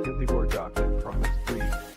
Give the Word document promise, please.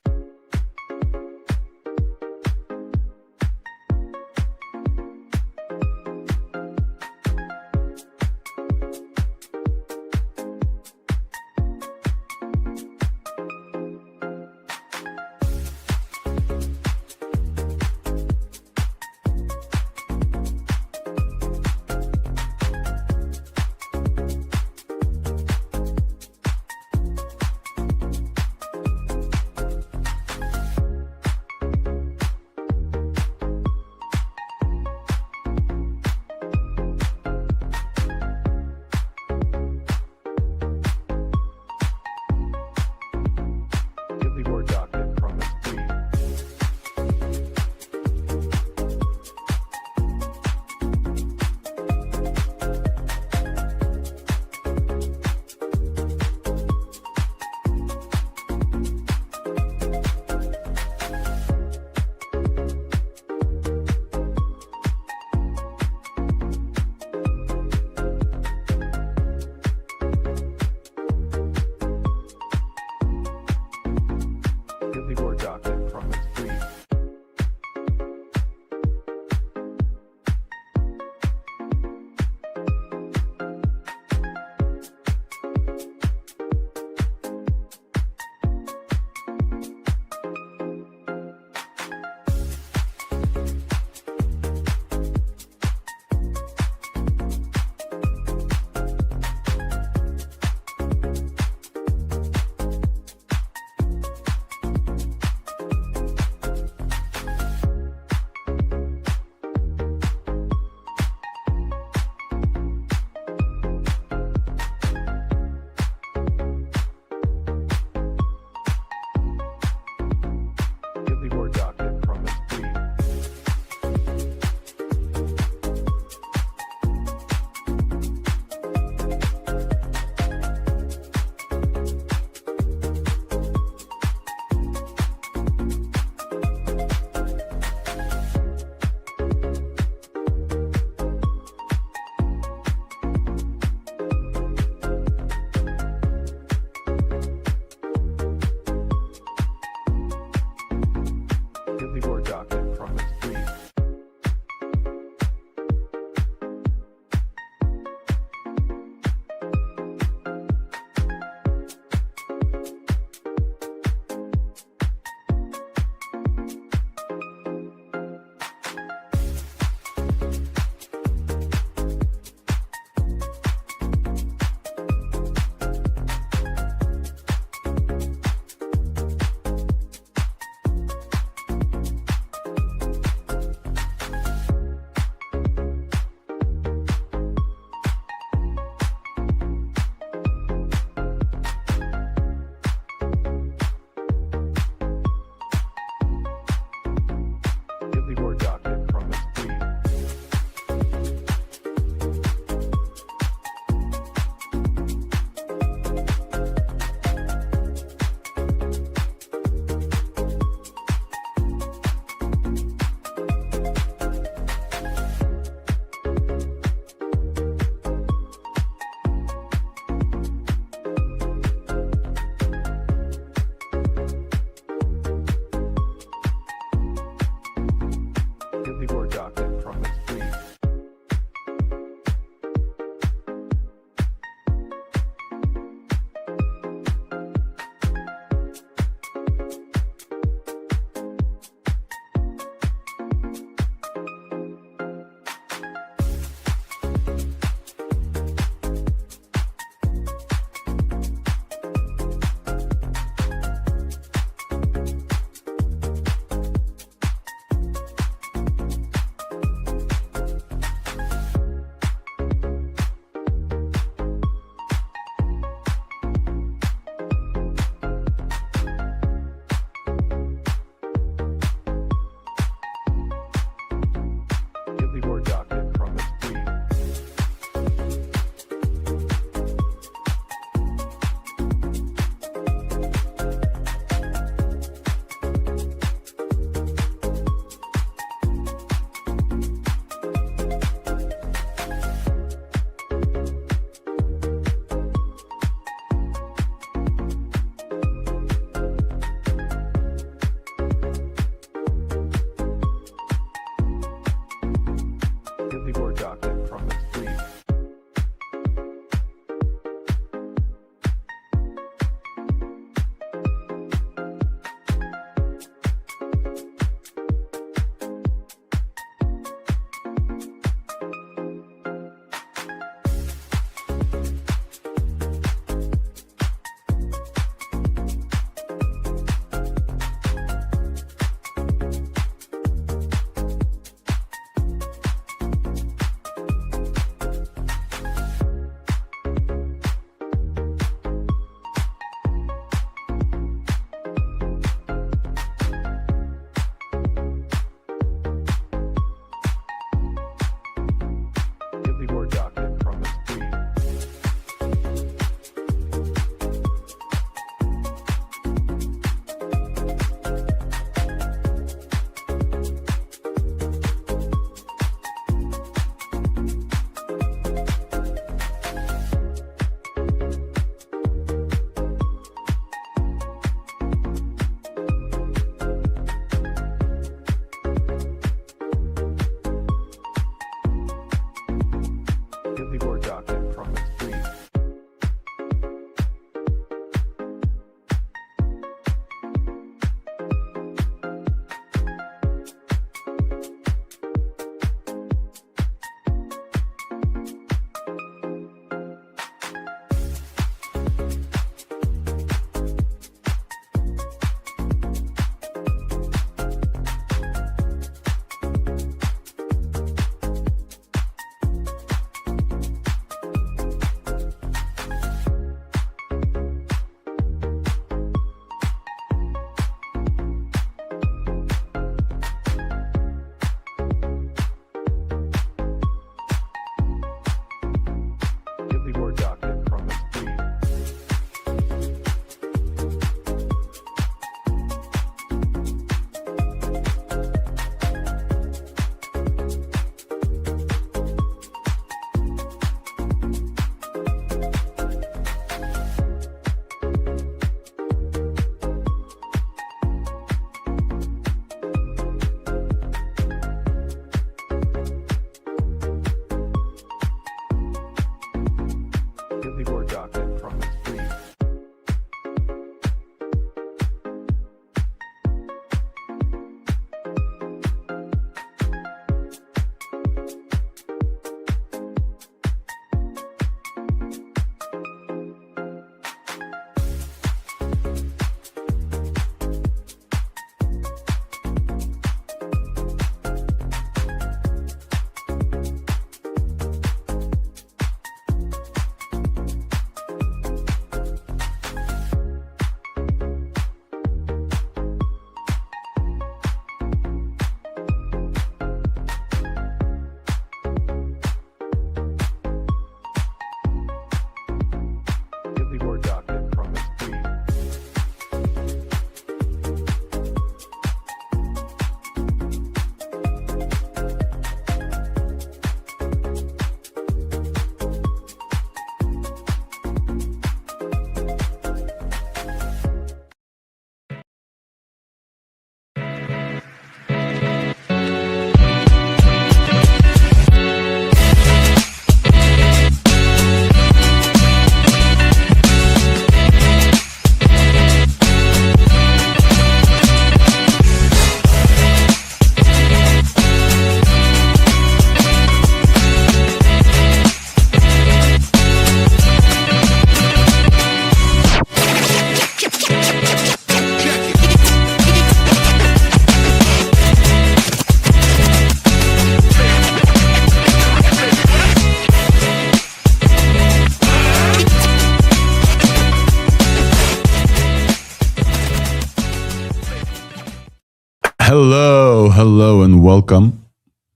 Hello, and welcome.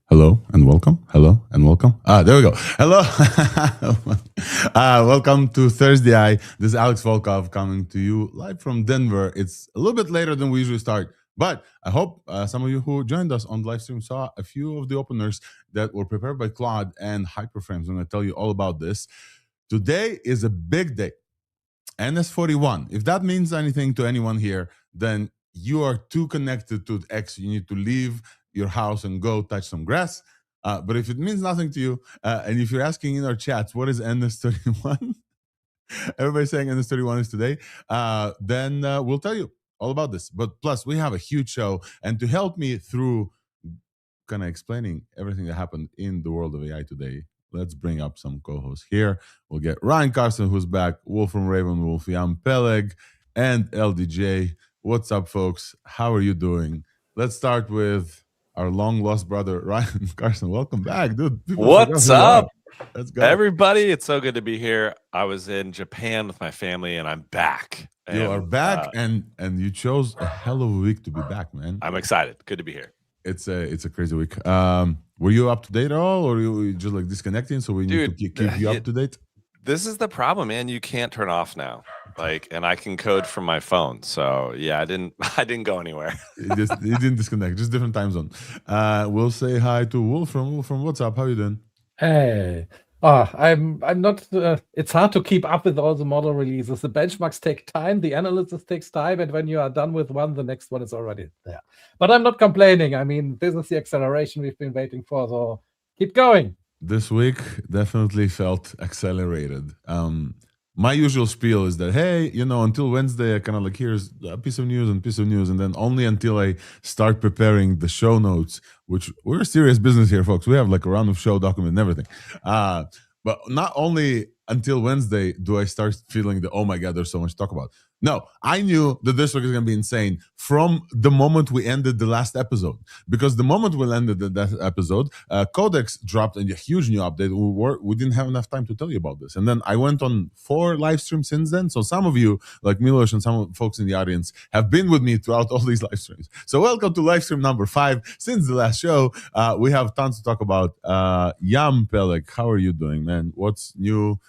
Hello and welcome. Hello and welcome. There we go. Hello. Welcome to ThursdAI. This is Alex Volkov coming to you live from Denver. It's a little bit later than we usually start, but I hope some of you who joined us on the live stream saw a few of the openers that were prepared by Claude and Hyperframes. I'm going to tell you all about this. Today is a big day. NS41. If that means anything to anyone here, then you are too connected to X. You need to leave your house and go touch some grass. But if it means nothing to you, and if you're asking in our chats, what is NS31? Everybody's saying NS31 is today. Then we'll tell you all about this. But plus, we have a huge show. And to help me through kind of explaining everything that happened in the world of AI today, let's bring up some co-hosts here. We'll get Ryan Carson, who's back, Wolf from Ravenwolf, Jan Peleg, and LDJ. What's up, folks? How are you doing? Let's start with our long-lost brother, Ryan Carson. Welcome back, dude. People What's up? Let's go. Everybody, it's so good to be here. I was in Japan with my family, and I'm back. You are back, and you chose a hell of a week to be back, man. I'm excited. Good to be here. It's a crazy week. Were you up to date at all, or were you just like disconnecting? So we need to keep you up to date. This is the problem, man. You can't turn off now. And I can code from my phone. So yeah, I didn't go anywhere. You didn't disconnect, just different time zone. We'll say hi to Wolf from What's Up. How you doing? Hey. I'm not. It's hard to keep up with all the model releases. The benchmarks take time, the analysis takes time, and when you are done with one, the next one is already there. But I'm not complaining. I mean, this is the acceleration we've been waiting for, so keep going. This week definitely felt accelerated. My usual spiel is that, hey, until Wednesday, I kind of like, here's a piece of news, and then only until I start preparing the show notes, which we're serious business here, folks. We have like a round of show document and everything. But not only until Wednesday do I start feeling that, oh my God, there's so much to talk about. No, I knew that this week is going to be insane from the moment we ended the last episode. Because the moment we ended that episode, Codex dropped a huge new update. We didn't have enough time to tell you about this. And then I went on 4 live streams since then. So some of you, like Milos and some folks in the audience, have been with me throughout all these live streams. So welcome to live stream number 5. Since the last show, we have tons to talk about. Jan Peleg, how are you doing, man? What's new?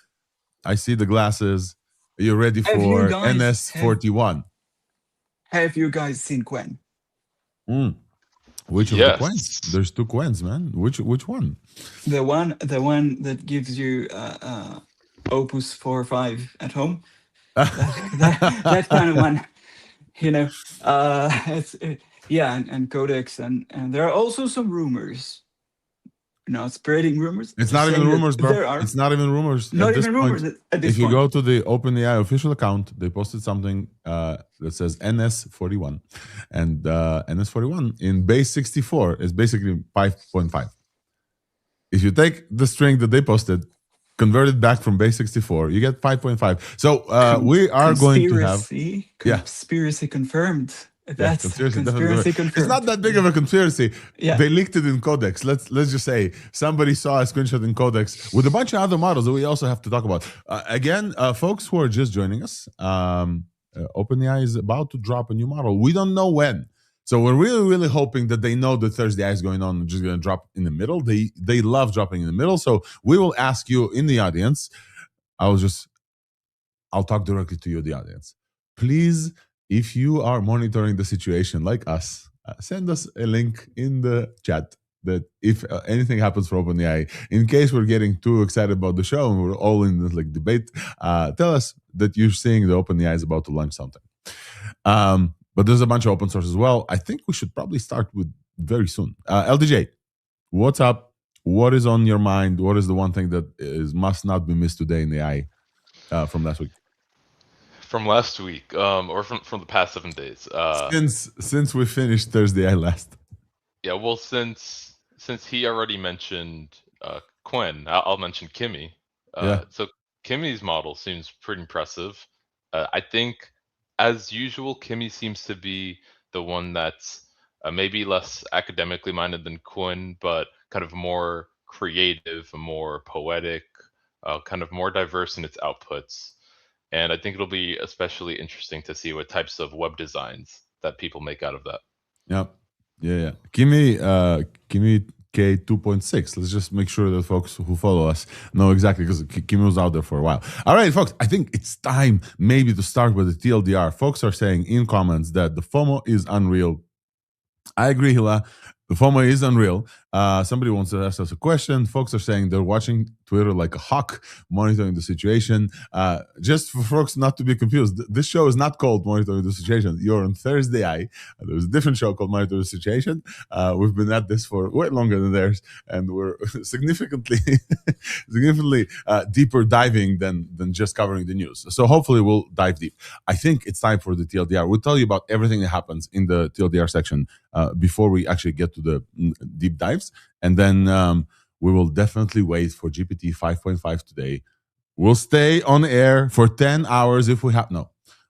I see the glasses. Are you ready for NS41? Have you guys seen Quen? Which of the Qwens? There's 2 Qwens, man. Which one? The one that gives you Opus 4.5 at home. that kind of one. And Codex, and there are also some rumors. Spreading rumors. It's not even rumors, bro. It's not even rumors. Not even rumors at this point. If you go to the OpenAI official account, they posted something that says NS41. And NS41 in base 64 is basically 5.5. If you take the string that they posted, convert it back from base 64, you get 5.5. So we are going to have... Conspiracy confirmed. That's conspiracy confirmed. It's not that big of a conspiracy. Yeah. They leaked it in Codex. Let's just say somebody saw a screenshot in Codex with a bunch of other models that we also have to talk about. Again, folks who are just joining us, OpenAI is about to drop a new model. We don't know when. So we're really, really hoping that they know that ThursdAI is going on and just going to drop in the middle. They love dropping in the middle. So we will ask you in the audience. I'll talk directly to you, the audience. Please, if you are monitoring the situation like us, send us a link in the chat that if anything happens for OpenAI, in case we're getting too excited about the show and we're all in this debate, tell us that you're seeing the OpenAI is about to launch something. But there's a bunch of open source as well. I think we should probably start with very soon. LDJ, what's up? What is on your mind? What is the one thing that must not be missed today in AI from last week? From last week, or from the past 7 days. Since we finished ThursdAI last. Yeah, well, since he already mentioned Quen, I'll mention Kimi. So Kimi's model seems pretty impressive. I think, as usual, Kimi seems to be the one that's maybe less academically minded than Quen, but kind of more creative, more poetic, kind of more diverse in its outputs. And I think it'll be especially interesting to see what types of web designs that people make out of that. Yeah. Yeah. Kimi K 2.6. Let's just make sure that folks who follow us know exactly, because Kimi was out there for a while. All right, folks, I think it's time maybe to start with the TLDR. Folks are saying in comments that the FOMO is unreal. I agree, Hila. The FOMO is unreal. Somebody wants to ask us a question. Folks are saying they're watching Twitter like a hawk, monitoring the situation. Just for folks not to be confused, this show is not called Monitoring the Situation. You're on ThursdAI. There's a different show called Monitoring the Situation. We've been at this for way longer than theirs, and we're significantly deeper diving than just covering the news. So hopefully we'll dive deep. I think it's time for the TLDR. We'll tell you about everything that happens in the TLDR section before we actually get to the deep dives. And then we will definitely wait for GPT 5.5 today. We'll stay on air for 10 hours if we have... No,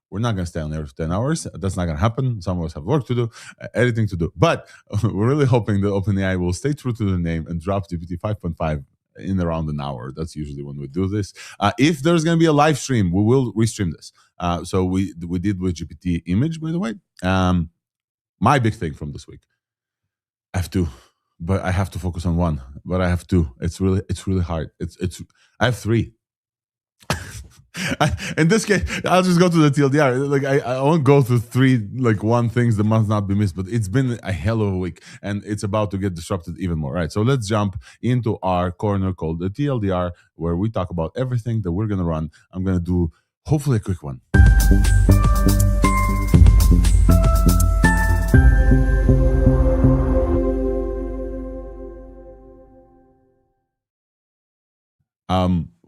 we're not going to stay on air for 10 hours. That's not going to happen. Some of us have work to do, editing to do. But we're really hoping that OpenAI will stay true to the name and drop GPT 5.5 in around an hour. That's usually when we do this. If there's going to be a live stream, we will restream this. So we did with GPT Image, by the way. My big thing from this week, I have two, but I have to focus on one. But I have two. It's really hard. I have three. In this case, I'll just go to the TLDR. Like I won't go through three one things that must not be missed. But it's been a hell of a week, and it's about to get disrupted even more. Right. So let's jump into our corner called the TLDR, where we talk about everything that we're gonna run. I'm gonna do hopefully a quick one.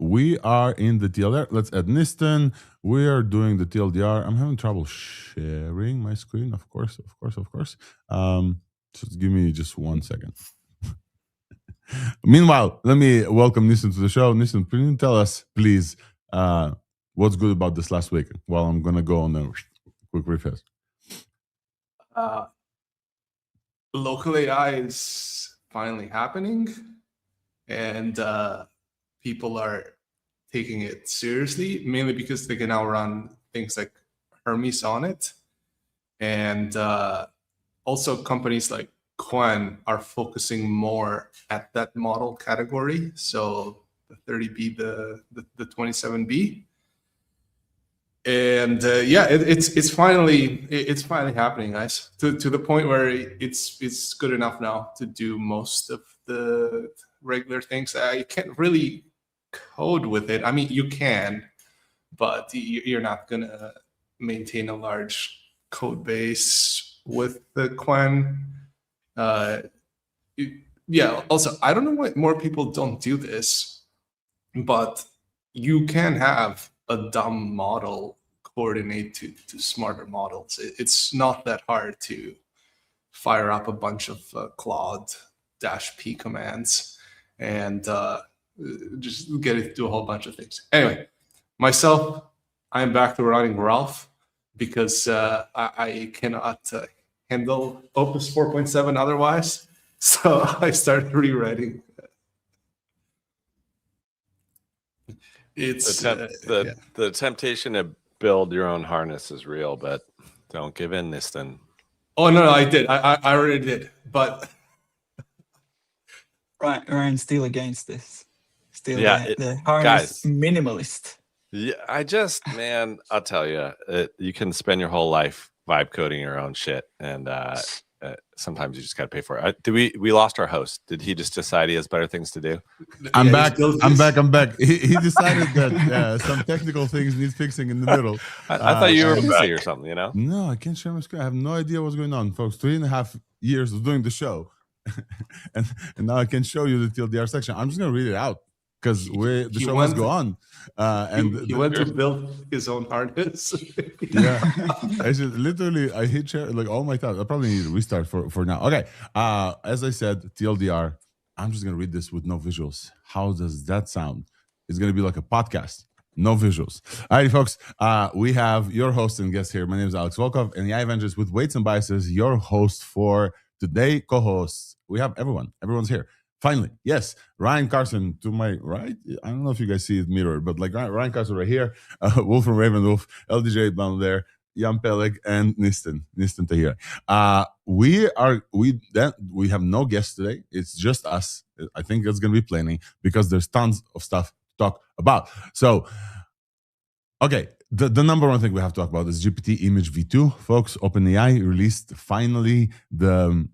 We are in the TLDR. Let's add Niston. We are doing the TLDR. I'm having trouble sharing my screen. Of course. Just give me just 1 second. Meanwhile, let me welcome Niston to the show. Niston, can you tell us, please, what's good about this last week? While I'm gonna go on a quick refresh. Local AI is finally happening, and people are taking it seriously, mainly because they can now run things like Hermes on it. And also companies like Quen are focusing more at that model category. So the 30B, the 27B. And it's finally happening, guys, to the point where it's good enough now to do most of the regular things. I can't really code with it. I mean, you can, but you're not gonna maintain a large code base with the Quen. Also, I don't know why more people don't do this, but you can have a dumb model coordinate to smarter models. It's not that hard to fire up a bunch of Claude-P commands and just get it to do a whole bunch of things. Anyway, myself, I'm back to running Ralph because I cannot handle Opus 4.7 otherwise. So I started rewriting. It's the temptation to build your own harness is real, but don't give in, Niston. Oh no, I did. I already did, but Ryan's still against this. Still, Yeah, the harness minimalist. Yeah, I'll tell you, you can spend your whole life vibe coding your own shit, and sometimes you just got to pay for it. We lost our host? Did he just decide he has better things to do? I'm back. He decided that some technical things need fixing in the middle. I thought you were busy or something, you know? No, I can't share my screen. I have no idea what's going on, folks. 3.5 years of doing the show, and now I can show you the TLDR section. I'm just gonna read it out because the show must go on. And he went to build his own harness. Yeah, I hit share like all my tabs. I probably need to restart for now. Okay, as I said, TLDR. I'm just gonna read this with no visuals. How does that sound? It's gonna be like a podcast, no visuals. All right, folks. We have your host and guest here. My name is Alex Volkov, and the AI Avengers with Weights and Biases. Your host for today, co-hosts. We have everyone. Everyone's here. Finally, yes, Ryan Carson to my right. I don't know if you guys see it mirrored, but like Ryan Carson right here, Wolf from Raven Wolf, LDJ down there. Jan Peleg, and Nistan Tahir. We have no guests today. It's just us. I think it's going to be plenty because there's tons of stuff to talk about. So, okay, the number one thing we have to talk about is GPT Image v2, folks. OpenAI released finally the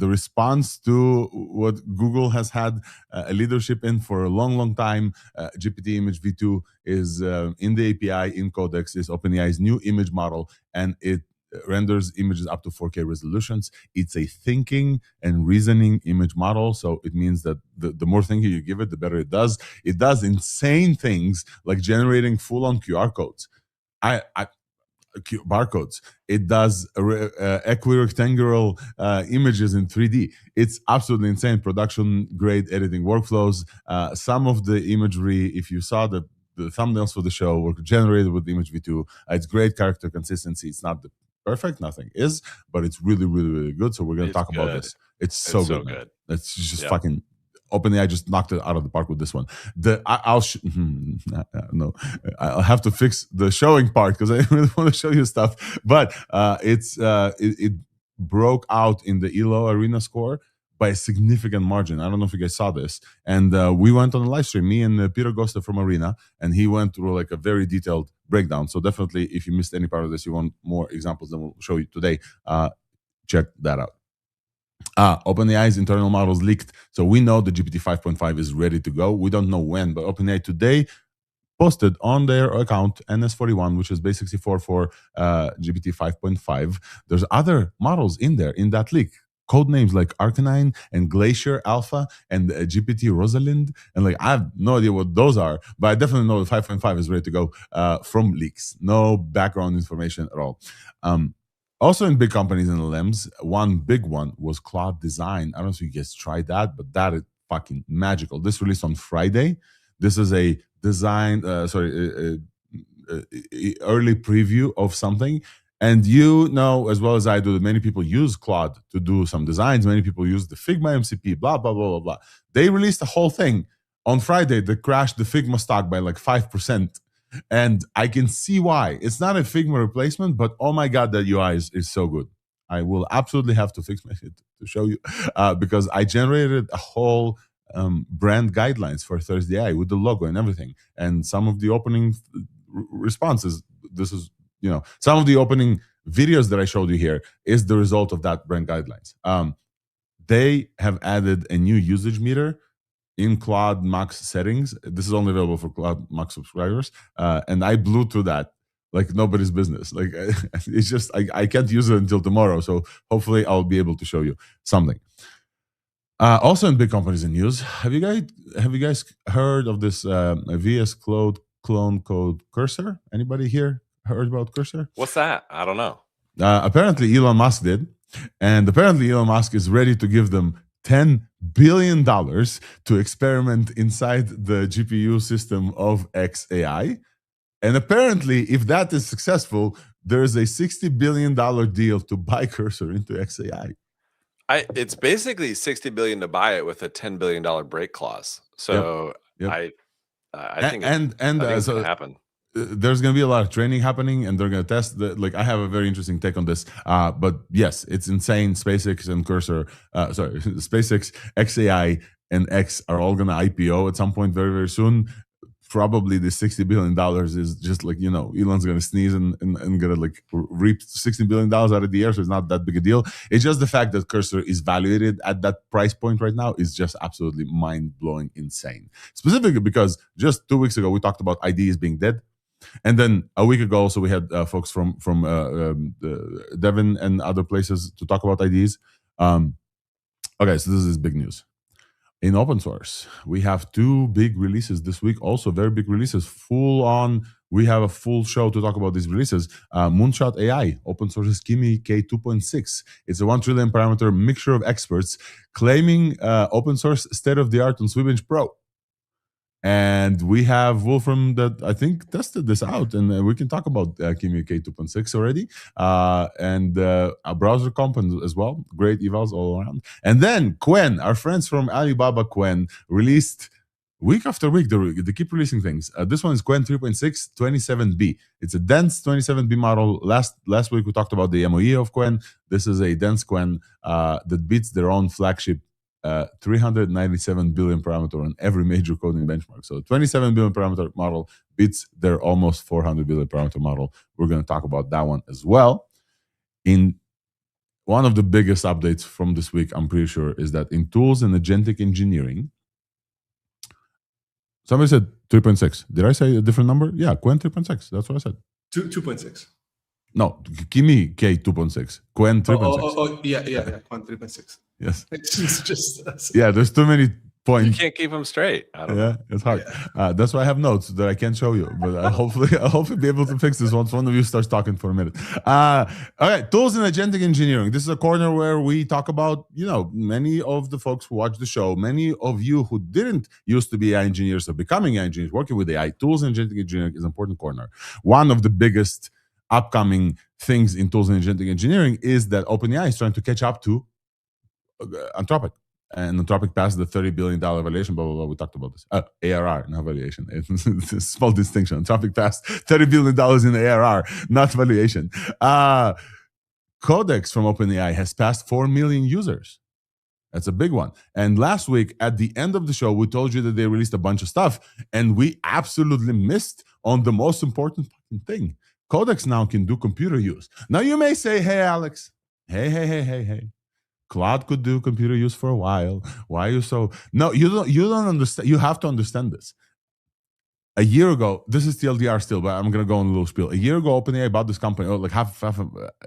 response to what Google has had a leadership in for a long time. GPT Image v2 is in the API in Codex, is OpenAI's new image model, and it renders images up to 4K resolutions. It's a thinking and reasoning image model, so it means that the more thinking you give it, the better it does. It does insane things like generating full-on QR codes. Barcodes. It does equirectangular images in 3D. It's absolutely insane. Production grade editing workflows. Some of the imagery, if you saw the thumbnails for the show, were generated with Image v2. It's great character consistency. It's not perfect, nothing is, but it's really, really, really good. So we're going to talk about this. It's so good. It's just fucking. OpenAI just knocked it out of the park with this one. I'll have to fix the showing part because I really want to show you stuff. But it broke out in the ELO Arena score by a significant margin. I don't know if you guys saw this. And we went on a live stream, me and Peter Gosta from Arena, and he went through like a very detailed breakdown. So definitely, if you missed any part of this, you want more examples than we'll show you today, check that out. OpenAI's internal models leaked, so we know the GPT 5.5 is ready to go. We don't know when, but OpenAI today posted on their account NS41, which is base 64 for GPT 5.5. There's other models in there in that leak. Code names like Arcanine and Glacier-Alpha and GPT-Rosalind. And like, I have no idea what those are, but I definitely know the 5.5 is ready to go from leaks. No background information at all. Also in big companies in the LEMS, one big one was Claude Design. I don't know if you guys tried that, but that is fucking magical. This released on Friday. This is a design, early preview of something. And you know as well as I do that many people use Claude to do some designs. Many people use the Figma MCP, blah, blah, blah, blah, blah. They released the whole thing on Friday. They crashed the Figma stock by like 5%. And I can see why. It's not a Figma replacement, but oh my God, that UI is so good. I will absolutely have to fix my shit to show you because I generated a whole brand guidelines for ThursdAI with the logo and everything. And some of the opening responses, this is, some of the opening videos that I showed you here is the result of that brand guidelines. They have added a new usage meter in Claude Max settings. This is only available for Claude Max subscribers. And I blew through that like nobody's business. Like it's just, I can't use it until tomorrow. So hopefully I'll be able to show you something. Also in big companies in news, have you guys heard of this VS Code clone code Cursor? Anybody here heard about Cursor? What's that? I don't know. Apparently Elon Musk did. And apparently Elon Musk is ready to give them $10 billion to experiment inside the GPU system of xAI. And apparently, if that is successful, there's a $60 billion deal to buy Cursor into xAI. It's basically $60 billion to buy it with a $10 billion break clause. So yep. I think it's going to happen. There's going to be a lot of training happening, and they're going to test. I have a very interesting take on this. But yes, it's insane. SpaceX and Cursor, SpaceX, xAI, and X are all going to IPO at some point very, very soon. Probably the $60 billion is just like, Elon's going to sneeze and going to like reap $60 billion out of the air. So it's not that big a deal. It's just the fact that Cursor is valuated at that price point right now is just absolutely mind-blowing insane. Specifically because just 2 weeks ago, we talked about IDs being dead. And then a week ago, also we had folks from Devon and other places to talk about IDs. Okay, so this is big news. In open source, we have 2 big releases this week, also very big releases, full on. We have a full show to talk about these releases. Moonshot AI, open source Kimi K2.6. It's a 1 trillion parameter mixture of experts claiming open source state-of-the-art on Swibench Pro. And we have Wolfram that I think tested this out, and we can talk about Kimi K2.6 already. And a browser comp as well. Great evals all around. And then Quen, our friends from Alibaba Quen, released week after week, they keep releasing things. This one is Quen 3.6 27B. It's a dense 27B model. Last week we talked about the MOE of Quen. This is a dense Quen that beats their own flagship 397 billion parameter on every major coding benchmark. So 27 billion parameter model beats their almost 400 billion parameter model. We're going to talk about that one as well. In one of the biggest updates from this week, I'm pretty sure, is that in tools and agentic engineering, somebody said 3.6. Did I say a different number? Yeah, Quen 3.6. That's what I said. 2.6. No, give me K 2.6. Quen 3.6. Yeah, Quen 3.6. Yes. It's just yeah, there's too many You points. can't keep them straight. I don't know. Yeah, it's hard. That's why I have notes that I can't show you. But I'll hopefully be able to fix this once one of you starts talking for a minute. All right, tools and agentic engineering. This is a corner where we talk about, many of the folks who watch the show, many of you who didn't used to be AI engineers or becoming AI engineers, working with AI. Tools and agentic engineering is an important corner. One of the biggest upcoming things in tools and agentic engineering is that OpenAI is trying to catch up to Anthropic. And Anthropic passed the $30 billion valuation, blah, blah, blah. We talked about this. ARR, not valuation. It's a small distinction. Anthropic passed $30 billion in ARR, not valuation. Codex from OpenAI has passed 4 million users. That's a big one. And last week, at the end of the show, we told you that they released a bunch of stuff, and we absolutely missed on the most important thing. Codex now can do computer use. Now you may say, hey, Alex, hey. Claude could do computer use for a while. Why are you so... No, you don't understand. You have to understand this. A year ago, this is Tlddr still, but I'm going to go on a little spiel. A year ago, OpenAI bought this company, like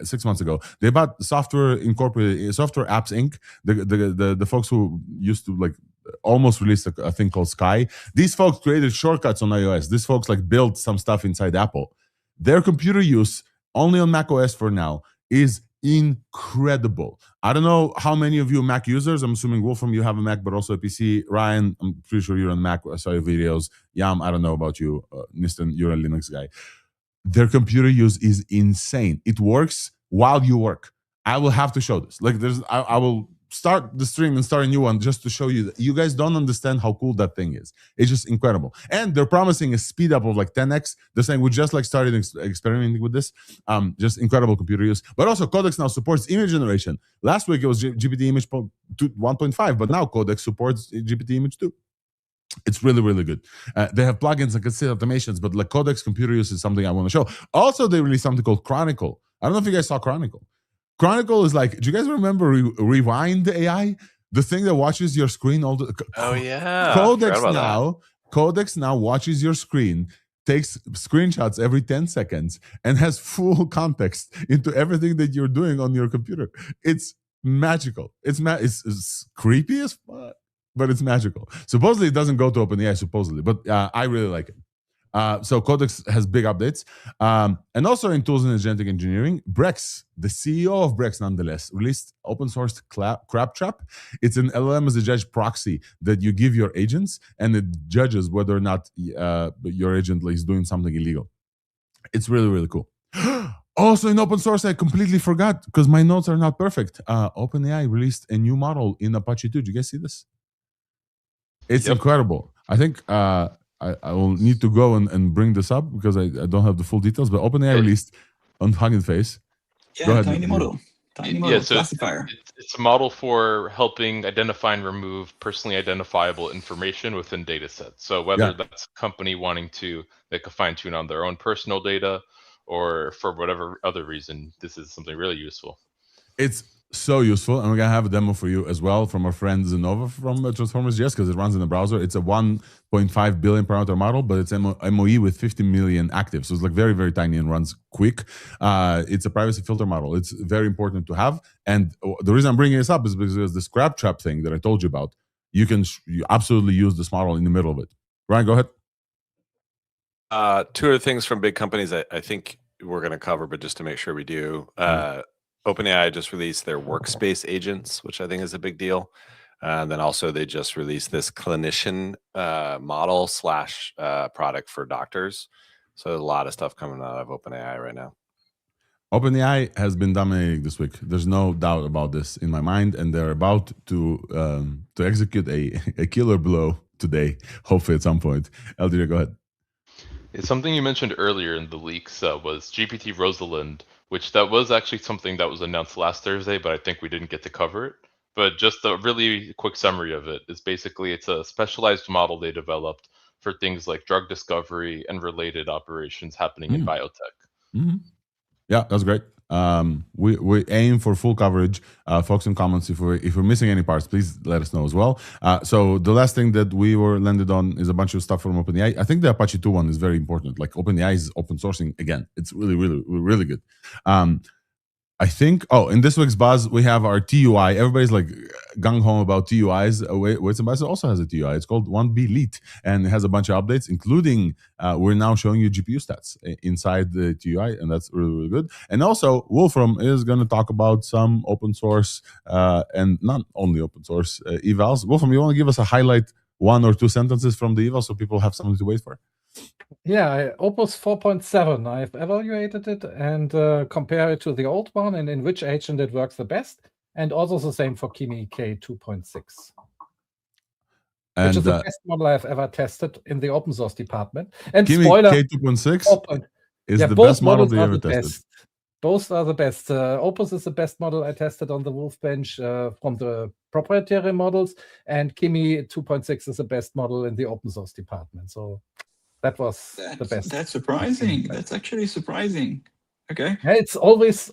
6 months ago. They bought Software Incorporated, Software Apps Inc., the folks who used to almost release a thing called Sky. These folks created shortcuts on iOS. These folks built some stuff inside Apple. Their computer use, only on macOS for now, is incredible. I don't know how many of you are Mac users. I'm assuming Wolfram, you have a Mac, but also a PC. Ryan, I'm pretty sure you're on Mac. I saw your videos. Yam, I don't know about you. Nistan, you're a Linux guy. Their computer use is insane. It works while you work. I will have to show this. I will start the stream and start a new one just to show you that you guys don't understand how cool that thing is. It's just incredible. And they're promising a speed up of 10x. They're saying we just started experimenting with this. Just incredible computer use. But also Codex now supports image generation. Last week it was GPT Image 1.5, but now Codex supports GPT Image 2. It's really, really good. They have plugins that can set automations, but Codex computer use is something I want to show. Also, they released something called Chronicle. I don't know if you guys saw Chronicle. Chronicle is do you guys remember Rewind AI? The thing that watches your screen all the... Oh, yeah. Codex now watches your screen, takes screenshots every 10 seconds, and has full context into everything that you're doing on your computer. It's magical. It's creepy as fuck, but it's magical. Supposedly, it doesn't go to OpenAI, supposedly, but I really like it. So Codex has big updates. And also in tools and agentic engineering, Brex, the CEO of Brex nonetheless, released open source Crabtrap. It's an LLM as a judge proxy that you give your agents, and it judges whether or not your agent is doing something illegal. It's really, really cool. Also in open source, I completely forgot because my notes are not perfect. OpenAI released a new model in Apache 2. Did you guys see this? It's incredible. I think... I will need to go and bring this up because I don't have the full details, but OpenAI released on Hugging Face. Yeah, tiny model classifier. It's a model for helping identify and remove personally identifiable information within data sets. So whether that's a company wanting to make a fine tune on their own personal data or for whatever other reason, this is something really useful. It's so useful, and we're gonna have a demo for you as well from our friend Zenova from Transformers.js because it runs in the browser. It's a 1.5 billion parameter model, but it's MOE with 50 million active, so it's very, very tiny and runs quick. It's a privacy filter model. It's very important to have, and the reason I'm bringing this up is because this Crabtrap thing that I told you about. You can absolutely use this model in the middle of it. Ryan, go ahead. Two other things from big companies I think we're going to cover, but just to make sure we do. OpenAI just released their workspace agents, which I think is a big deal. And then also they just released this clinician model / product for doctors. So there's a lot of stuff coming out of OpenAI right now. OpenAI has been dominating this week. There's no doubt about this in my mind, and they're about to execute a killer blow today, hopefully at some point. Tlddr, go ahead. It's something you mentioned earlier in the leaks was GPT-Rosalind, which that was actually something that was announced last Thursday, but I think we didn't get to cover it. But just a really quick summary of it is basically it's a specialized model they developed for things like drug discovery and related operations happening in biotech. Mm-hmm. Yeah, that's great. We aim for full coverage. Folks in comments, if we're missing any parts, please let us know as well. So the last thing that we were landed on is a bunch of stuff from OpenAI. I think the Apache 2 one is very important. Like OpenAI is open sourcing again. It's really good. I think, in this week's buzz, we have our TUI. Everybody's like gung-ho about TUIs. Weights and Biases also has a TUI. It's called 1B Elite, and it has a bunch of updates, including we're now showing you GPU stats inside the TUI, and that's really good. And also, Wolfram is going to talk about some open source and not only open source evals. Wolfram, you want to give us a highlight, 1 or 2 sentences from the eval so people have something to wait for? Yeah, Opus 4.7. I've evaluated it and compare it to the old one and in which agent it works the best. And also the same for Kimi K2.6. Which is the best model I've ever tested in the open source department. And Kimi spoiler, K2.6 is the best model that you ever tested. Both are the best. Opus is the best model I tested on the Wolfbench from the proprietary models, and Kimi 2.6 is the best model in the open source department. So that was the best. That's surprising. That's actually surprising. Okay. Yeah, it's always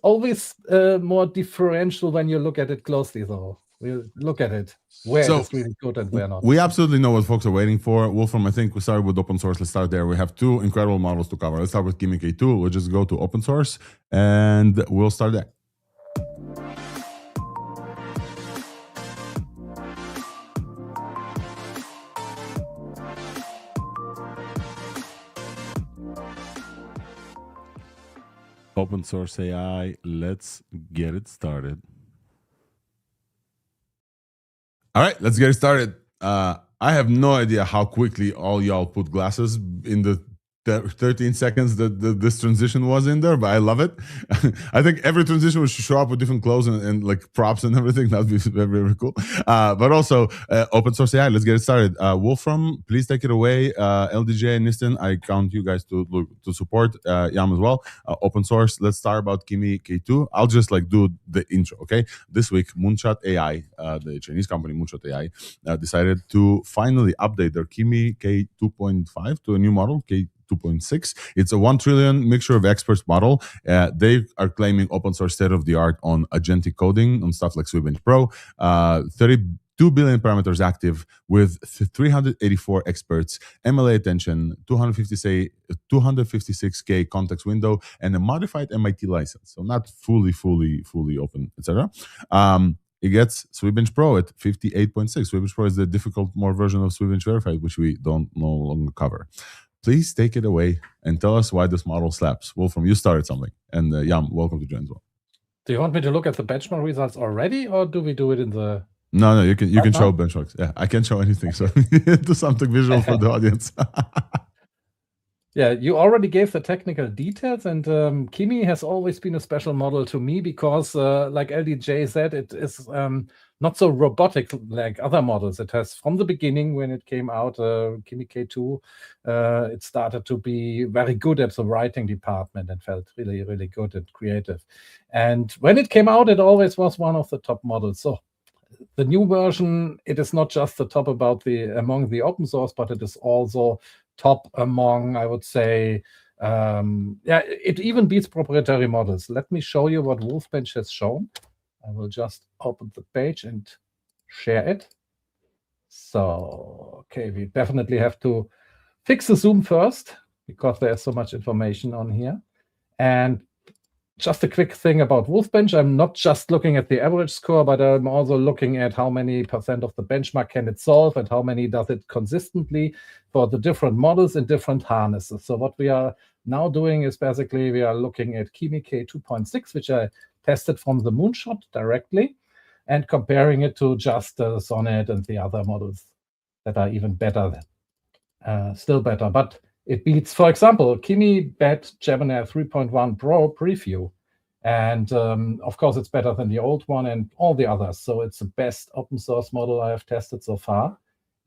more differential when you look at it closely, though. We'll look at it where it's really good and where not. We absolutely know what folks are waiting for. Wolfram, I think we started with open source. Let's start there. We have 2 incredible models to cover. Let's start with Kimi K2. We'll just go to open source and we'll start there. Open source AI, let's get it started. All right, let's get it started. I have no idea how quickly all y'all put glasses in the 13 seconds that this transition was in there, but I love it. I think every transition would show up with different clothes and like props and everything. That'd be very, very cool. But also open source AI. Let's get it started. Wolfram, please take it away. LDJ and Nistan, I count you guys to support Yam as well. Open source. Let's start about Kimi K2. I'll just like do the intro. Okay. This week, Moonshot AI, the Chinese company Moonshot AI, decided to finally update their Kimi K2.5 to a new model, K2.6. It's a 1 trillion mixture of experts model. They are claiming open source state of the art on agentic coding on stuff like Sweetbench Pro. 32 billion parameters active with 384 experts, MLA attention, 256K context window, and a modified MIT license. So not fully open, etc. It gets Sweetbench Pro at 58.6. Sweetbench Pro is the difficult more version of Sweetbench Verified, which we don't no longer cover. Please take it away and tell us why this model slaps. Wolfram, you started something. And Yam, welcome to join as well. Do you want me to look at the benchmark results already, or do we do it in the... No, you can show benchmarks. Yeah, I can't show anything, so do something visual for the audience. Yeah, you already gave the technical details, and Kimi has always been a special model to me because, like LDJ said, it is not so robotic like other models. It has, from the beginning when it came out, Kimi K2, it started to be very good at the writing department and felt really, really good and creative. And when it came out, it always was one of the top models. So the new version, it is not just the top among the open source, but it is also top among, I would say, it even beats proprietary models. Let me show you what Wolfbench has shown. I will just open the page and share it. So, okay, we definitely have to fix the zoom first because there's so much information on here. And just a quick thing about Wolfbench. I'm not just looking at the average score, but I'm also looking at how many % of the benchmark can it solve and how many does it consistently for the different models in different harnesses. So what we are now doing is basically we are looking at Kimi K2.6, which I tested from the Moonshot directly, and comparing it to just Sonnet and the other models that are even better, still better. But it beats, for example, Kimi bet Gemini 3.1 Pro preview. And of course, it's better than the old one and all the others. So it's the best open source model I have tested so far.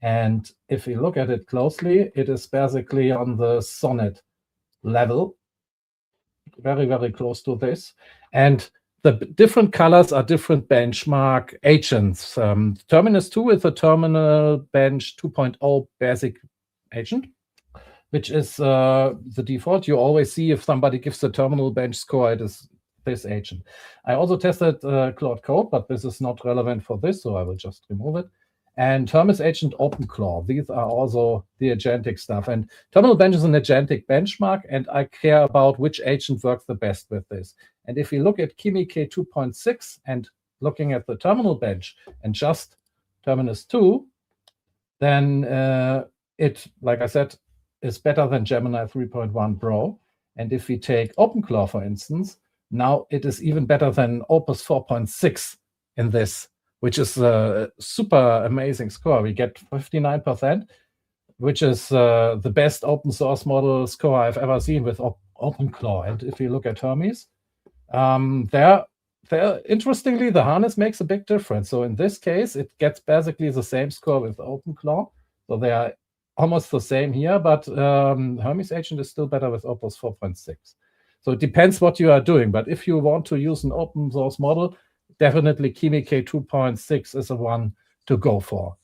And if we look at it closely, it is basically on the Sonnet level, very, very close to this. And the different colors are different benchmark agents. Terminus 2 is a terminal bench 2.0 basic agent, which is the default. You always see if somebody gives the terminal bench score, it is this agent. I also tested Claude Code, but this is not relevant for this, so I will just remove it. And Terminus agent OpenClaw. These are also the agentic stuff. And terminal bench is an agentic benchmark, and I care about which agent works the best with this. And if we look at Kimi K2.6 and looking at the terminal bench and just Terminus 2, then it, like I said, is better than Gemini 3.1 Pro. And if we take OpenClaw, for instance, now it is even better than Opus 4.6 in this, which is a super amazing score. We get 59%, which is the best open source model score I've ever seen with OpenClaw. And if you look at Hermes, interestingly, the harness makes a big difference. So in this case, it gets basically the same score with OpenClaw. So they are almost the same here, but Hermes agent is still better with Opus 4.6. So it depends what you are doing. But if you want to use an open source model, definitely Kimi K2.6 is the one to go for.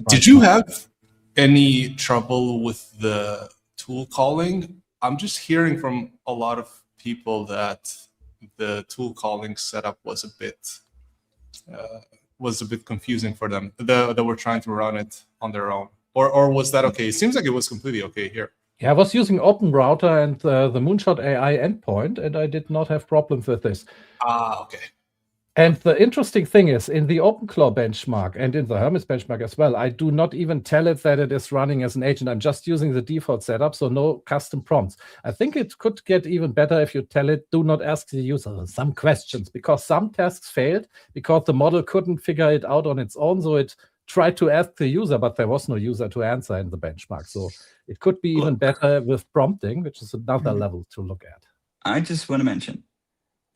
Did you have any trouble with the tool calling? I'm just hearing from a lot of people that the tool calling setup was a bit confusing for them. That were trying to run it on their own, or was that okay? It seems like it was completely okay here. Yeah, I was using OpenRouter and the Moonshot AI endpoint, and I did not have problems with this. Okay. And the interesting thing is, in the OpenClaw benchmark and in the Hermes benchmark as well, I do not even tell it that it is running as an agent. I'm just using the default setup, so no custom prompts. I think it could get even better if you tell it, do not ask the user some questions, because some tasks failed because the model couldn't figure it out on its own. So it tried to ask the user, but there was no user to answer in the benchmark. So it could be even better with prompting, which is another level to look at. I just want to mention,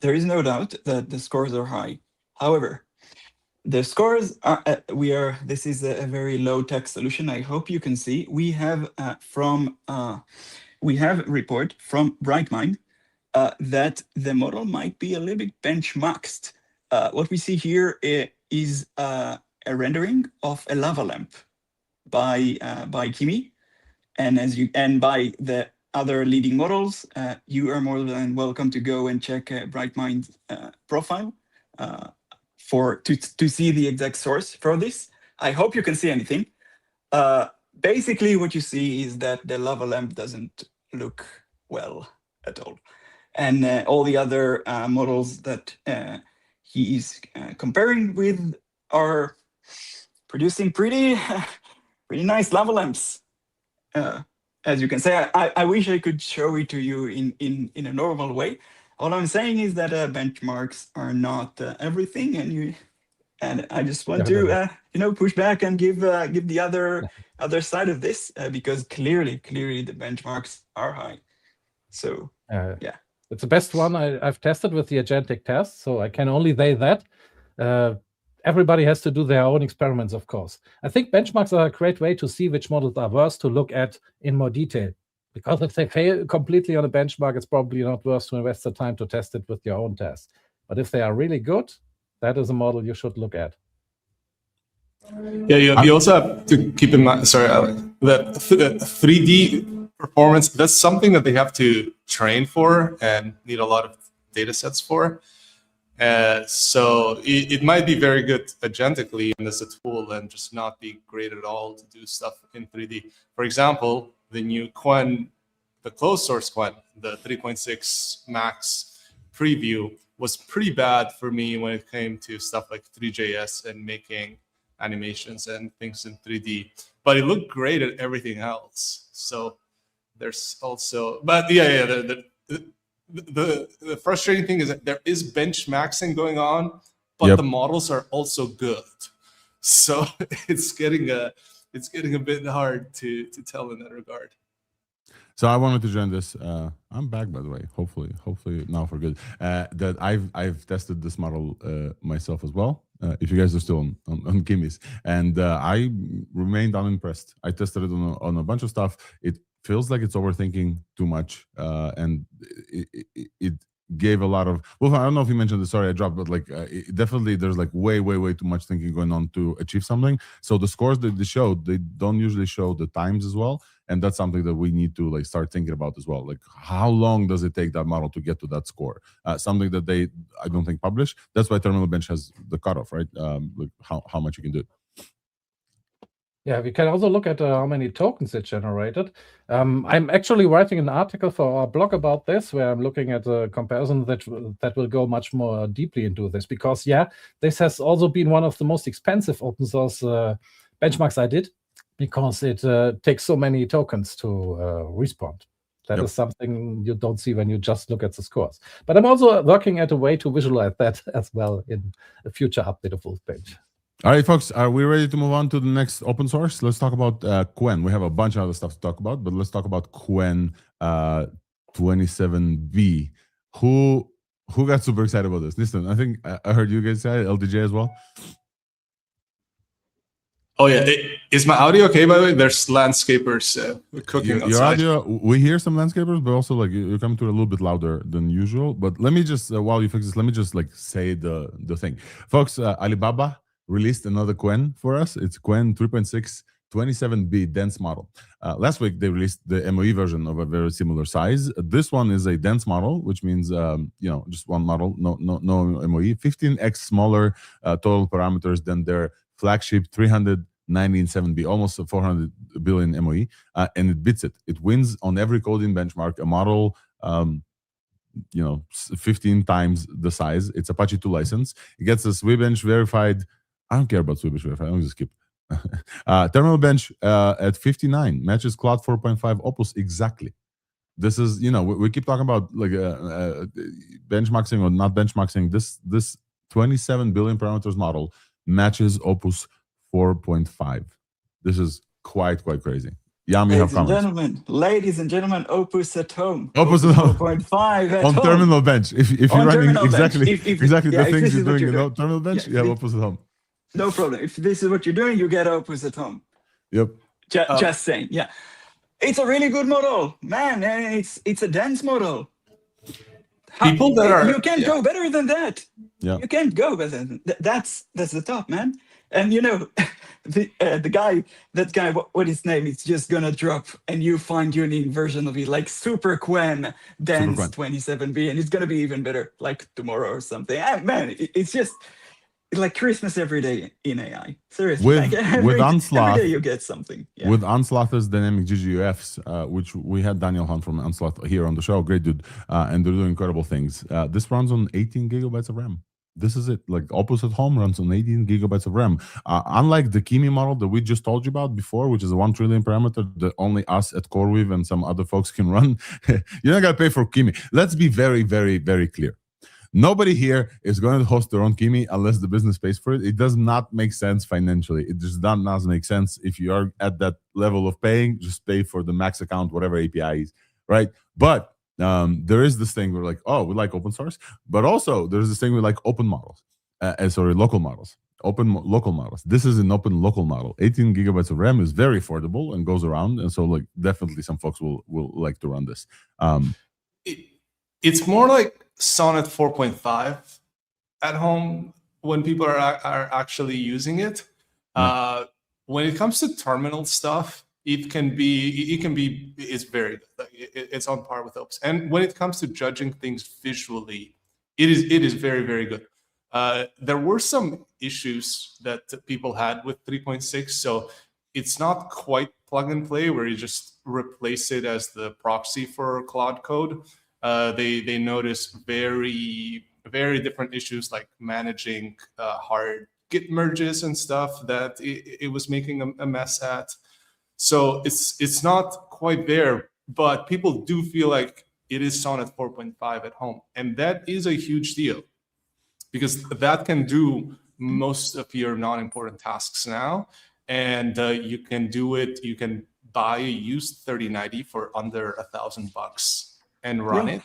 there is no doubt that the scores are high. However, the scores are, this is a very low-tech solution. I hope you can see. We have a report from Brightmind that the model might be a little bit benchmarked. What we see here is a rendering of a lava lamp by Kimi, and by the other leading models. You are more than welcome to go and check Brightmind's profile to see the exact source for this. I hope you can see anything. Basically, what you see is that the lava lamp doesn't look well at all, and all the other models that he is comparing with are producing pretty nice lava lamps. As you can say, I wish I could show it to you in a normal way. All I'm saying is that benchmarks are not everything, and I just want to push back and give the other side of this because clearly the benchmarks are high. So yeah, it's the best one I've tested with the agentic test, so I can only say that. Everybody has to do their own experiments, of course. I think benchmarks are a great way to see which models are worth to look at in more detail. Because if they fail completely on a benchmark, it's probably not worth to invest the time to test it with your own test. But if they are really good, that is a model you should look at. Yeah, you also have to keep in mind, that 3D performance, that's something that they have to train for and need a lot of data sets for. So it might be very good agentically and as a tool and just not be great at all to do stuff in 3D. For example, the new Quen, the closed source Quen, the 3.6 max preview was pretty bad for me when it came to stuff like 3JS and making animations and things in 3D. But it looked great at everything else. So there's also, but yeah, the frustrating thing is that there is benchmaxing going on, but the models are also good. So it's getting a bit hard to tell in that regard. So I wanted to join this. I'm back, by the way. Hopefully now for good. That I've tested this model myself as well. if you guys are still on Kimi's. And I remained unimpressed. I tested it on a bunch of stuff. It feels like it's overthinking too much, and it gave a lot of. Well, I don't know if you mentioned this. Sorry, I dropped, but like definitely there's like way too much thinking going on to achieve something. So the scores that they show, they don't usually show the times as well, and that's something that we need to like start thinking about as well. Like how long does it take that model to get to that score? Something that I don't think publish. That's why Terminal Bench has the cutoff, right? Like how much you can do. Yeah, we can also look at how many tokens it generated. I'm actually writing an article for our blog about this, where I'm looking at a comparison that will go much more deeply into this. Because, yeah, this has also been one of the most expensive open source benchmarks I did, because it takes so many tokens to respond. That is something you don't see when you just look at the scores. But I'm also working at a way to visualize that as well in a future update of Wolfbench. All right, folks, are we ready to move on to the next open source? Let's talk about Quen. We have a bunch of other stuff to talk about, but let's talk about Quen 27B. Who got super excited about this? Listen, I think I heard you guys say it, LDJ as well. Oh yeah, is my audio okay? By the way, there's landscapers cooking outside. Your audio, we hear some landscapers, but also like you're coming to a little bit louder than usual. But let me just while you fix this, let me just like say the thing, folks. Alibaba released another Quen for us. It's Quen 3.6 27B dense model. Last week they released the MOE version of a very similar size. This one is a dense model, which means just one model, no MOE, 15x smaller total parameters than their flagship 319.7B, almost a 400 billion MOE, and it beats it. It wins on every coding benchmark. A model 15 times the size. It's Apache 2 license. It gets a Swibench verified. I don't care about Swibench verified. I'm just skip. Terminal Bench at 59 matches Claude 4.5 Opus exactly. This is, we keep talking about like benchmarking or not benchmarking. This 27 billion parameters model matches Opus 4.5. This is quite crazy. Yami, have comments. Ladies and gentlemen, Opus at home. Opus at home. 4.5 at on home. Terminal Bench. If you're running exactly the things you're doing in Terminal Bench, you have Opus at home. No problem. If this is what you're doing, you get Opus at home. Yep. Just saying. Yeah. It's a really good model, man, and it's a dense model. People that are you can't go better than that. Yeah. You can't go better than that. That's the top, man. And the guy, what his name is just gonna drop a new fine-tuning version of it, like Super Quen Dense 27B, and it's gonna be even better, like tomorrow or something. Man, it's just like Christmas every day in AI. Seriously, with Onslaught, every day you get something. Yeah. With Onslaught's dynamic GGUFs, which we had Daniel Hunt from Onslaught here on the show, great dude, and they're doing incredible things. This runs on 18 gigabytes of RAM. This is it. Like Opus at home runs on 18 gigabytes of RAM. Unlike the Kimi model that we just told you about before, which is a 1 trillion parameter that only us at CoreWeave and some other folks can run, you're not gonna pay for Kimi. Let's be very clear. Nobody here is going to host their own Kimi unless the business pays for it. It does not make sense financially. It just doesn't make sense. If you are at that level of paying, just pay for the max account, whatever API is, right? But there is this thing where like, oh, we like open source, but also there's this thing we like open models, local models, open local models. This is an open local model. 18 gigabytes of RAM is very affordable and goes around, and so like definitely some folks will like to run this. It's more like Sonnet 4.5 at home when people are actually using it. When it comes to terminal stuff, it's very good. It's on par with Opus. And when it comes to judging things visually, it is very good. There were some issues that people had with 3.6, so it's not quite plug and play where you just replace it as the proxy for Claude code. They notice very different issues like managing hard Git merges and stuff that it was making a mess at. So it's not quite there, but people do feel like it is Sonnet 4.5 at home, and that is a huge deal because that can do most of your non-important tasks now, and you can do it. You can buy a used 3090 for under $1,000 and run it.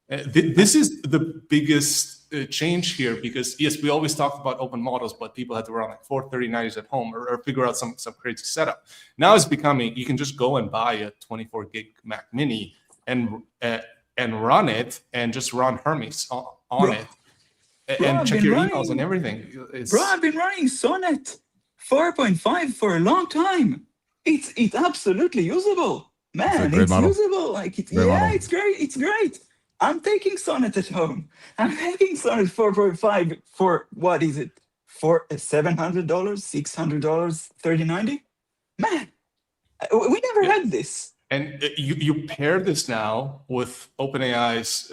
This is the biggest change here, because yes, we always talked about open models, but people had to run like 4 3090s at home or figure out some crazy setup. Now it's becoming, you can just go and buy a 24 gig Mac Mini and run it and just run Hermes on it and check your emails and everything. Bro, I've been running Sonnet 4.5 for a long time. It's absolutely usable. Man, it's usable. Like it's great. It's great. I'm taking Sonnet at home. I'm taking Sonnet 4.5 for what is it? For $700, $600, 3090? Man, we never had this. And you pair this now with OpenAI's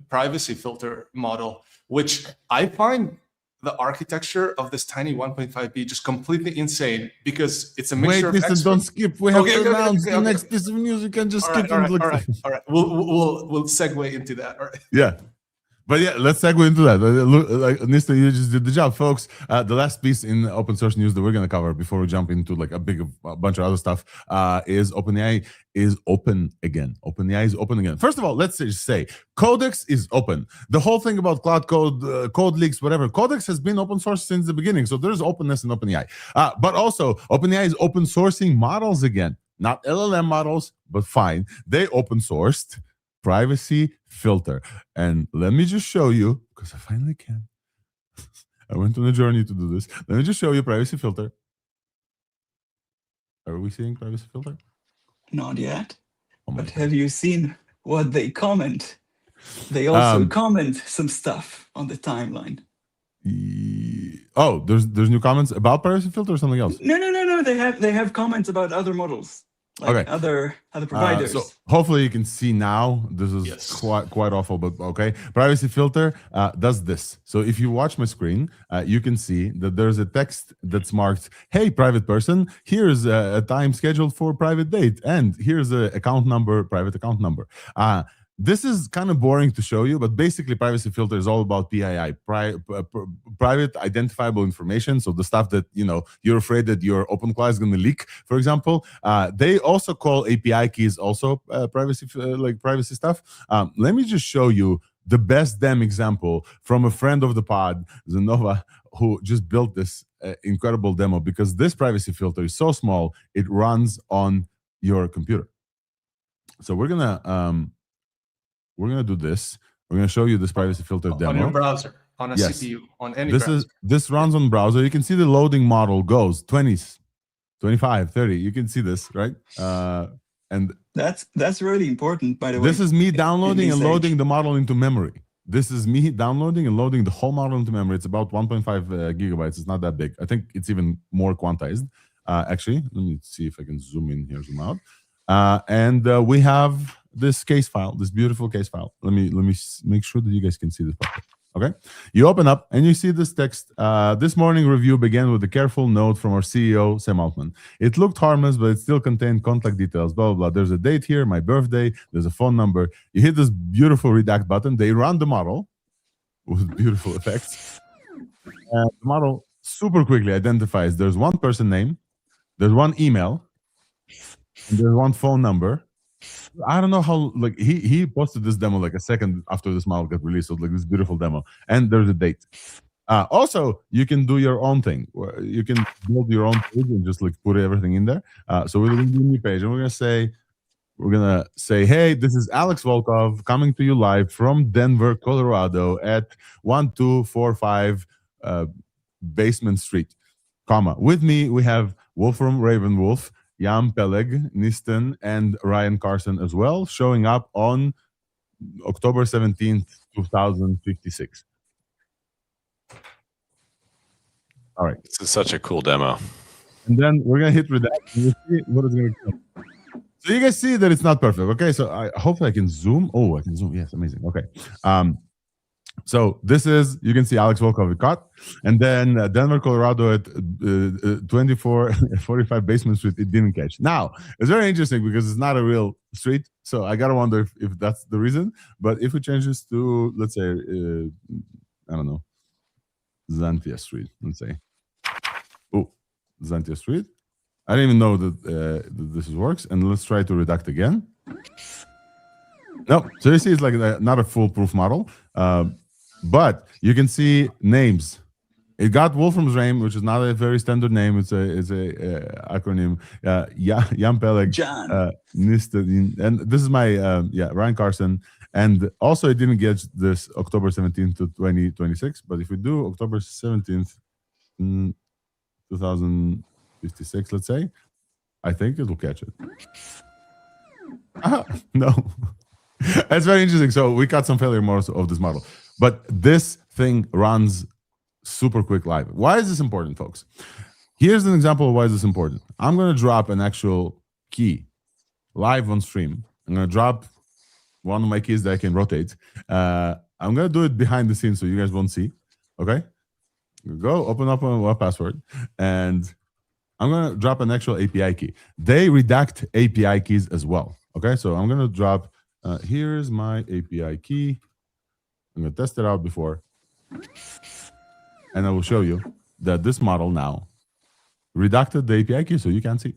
privacy filter model, which I find the architecture of this tiny 1.5B just completely insane, because it's a mixture of listen, don't skip. We have to announce the next piece of news. You can just skip. All right. We'll segue into that. All right. Yeah. But yeah, let's segue into that. Look, like Nista, you just did the job, folks. The last piece in open source news that we're going to cover before we jump into like a bunch of other stuff is OpenAI is open again. OpenAI is open again. First of all, let's just say Codex is open. The whole thing about cloud code, code leaks, whatever. Codex has been open source since the beginning, so there's openness in OpenAI. But also, OpenAI is open sourcing models again. Not LLM models, but fine. They open sourced privacy filter. And let me just show you, because I finally can. I went on a journey to do this. Let me just show you privacy filter. Are we seeing privacy filter? Not yet. But God. have you seen what they comment? They also comment some stuff on the timeline. Oh, there's new comments about privacy filter or something else? No. They have comments about other models. Like other providers. So hopefully you can see now. This is quite awful, but okay. Privacy filter does this. So if you watch my screen, you can see that there's a text that's marked, "Hey, private person, here's a time scheduled for private date, and here's a account number, private account number." This is kind of boring to show you, but basically privacy filter is all about PII, private identifiable information. So the stuff that, you're afraid that your OpenClaw is going to leak, for example. They also call API keys also privacy stuff. Let me just show you the best damn example from a friend of the pod, Zenova, who just built this incredible demo, because this privacy filter is so small, it runs on your computer. So we're gonna do this. We're gonna show you this privacy filter demo on your browser, on a CPU, on any browser. This runs on browser. You can see the loading model goes 20s, 25, 30. You can see this, right? And that's really important, by the way. This is me downloading and loading the model into memory. This is me downloading and loading the whole model into memory. It's about 1.5 gigabytes. It's not that big. I think it's even more quantized. Actually, let me see if I can zoom in here, zoom out. And we have this case file, this beautiful case file. Let me make sure that you guys can see this properly. Okay, you open up and you see this text. This morning review began with a careful note from our CEO, Sam Altman. It looked harmless, but it still contained contact details, blah, blah, blah. There's a date here, my birthday, there's a phone number. You hit this beautiful redact button. They run the model with beautiful effects. And the model super quickly identifies there's one person name, there's one email, and there's one phone number. I don't know how, like, he posted this demo like a second after this model got released, so like this beautiful demo, and there's a date. Also, you can do your own thing. You can build your own page and just like put everything in there. So we're going to do a new page, and we're gonna say, hey, this is Alex Volkov coming to you live from Denver, Colorado at 1245 Basement Street, comma. With me, we have Wolfram Ravenwolf, Jan Peleg, Nistan, and Ryan Carson as well, showing up on October 17th, 2056. All right. This is such a cool demo. And then we're going to hit redact. And we'll see what is going to come. So you guys see that it's not perfect. Okay, so hopefully I can zoom. Oh, I can zoom. Yes, amazing. Okay. So this is, you can see Alex Volkov caught, and then Denver, Colorado at 2445 Basement Street, it didn't catch. Now, it's very interesting because it's not a real street, so I gotta wonder if that's the reason. But if we change this to, let's say, I don't know, Xantia Street, let's say. Oh, Xantia Street. I didn't even know that this works, and let's try to redact again. No, so you see it's like not a foolproof model. But you can see names. It got Wolfram's name, which is not a very standard name. It's a acronym. Jan Peleg, John. Nistadin, and this is my Ryan Carson. And also, it didn't get this October 17th to 2026. But if we do October 17th, 2056, let's say, I think it will catch it. No. That's very interesting. So we got some failure modes of this model. But this thing runs super quick live. Why is this important, folks? Here's an example of why is this important. I'm going to drop an actual key live on stream. I'm going to drop one of my keys that I can rotate. I'm going to do it behind the scenes so you guys won't see. Okay? Go open up a web password and I'm going to drop an actual API key. They redact API keys as well. Okay? So I'm going to drop, here's my API key. I'm going to test it out before. And I will show you that this model now redacted the API key so you can't see.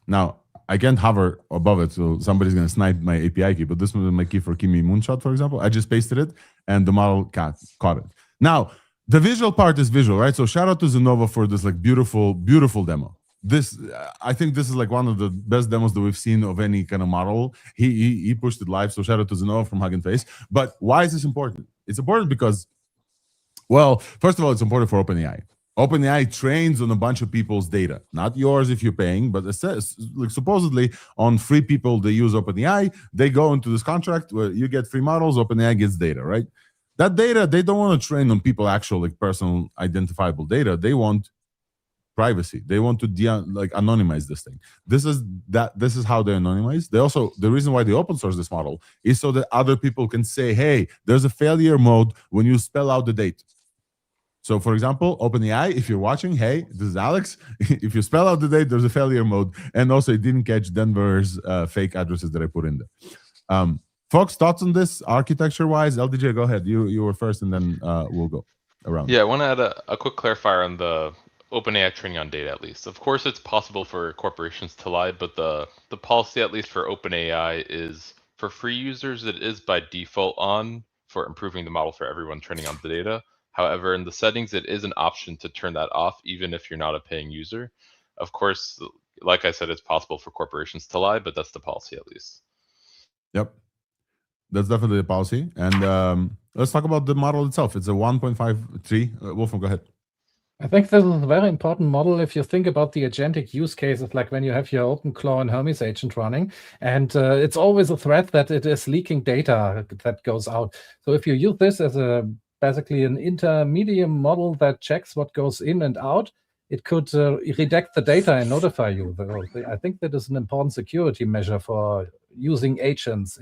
Now, I can't hover above it, so somebody's going to snipe my API key, but this was my key for Kimi Moonshot, for example. I just pasted it, and the model caught it. Now, the visual part is visual, right? So shout out to Zenova for this like beautiful, beautiful demo. This, I think this is like one of the best demos that we've seen of any kind of model. He pushed it live, so shout out to Zenova from Hugging Face. But why is this important? It's important because, well, first of all, it's important for OpenAI. OpenAI trains on a bunch of people's data, not yours if you're paying, but it says, like, supposedly on free people they use OpenAI, they go into this contract where you get free models, OpenAI gets data, right? That data, they don't want to train on people actual like personal identifiable data. They want privacy. They want to anonymize this thing. This is how they anonymize. They also, the reason why they open source this model is so that other people can say, hey, there's a failure mode when you spell out the date. So, for example, OpenAI, if you're watching, hey, this is Alex. If you spell out the date, there's a failure mode. And also, it didn't catch Denver's fake addresses that I put in there. Folks, thoughts on this architecture-wise? LDJ, go ahead. You were first, and then we'll go around. Yeah, I want to add a quick clarifier on the OpenAI training on data, at least. Of course, it's possible for corporations to lie, but the policy, at least for OpenAI, is for free users, it is by default on for improving the model for everyone training on the data. However, in the settings, it is an option to turn that off, even if you're not a paying user. Of course, like I said, it's possible for corporations to lie, but that's the policy at least. Yep. That's definitely the policy. And let's talk about the model itself. It's a 1.53. Wolfram, go ahead. I think this is a very important model if you think about the agentic use cases, like when you have your OpenClaw and Hermes agent running, and it's always a threat that it is leaking data that goes out. So if you use this as basically an intermediate model that checks what goes in and out, it could redact the data and notify you. I think that is an important security measure for using agents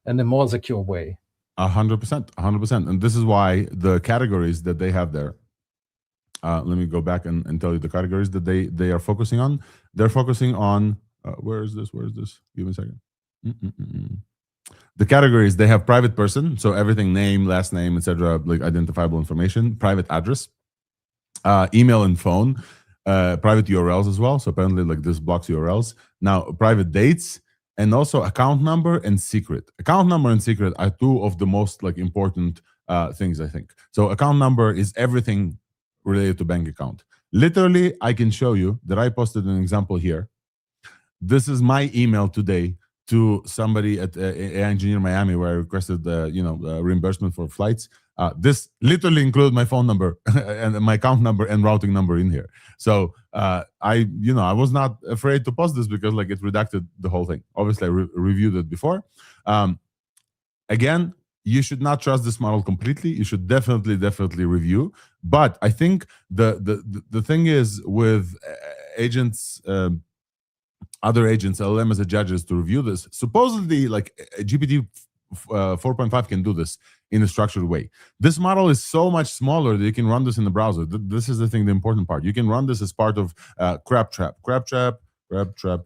in a more secure way. 100%, 100%. And this is why the categories that they have there, let me go back and tell you the categories that they are focusing on. They're focusing on, where is this? Give me a second. The categories, they have private person, so everything, name, last name, etc., like identifiable information, private address, email and phone, private URLs as well. So apparently like this blocks URLs. Now, private dates, and also account number and secret. Account number and secret are two of the most like important things, I think. So account number is everything related to bank account. Literally, I can show you that I posted an example here. This is my email today to somebody at AI Engineer Miami, where I requested reimbursement for flights. This literally includes my phone number and my account number and routing number in here. So I was not afraid to post this because like it redacted the whole thing. Obviously, I reviewed it before. Again, you should not trust this model completely. You should definitely review. But I think the thing is with agents. Other agents, LLM as a judges to review this. Supposedly, like GPT 4.5 can do this in a structured way. This model is so much smaller that you can run this in the browser. This is the thing, the important part. You can run this as part of CrabTrap. CrabTrap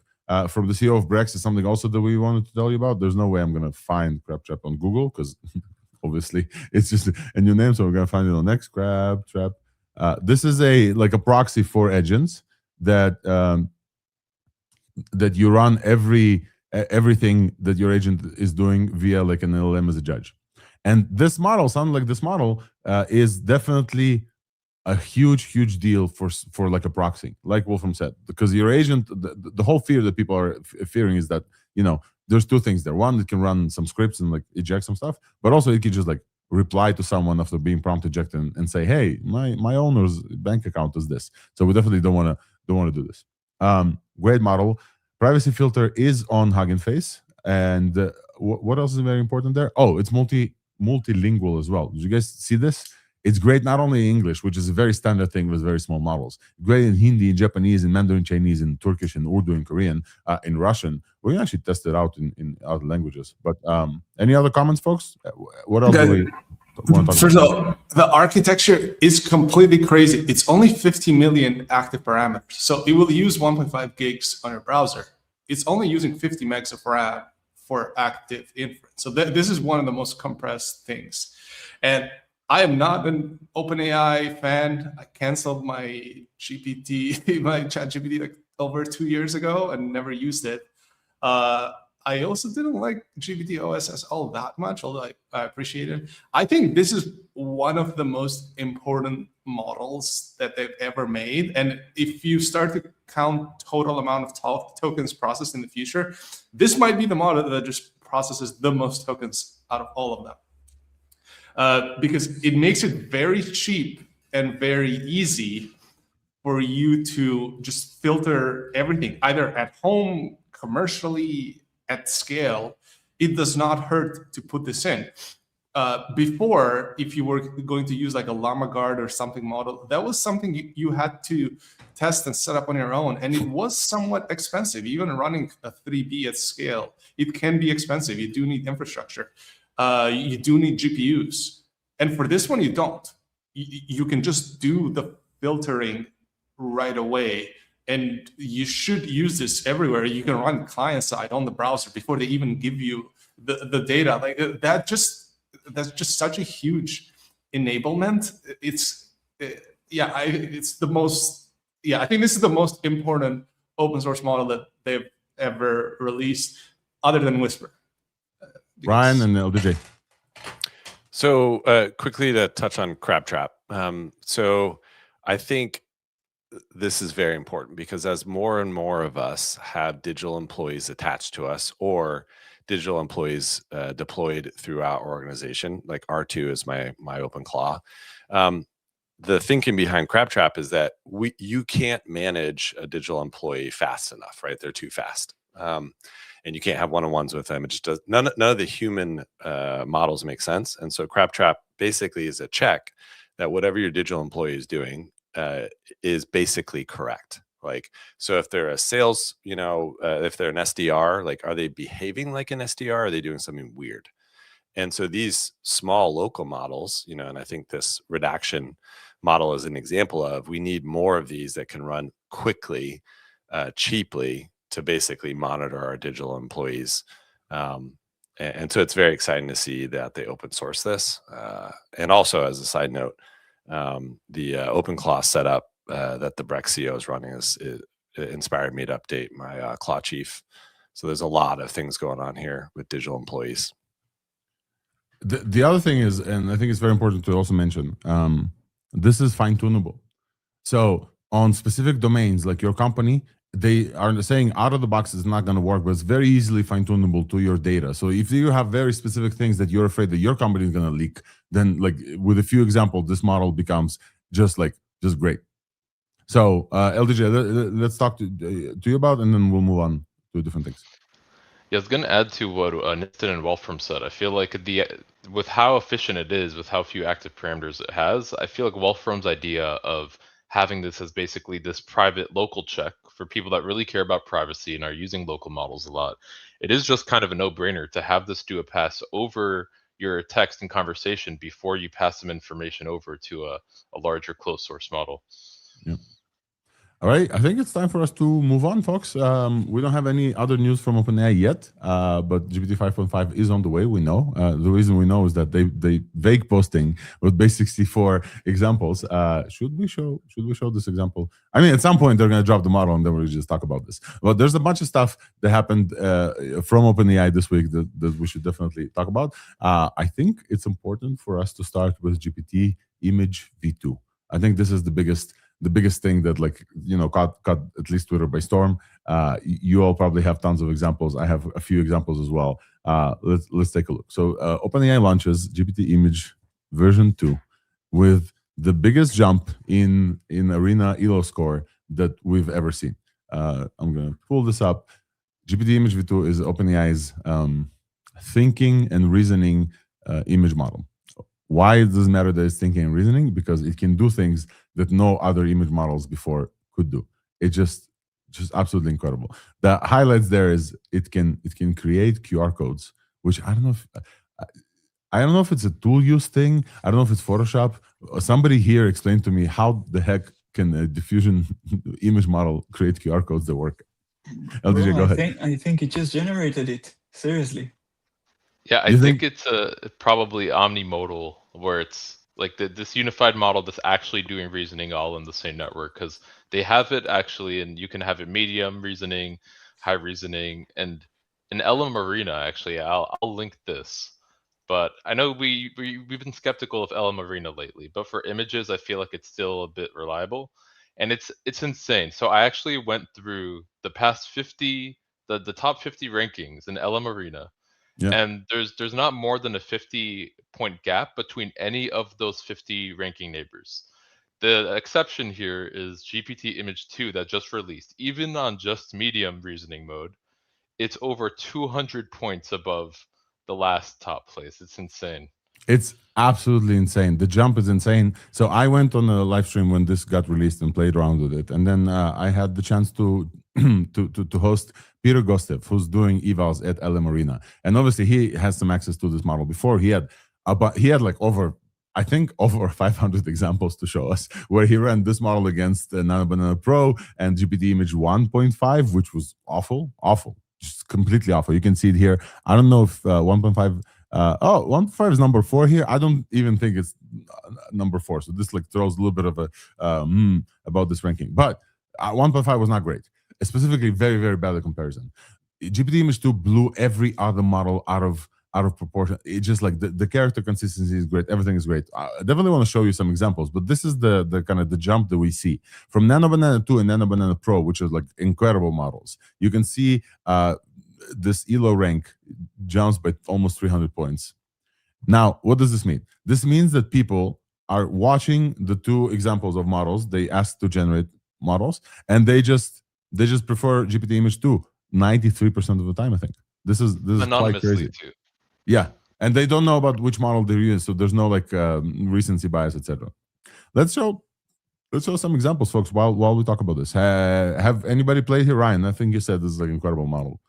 from the CEO of Brex is something also that we wanted to tell you about. There's no way I'm going to find CrabTrap on Google because obviously it's just a new name. So we're going to find it on next. CrabTrap. This is a proxy for agents that that you run everything that your agent is doing via like an LLM as a judge. And this model, something like this model, is definitely a huge deal for like a proxy, like Wolfram said, because your agent, the whole fear that people are fearing is that, you know, there's two things there. One, it can run some scripts and like eject some stuff, but also it can just like reply to someone after being prompt ejected and say, hey, my owner's bank account is this. So we definitely don't want to do this. Great model. Privacy filter is on Hugging Face. And what else is very important there? Oh, it's multilingual as well. Did you guys see this? It's great not only in English, which is a very standard thing with very small models. Great in Hindi, in Japanese, in Mandarin Chinese, in Turkish, in Urdu, in Korean, in Russian. We can actually test it out in other languages. But any other comments, folks? What else do we want to talk First about? of all, the architecture is completely crazy. It's only 50 million active parameters. So it will use 1.5 gigs on your browser. It's only using 50 megs of RAM for active inference. So this is one of the most compressed things. And I am not an OpenAI fan. I canceled my GPT, my ChatGPT like over 2 years ago and never used it. I also didn't like GPT OSS all that much, although I appreciate it. I think this is one of the most important models that they've ever made. And if you start to count total amount of tokens processed in the future, this might be the model that just processes the most tokens out of all of them. Because it makes it very cheap and very easy for you to just filter everything, either at home, commercially, at scale. It does not hurt to put this in. Before, if you were going to use like a Llama Guard or something model, that was something you had to test and set up on your own. And it was somewhat expensive. Even running a 3B at scale, it can be expensive. You do need infrastructure. You do need GPUs. And for this one, you don't. You can just do the filtering right away. And you should use this everywhere. You can run client side on the browser before they even give you the data. Like that's just such a huge enablement. It's the most, I think this is the most important open source model that they've ever released other than Whisper. Ryan and LDJ. So quickly to touch on Crabtrap. So I think this is very important because as more and more of us have digital employees attached to us or digital employees deployed throughout our organization, like R2 is my OpenClaw. The thinking behind Crabtrap is that you can't manage a digital employee fast enough, right? They're too fast. And you can't have one-on-ones with them. It just does, none of the human models make sense. And so Crabtrap basically is a check that whatever your digital employee is doing is basically correct. Like, so if they're a sales, if they're an SDR, like, are they behaving like an SDR? Or are they doing something weird? And so these small local models, and I think this redaction model is an example of, we need more of these that can run quickly, cheaply, to basically monitor our digital employees. And so it's very exciting to see that they open source this. And also, as a side note, the OpenClaw setup that the Brex CEO is running it inspired me to update my Claw Chief. So there's a lot of things going on here with digital employees. The other thing is, and I think it's very important to also mention, this is fine-tunable. So on specific domains like your company, they are saying out of the box it's not going to work, but it's very easily fine-tunable to your data. So if you have very specific things that you're afraid that your company is going to leak, then like with a few examples, this model becomes just great. So LDJ, let's talk to you about, and then we'll move on to different things. Yeah, I was going to add to what Niston and Wolfram said. I feel like with how efficient it is, with how few active parameters it has, I feel like Wolfram's idea of having this as basically this private local check for people that really care about privacy and are using local models a lot, it is just kind of a no-brainer to have this do a pass over your text and conversation before you pass some information over to a larger closed source model. Yeah. All right, I think it's time for us to move on, folks. We don't have any other news from OpenAI yet, but GPT 5.5 is on the way. We know. The reason we know is that they vague posting with base 64 examples. Should we show this example? I mean, at some point they're going to drop the model, and then we'll just talk about this. But there's a bunch of stuff that happened from OpenAI this week that we should definitely talk about. I think it's important for us to start with GPT Image v2. I think this is the biggest thing that, like, caught at least Twitter by storm. You all probably have tons of examples. I have a few examples as well. Let's take a look. So OpenAI launches GPT Image version 2 with the biggest jump in Arena ELO score that we've ever seen. I'm going to pull this up. GPT Image v2 is OpenAI's thinking and reasoning image model. Why it doesn't matter that it's thinking and reasoning? Because it can do things that no other image models before could do. It's just absolutely incredible. The highlights there is it can create QR codes, which I don't know if it's a tool use thing. I don't know if it's Photoshop. Somebody here explained to me how the heck can a diffusion image model create QR codes that work. LDJ, go ahead. I think it just generated it. Seriously. Yeah, I think it's probably omnimodal, where it's like this unified model that's actually doing reasoning all in the same network, because they have it actually, and you can have it medium reasoning, high reasoning, and in LM Arena, actually, I'll link this. But I know we've been skeptical of LM Arena lately, but for images, I feel like it's still a bit reliable, and it's insane. So I actually went through the past 50, the top 50 rankings in LM Arena. Yeah. And there's not more than a 50-point gap between any of those 50 ranking neighbors. The exception here is GPT Image 2 that just released. Even on just medium reasoning mode, it's over 200 points above the last top place. It's insane. It's absolutely insane. The jump is insane. So I went on a live stream when this got released and played around with it, and then I had the chance to host Peter Gostev, who's doing evals at LM Arena, and obviously he has some access to this model. Before he had like over 500 examples to show us, where he ran this model against Nano Banana Pro and GPT Image 1.5, which was awful, just completely awful. You can see it here. I don't know if 1.5. 1.5 is number 4 here. I don't even think it's number 4. So this like throws a little bit of a about this ranking. But 1.5 was not great. Specifically, very, very bad at comparison. GPT Image 2 blew every other model out of proportion. It's just like the character consistency is great. Everything is great. I definitely want to show you some examples, but this is the kind of the jump that we see from Nano Banana 2 and Nano Banana Pro, which is like incredible models. You can see this ELO rank jumps by almost 300 points. Now, what does this mean? This means that people are watching the two examples of models they asked to generate models, and they just prefer GPT Image 2 93% of the time. I think this is quite crazy. Too. Yeah, and they don't know about which model they're using, so there's no like recency bias, etc. Let's show some examples, folks, while we talk about this. Have anybody played here? Ryan, I think you said this is like an incredible model.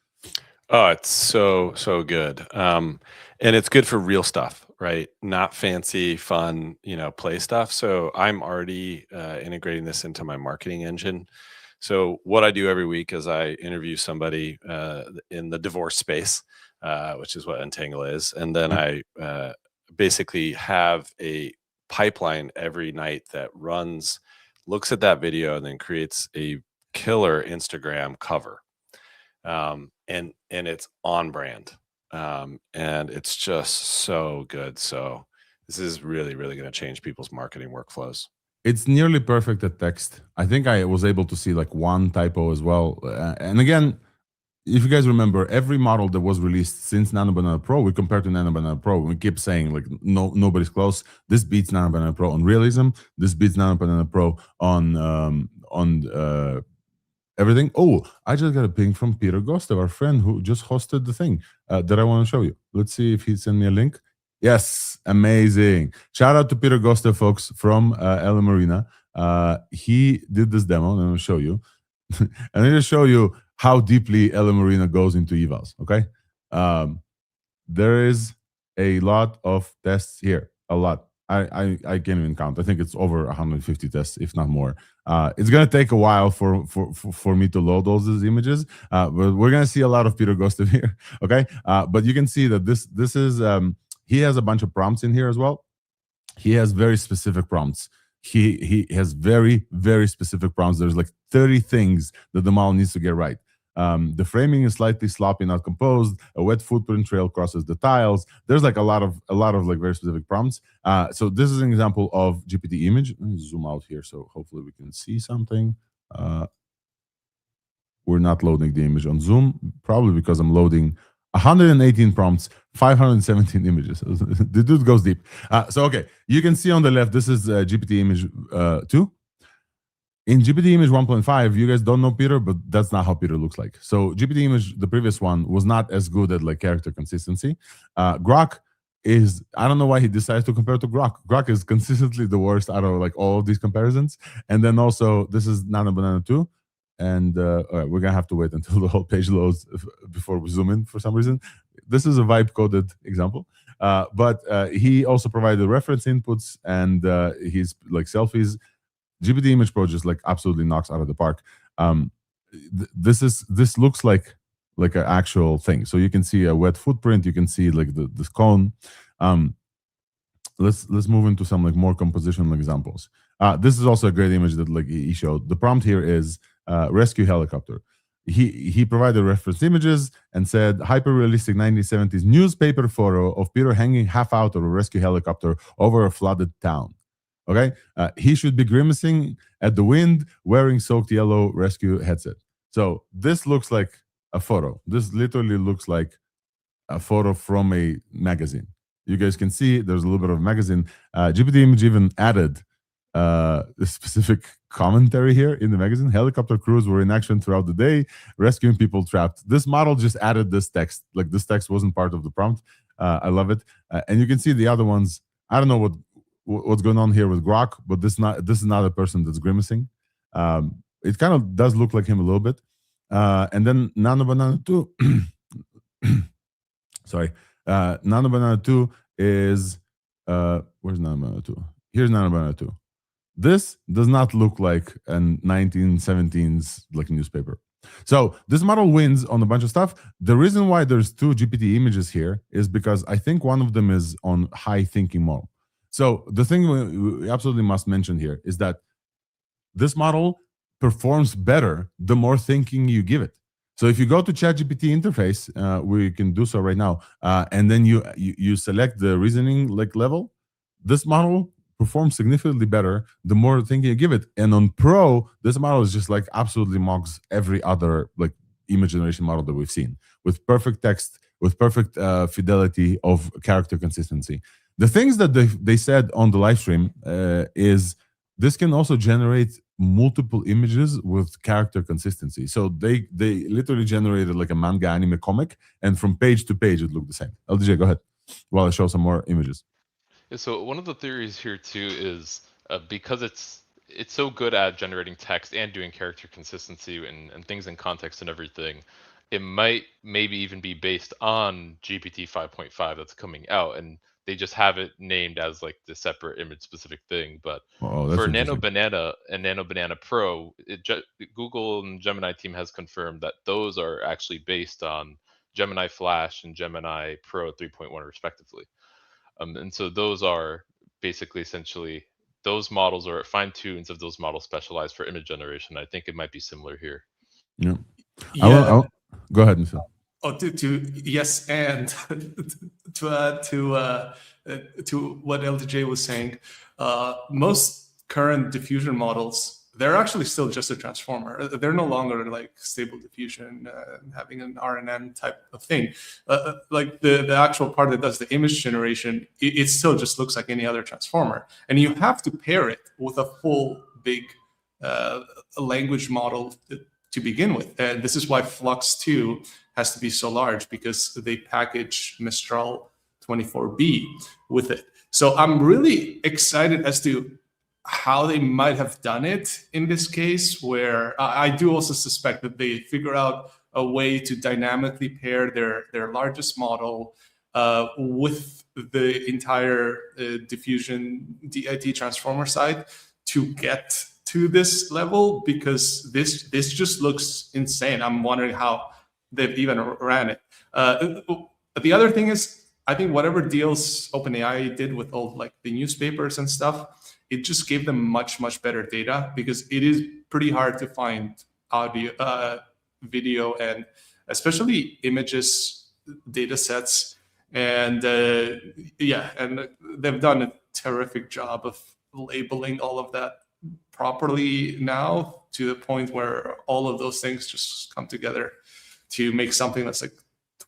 Oh, it's so good. And it's good for real stuff, right? Not fancy, fun, play stuff. So I'm already integrating this into my marketing engine. So what I do every week is I interview somebody in the divorce space, which is what Entangle is. And then I basically have a pipeline every night that looks at that video and then creates a killer Instagram cover. And it's on brand. And it's just so good. So this is really, really going to change people's marketing workflows. It's nearly perfect at text. I think I was able to see like one typo as well. And again, if you guys remember, every model that was released since Nano Banana Pro, we compare to Nano Banana Pro. We keep saying like nobody's close. This beats Nano Banana Pro on realism. This beats Nano Banana Pro on everything. Oh, I just got a ping from Peter Gostev, our friend who just hosted the thing that I want to show you. Let's see if he sent me a link. Yes, amazing. Shout out to Peter Gostev, folks, from LM Arena. He did this demo, and I'm going to show you. And I'm going to show you how deeply LM Arena goes into evals, okay? There is a lot of tests here, a lot. I can't even count. I think it's over 150 tests, if not more. It's gonna take a while for me to load all these images, but we're gonna see a lot of Peter Gustav here. Okay, but you can see that this is he has a bunch of prompts in here as well. He has very specific prompts. He has very specific prompts. There's like 30 things that the model needs to get right. The framing is slightly sloppy, not composed. A wet footprint trail crosses the tiles. There's like a lot of like very specific prompts. So this is an example of GPT Image. Let me zoom out here so hopefully we can see something. We're not loading the image on Zoom, probably because I'm loading 118 prompts, 517 images. The dude goes deep. So okay, you can see on the left, this is GPT Image 2. In GPT Image 1.5, you guys don't know Peter, but that's not how Peter looks like. So GPT Image, the previous one, was not as good at like character consistency. Grok is, I don't know why he decided to compare to Grok. Grok is consistently the worst out of like all of these comparisons. And then also, this is Nano Banana 2. And all right, we're gonna have to wait until the whole page loads before we zoom in for some reason. This is a vibe coded example. But he also provided reference inputs and his like selfies. GPT Image Pro just like absolutely knocks out of the park. This looks like an actual thing. So you can see a wet footprint. You can see like this cone. Let's move into some like more compositional examples. This is also a great image that like he showed. The prompt here is rescue helicopter. He provided reference images and said hyper-realistic 1970s newspaper photo of Peter hanging half out of a rescue helicopter over a flooded town. Okay, he should be grimacing at the wind, wearing soaked yellow rescue headset. So this looks like a photo. This literally looks like a photo from a magazine. You guys can see there's a little bit of magazine. GPT Image even added a specific commentary here in the magazine. Helicopter crews were in action throughout the day, rescuing people trapped. This model just added this text. Like this text wasn't part of the prompt. I love it. And you can see the other ones. I don't know what's going on here with Grok, but this is not a person that's grimacing. It kind of does look like him a little bit. And then Nano Banana 2. Sorry. Nano Banana 2 is where's Nano Banana 2? Here's Nano Banana 2. This does not look like a 1917s like newspaper. So this model wins on a bunch of stuff. The reason why there's two GPT images here is because I think one of them is on high thinking mode. So the thing we absolutely must mention here is that this model performs better the more thinking you give it. So if you go to ChatGPT interface, we can do so right now, and then you select the reasoning like level, this model performs significantly better the more thinking you give it. And on Pro, this model is just like absolutely mocks every other like image generation model that we've seen with perfect text, with perfect fidelity of character consistency. The things that they said on the live stream is this can also generate multiple images with character consistency. So they literally generated like a manga anime comic, and from page to page it looked the same. LDJ, go ahead while I show some more images. Yeah, so one of the theories here too is because it's so good at generating text and doing character consistency and things in context and everything, it might maybe even be based on GPT 5.5 that's coming out, and they just have it named as like the separate image specific thing. But for Nano Banana and Nano Banana Pro, Google and Gemini team has confirmed that those are actually based on Gemini Flash and Gemini Pro 3.1 respectively. And so those are basically essentially those models are fine tunes of those models specialized for image generation. I think it might be similar here. Yeah. Go ahead, Michelle. Oh, yes, and to add to what LDJ was saying, most current diffusion models, they're actually still just a transformer. They're no longer like stable diffusion, having an RNN type of thing. Like the actual part that does the image generation, it still just looks like any other transformer. And you have to pair it with a full big language model to begin with. And this is why Flux 2 has to be so large, because they package Mistral 24B with it. So I'm really excited as to how they might have done it in this case, where I do also suspect that they figure out a way to dynamically pair their largest model with the entire diffusion DIT transformer side to get to this level, because this just looks insane. I'm wondering how they've even ran it. The other thing is, I think whatever deals OpenAI did with all like the newspapers and stuff, it just gave them much better data, because it is pretty hard to find audio, video, and especially images data sets. And yeah, and they've done a terrific job of labeling all of that properly now, to the point where all of those things just come together to make something that's like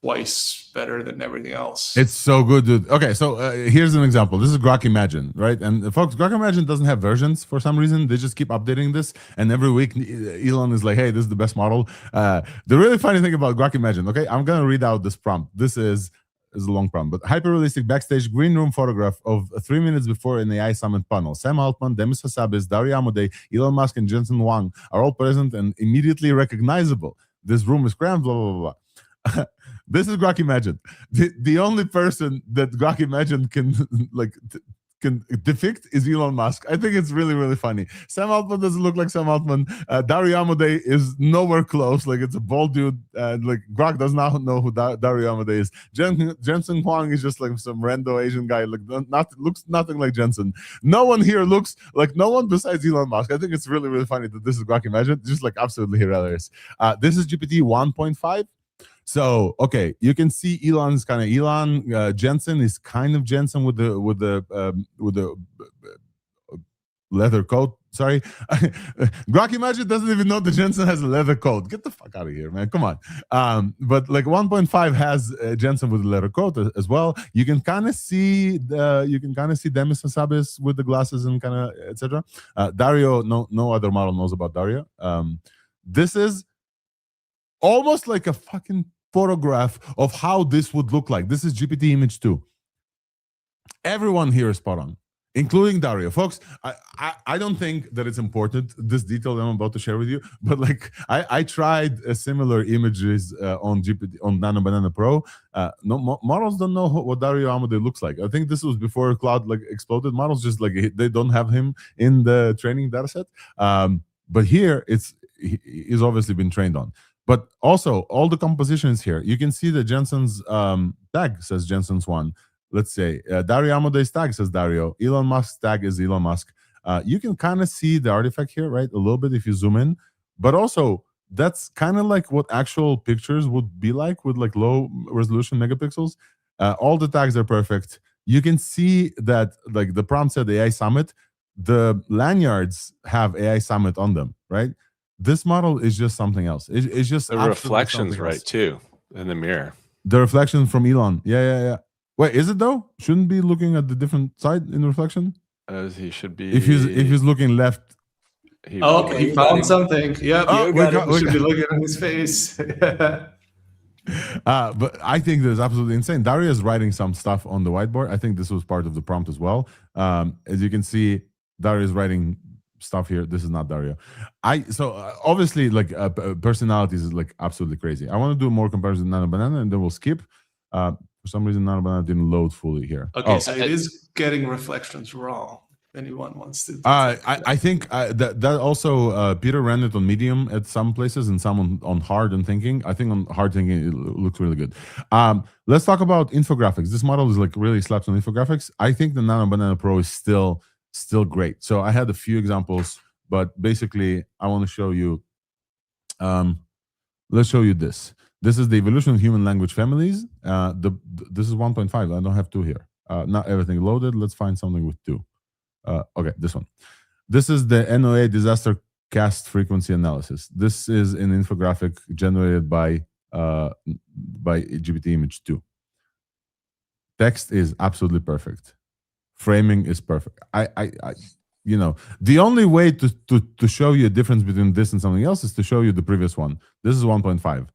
twice better than everything else. It's so good, dude. Okay, so here's an example. This is Grok Imagine, right? And folks, Grok Imagine doesn't have versions for some reason. They just keep updating this, and every week Elon is like, "Hey, this is the best model." The really funny thing about Grok Imagine, okay, I'm gonna read out this prompt. This is a long prompt, but hyper-realistic backstage green room photograph of 3 minutes before an AI summit panel. Sam Altman, Demis Hassabis, Dario Amodei, Elon Musk, and Jensen Huang are all present and immediately recognizable. This room is crammed, blah, blah, blah, blah. This is Grok Imagine. The only person that Grok Imagine can can depict is Elon Musk. I think it's really funny. Sam Altman doesn't look like Sam Altman. Dario Amodei is nowhere close. Like, it's a bald dude. Like, Grok does not know who Dario Amodei is. Jensen Huang is just like some rando Asian guy. Like, looks nothing like Jensen. No one here looks like no one besides Elon Musk. I think it's really funny that this is Grok Imagine. Just like absolutely hilarious. This is GPT 1.5. So okay, you can see Elon's kind of Elon. Jensen is kind of Jensen with the leather coat. Sorry, Grok Imagine doesn't even know that Jensen has a leather coat. Get the fuck out of here, man! Come on. But like 1.5 has Jensen with a leather coat as well. You can kind of see Demis Hassabis with the glasses and kind of etc. Dario, no other model knows about Dario. This is almost like a fucking photograph of how this would look like. This is GPT Image 2. Everyone here is spot on, including Dario. Folks, I don't think that it's important, this detail that I'm about to share with you, but like I tried similar images on Nano Banana Pro. Models don't know what Dario Amodei looks like. I think this was before Claude like exploded. Models just like they don't have him in the training dataset. But here he's obviously been trained on. But also, all the compositions here, you can see that Jensen's tag says Jensen's one. Let's say Dario Amodei's tag says Dario. Elon Musk's tag is Elon Musk. You can kind of see the artifact here, right? A little bit if you zoom in. But also, that's kind of like what actual pictures would be like with like low resolution megapixels. All the tags are perfect. You can see that like the prompt said AI Summit. The lanyards have AI Summit on them, right? This model is just something else. It's just the reflections right too in the mirror. The reflection from Elon. Yeah. Wait, is it though? Shouldn't be looking at the different side in reflection? As he should be. If he's looking left. He found something. Yeah, we should be looking at his face. But I think this is absolutely insane. Dario is writing some stuff on the whiteboard. I think this was part of the prompt as well. As you can see, Dario is writing stuff here. This is not Dario. Obviously like personalities is like absolutely crazy. I want to do more comparison with Nano Banana and then we'll skip. For some reason Nano Banana didn't load fully here. Okay, so it is getting reflections wrong. If anyone wants to I think that also Peter ran it on medium at some places and some on hard and thinking. I think on hard thinking it looks really good. Let's talk about infographics. This model is like really slaps on infographics. I think the Nano Banana Pro is still great. So I had a few examples, but basically I want to show you, let's show you this. This is the evolution of human language families. This is 1.5. I don't have 2 here. Not everything loaded. Let's find something with 2. Okay, this one. This is the NOA disaster cast frequency analysis. This is an infographic generated by GPT Image 2. Text is absolutely perfect. Framing is perfect. You know, the only way to show you a difference between this and something else is to show you the previous one. This is 1.5.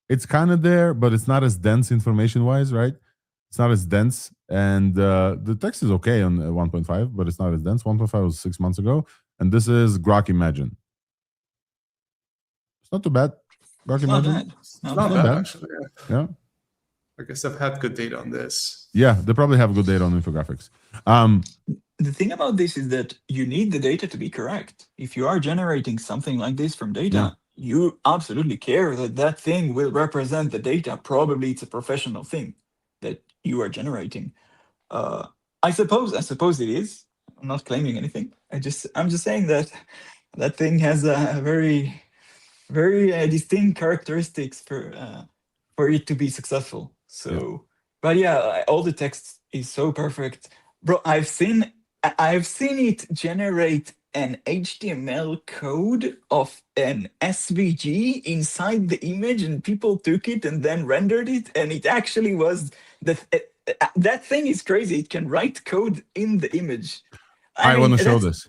It's kind of there, but it's not as dense information-wise, right? It's not as dense, and the text is okay on 1.5, but it's not as dense. 1.5 was 6 months ago, and this is Grok Imagine. It's not too bad. Grok Imagine. It's not bad. Actually. Yeah. I guess I've had good data on this. Yeah, they probably have good data on infographics. The thing about this is that you need the data to be correct. If you are generating something like this from data, you absolutely care that that thing will represent the data. Probably it's a professional thing that you are generating. I suppose it is. I'm not claiming anything. I'm just saying that that thing has a very, very distinct characteristics for it to be successful. So, but yeah, all the text is so perfect, bro. I've seen it generate an HTML code of an SVG inside the image, and people took it and then rendered it, and it actually was that thing is crazy. It can write code in the image. I want to show this.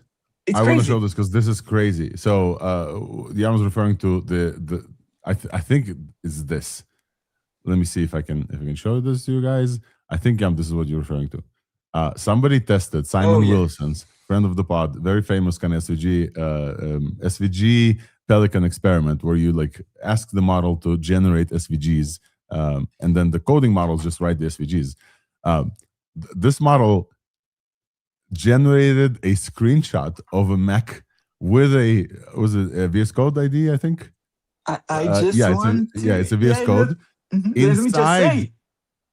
I want to show this because this is crazy. So Jan was referring to the I think it's this. Let me see if I can show this to you guys. I think this is what you're referring to. Somebody tested Simon Wilson's, friend of the pod, very famous kind of SVG Pelican experiment, where you like ask the model to generate SVGs, and then the coding models just write the SVGs. This model generated a screenshot of a Mac with a VS Code ID, I think. It's a VS Code. Inside.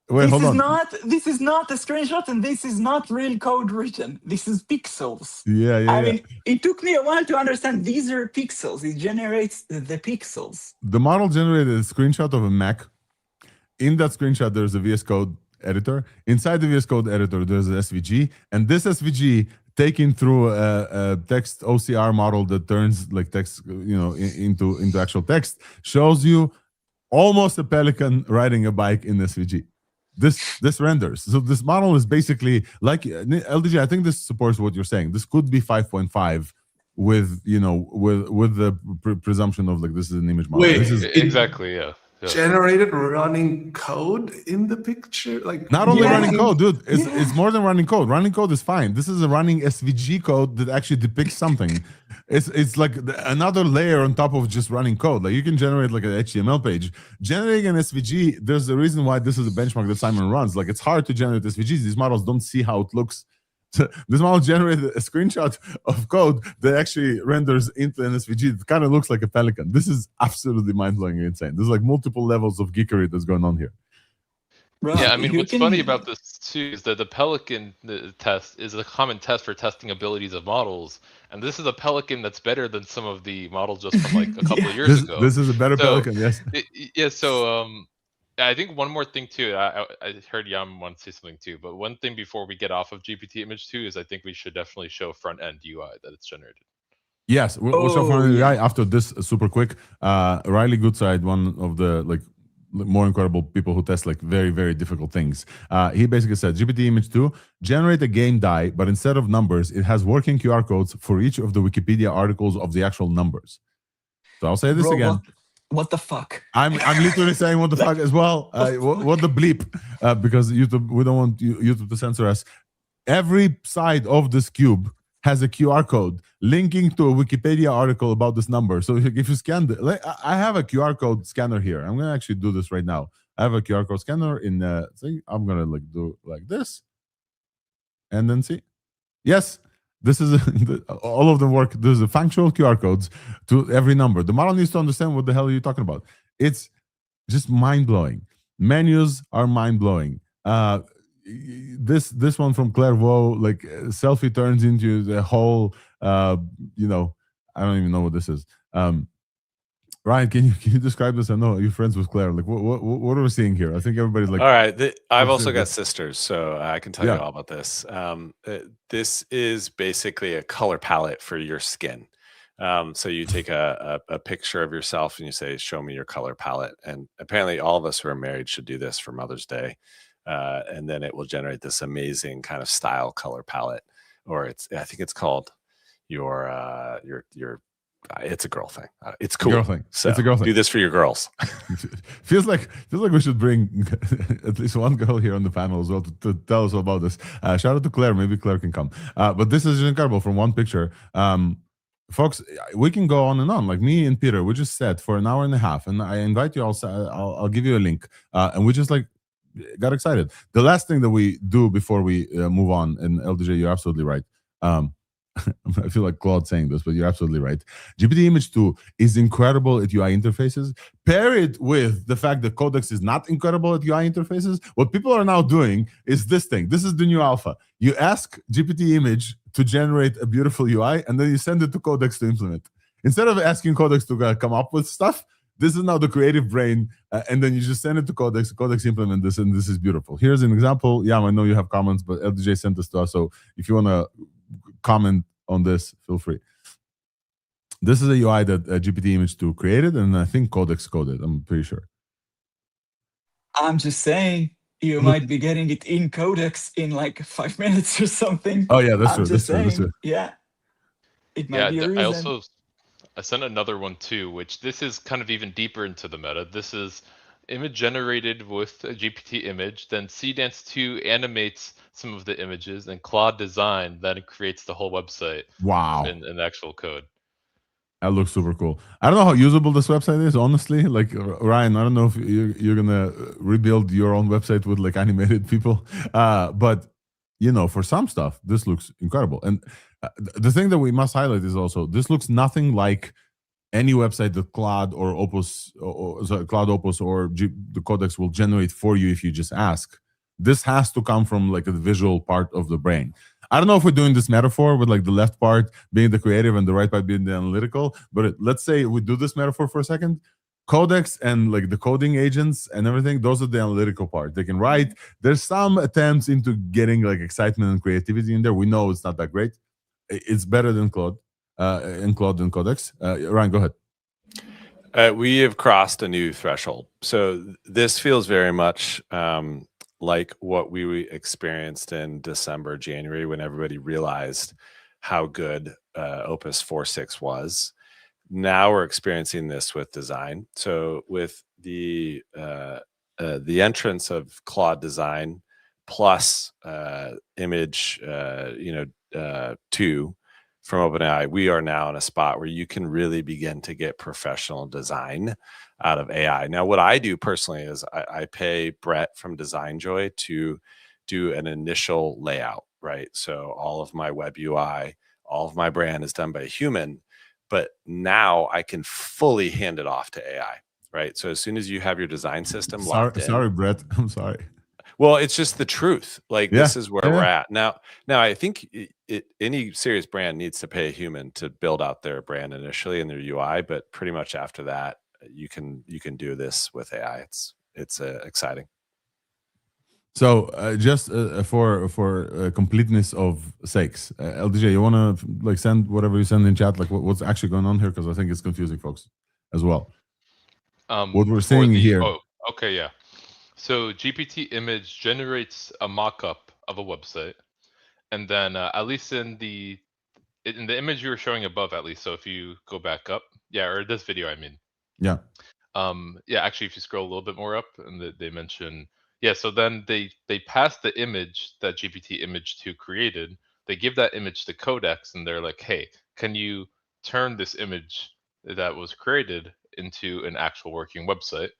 Wait, hold on. This is not a screenshot, and this is not real code written. This is pixels. I mean, it took me a while to understand these are pixels. It generates the pixels. The model generated a screenshot of a Mac. In that screenshot, there's a VS Code editor. Inside the VS Code editor, there's an SVG, and this SVG taken through a text OCR model that turns like text, into actual text, shows you almost a pelican riding a bike in SVG. This renders. So this model is basically like LDG. I think this supports what you're saying. This could be 5.5 with the presumption of like this is an image model. Wait, this is exactly, yeah. Generated running code in the picture, like not only running code, dude. It's more than running code. Running code is fine. This is a running SVG code that actually depicts something. It's like another layer on top of just running code. Like you can generate like an HTML page. Generating an SVG, there's a reason why this is a benchmark that Simon runs. Like it's hard to generate SVGs. These models don't see how it looks. This model generated a screenshot of code that actually renders into an SVG. It kind of looks like a pelican. This is absolutely mind-blowing and insane. There's like multiple levels of geekery that's going on here. Right. Yeah, I mean, what's funny about this too is that the Pelican test is a common test for testing abilities of models, and this is a Pelican that's better than some of the models just from like a couple of years ago. This is a better Pelican, yes. I think one more thing too. I heard Jan want to say something too, but one thing before we get off of GPT Image 2 is I think we should definitely show front end UI that it's generated. Yes, we'll show front end UI after this super quick. Riley Goodside, one of the like more incredible people who test like very, very difficult things. He basically said GPT Image 2 generate a game die, but instead of numbers, it has working QR codes for each of the Wikipedia articles of the actual numbers. So I'll say this again. What the fuck? I'm literally saying what the fuck as well. What the bleep? Because YouTube, we don't want YouTube to censor us. Every side of this cube has a QR code linking to a Wikipedia article about this number. So if you scan I have a QR code scanner here. I'm gonna actually do this right now. I have a QR code scanner in thing. I'm gonna like do like this, and then see. Yes. This is all of them work. There's a functional QR codes to every number. The model needs to understand what the hell are you talking about. It's just mind-blowing. Menus are mind-blowing. This one from Clairvaux, like selfie turns into the whole I don't even know what this is. Ryan, can you describe this? I know you're friends with Claire. Like, what are we seeing here? I think everybody's like. All right, I've also got sisters, so I can tell you all about this. This is basically a color palette for your skin. So you take a picture of yourself and you say, "Show me your color palette." And apparently, all of us who are married should do this for Mother's Day, and then it will generate this amazing kind of style color palette. Or I think it's called your. It's a girl thing. It's cool. Girl thing. So it's a girl thing. Do this for your girls. feels like we should bring at least one girl here on the panel as well to tell us all about this. Shout out to Claire. Maybe Claire can come. But this is incredible from one picture. Folks, we can go on and on. Like me and Peter, we just sat for an hour and a half, and I invite you. I'll give you a link, and we just like got excited. The last thing that we do before we move on, and LDJ, you're absolutely right. I feel like Claude saying this, but you're absolutely right. GPT Image 2 is incredible at UI interfaces. Pair it with the fact that Codex is not incredible at UI interfaces. What people are now doing is this thing. This is the new alpha. You ask GPT Image to generate a beautiful UI, and then you send it to Codex to implement. Instead of asking Codex to come up with stuff, this is now the creative brain, and then you just send it to Codex. Codex implement this, and this is beautiful. Here's an example. Yeah, I know you have comments, but LDJ sent this to us, so if you want to comment on this, feel free. This is a UI that GPT Image 2 created, and I think Codex coded. I'm pretty sure. I'm just saying, you might be getting it in Codex in like 5 minutes or something. Oh yeah, that's true. That's true. Yeah, it might be a reason. I sent another one too, which this is kind of even deeper into the meta. This is image generated with a GPT image, then Cdance 2 animates some of the images, and Claude Design then creates the whole website. Wow. In actual code. That looks super cool. I don't know how usable this website is, honestly. Like, Ryan, I don't know if you're going to rebuild your own website with like animated people. But, you know, for some stuff, this looks incredible. And the thing that we must highlight is also, this looks nothing like any website that Claude or Opus, Claude Opus or the Codex will generate for you if you just ask. This has to come from like a visual part of the brain. I don't know if we're doing this metaphor with like the left part being the creative and the right part being the analytical, but let's say we do this metaphor for a second. Codex and like the coding agents and everything, those are the analytical part. They can write. There's some attempts into getting like excitement and creativity in there. We know it's not that great. It's better than Claude and Codex. Ryan, go ahead. We have crossed a new threshold. So this feels very much like what we experienced in December, January, when everybody realized how good Opus 4.6 was. Now we're experiencing this with design. So with the entrance of Claude Design plus Image, 2 from OpenAI, we are now in a spot where you can really begin to get professional design out of AI. Now, what I do personally is I pay Brett from Design Joy to do an initial layout, right? So all of my web UI, all of my brand is done by a human, but now I can fully hand it off to AI, right? So as soon as you have your design system locked in. Sorry, Brett. I'm sorry. Well, it's just the truth. Like, this is where we're at now. I think any serious brand needs to pay a human to build out their brand initially and their UI, but pretty much after that, you can do this with AI. It's exciting. So just for completeteness of sakes, LDJ, you want to like send whatever you send in chat, like what's actually going on here, because I think it's confusing folks as well. What we're seeing here. Oh, okay, yeah. So GPT Image generates a mock-up of a website, and then at least in the image you were showing above, at least. So if you go back up, or this video, I mean. Yeah. Actually, if you scroll a little bit more up, and they mention, so then they pass the image that GPT Image 2 created. They give that image to Codex, and they're like, hey, can you turn this image that was created into an actual working website?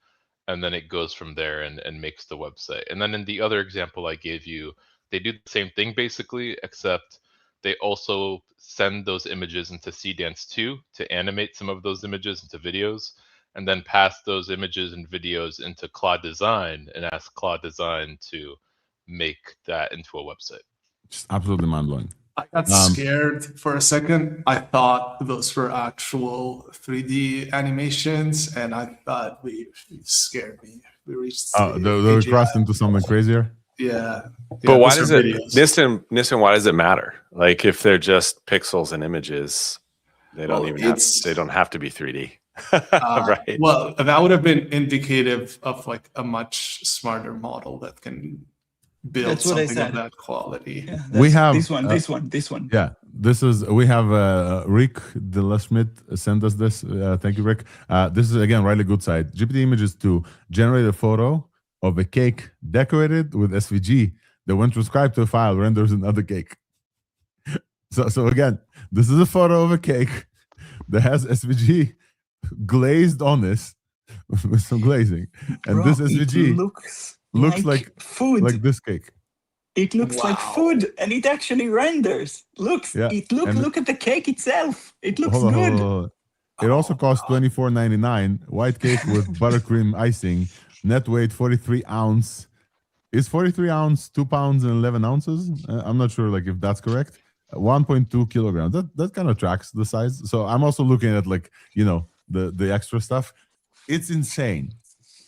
And then it goes from there and makes the website. And then in the other example I gave you, they do the same thing basically, except they also send those images into Cdance 2 to animate some of those images into videos, and then pass those images and videos into Claude Design and ask Claude Design to make that into a website. Just absolutely mind-blowing. I got scared for a second. I thought those were actual 3D animations, and I thought it scared me. We reached. They crossed into something crazier. Yeah. But why does it, Nissan? Why does it matter? Like, if they're just pixels and images, they don't they don't have to be 3D. Right. Well, that would have been indicative of like a much smarter model that can build something of that quality. Yeah, we have this one. Yeah, we have Rick de la Schmidt sent us this. Thank you, Rick. This is again really good site. GPT Images to generate a photo of a cake decorated with SVG that, when transcribed to a file, renders another cake. So again, this is a photo of a cake that has SVG glazed on this with some glazing, and this SVG looks like food. like this cake. It looks like food, and it actually renders. Look at the cake itself. It looks hold good. on. It also costs $24.99. White cake with buttercream icing. Net weight 43 ounce. Is 43 ounce 2 pounds and 11 ounces? I'm not sure like if that's correct. 1.2 kilograms. That kind of tracks the size. So I'm also looking at like, you know, the extra stuff. It's insane.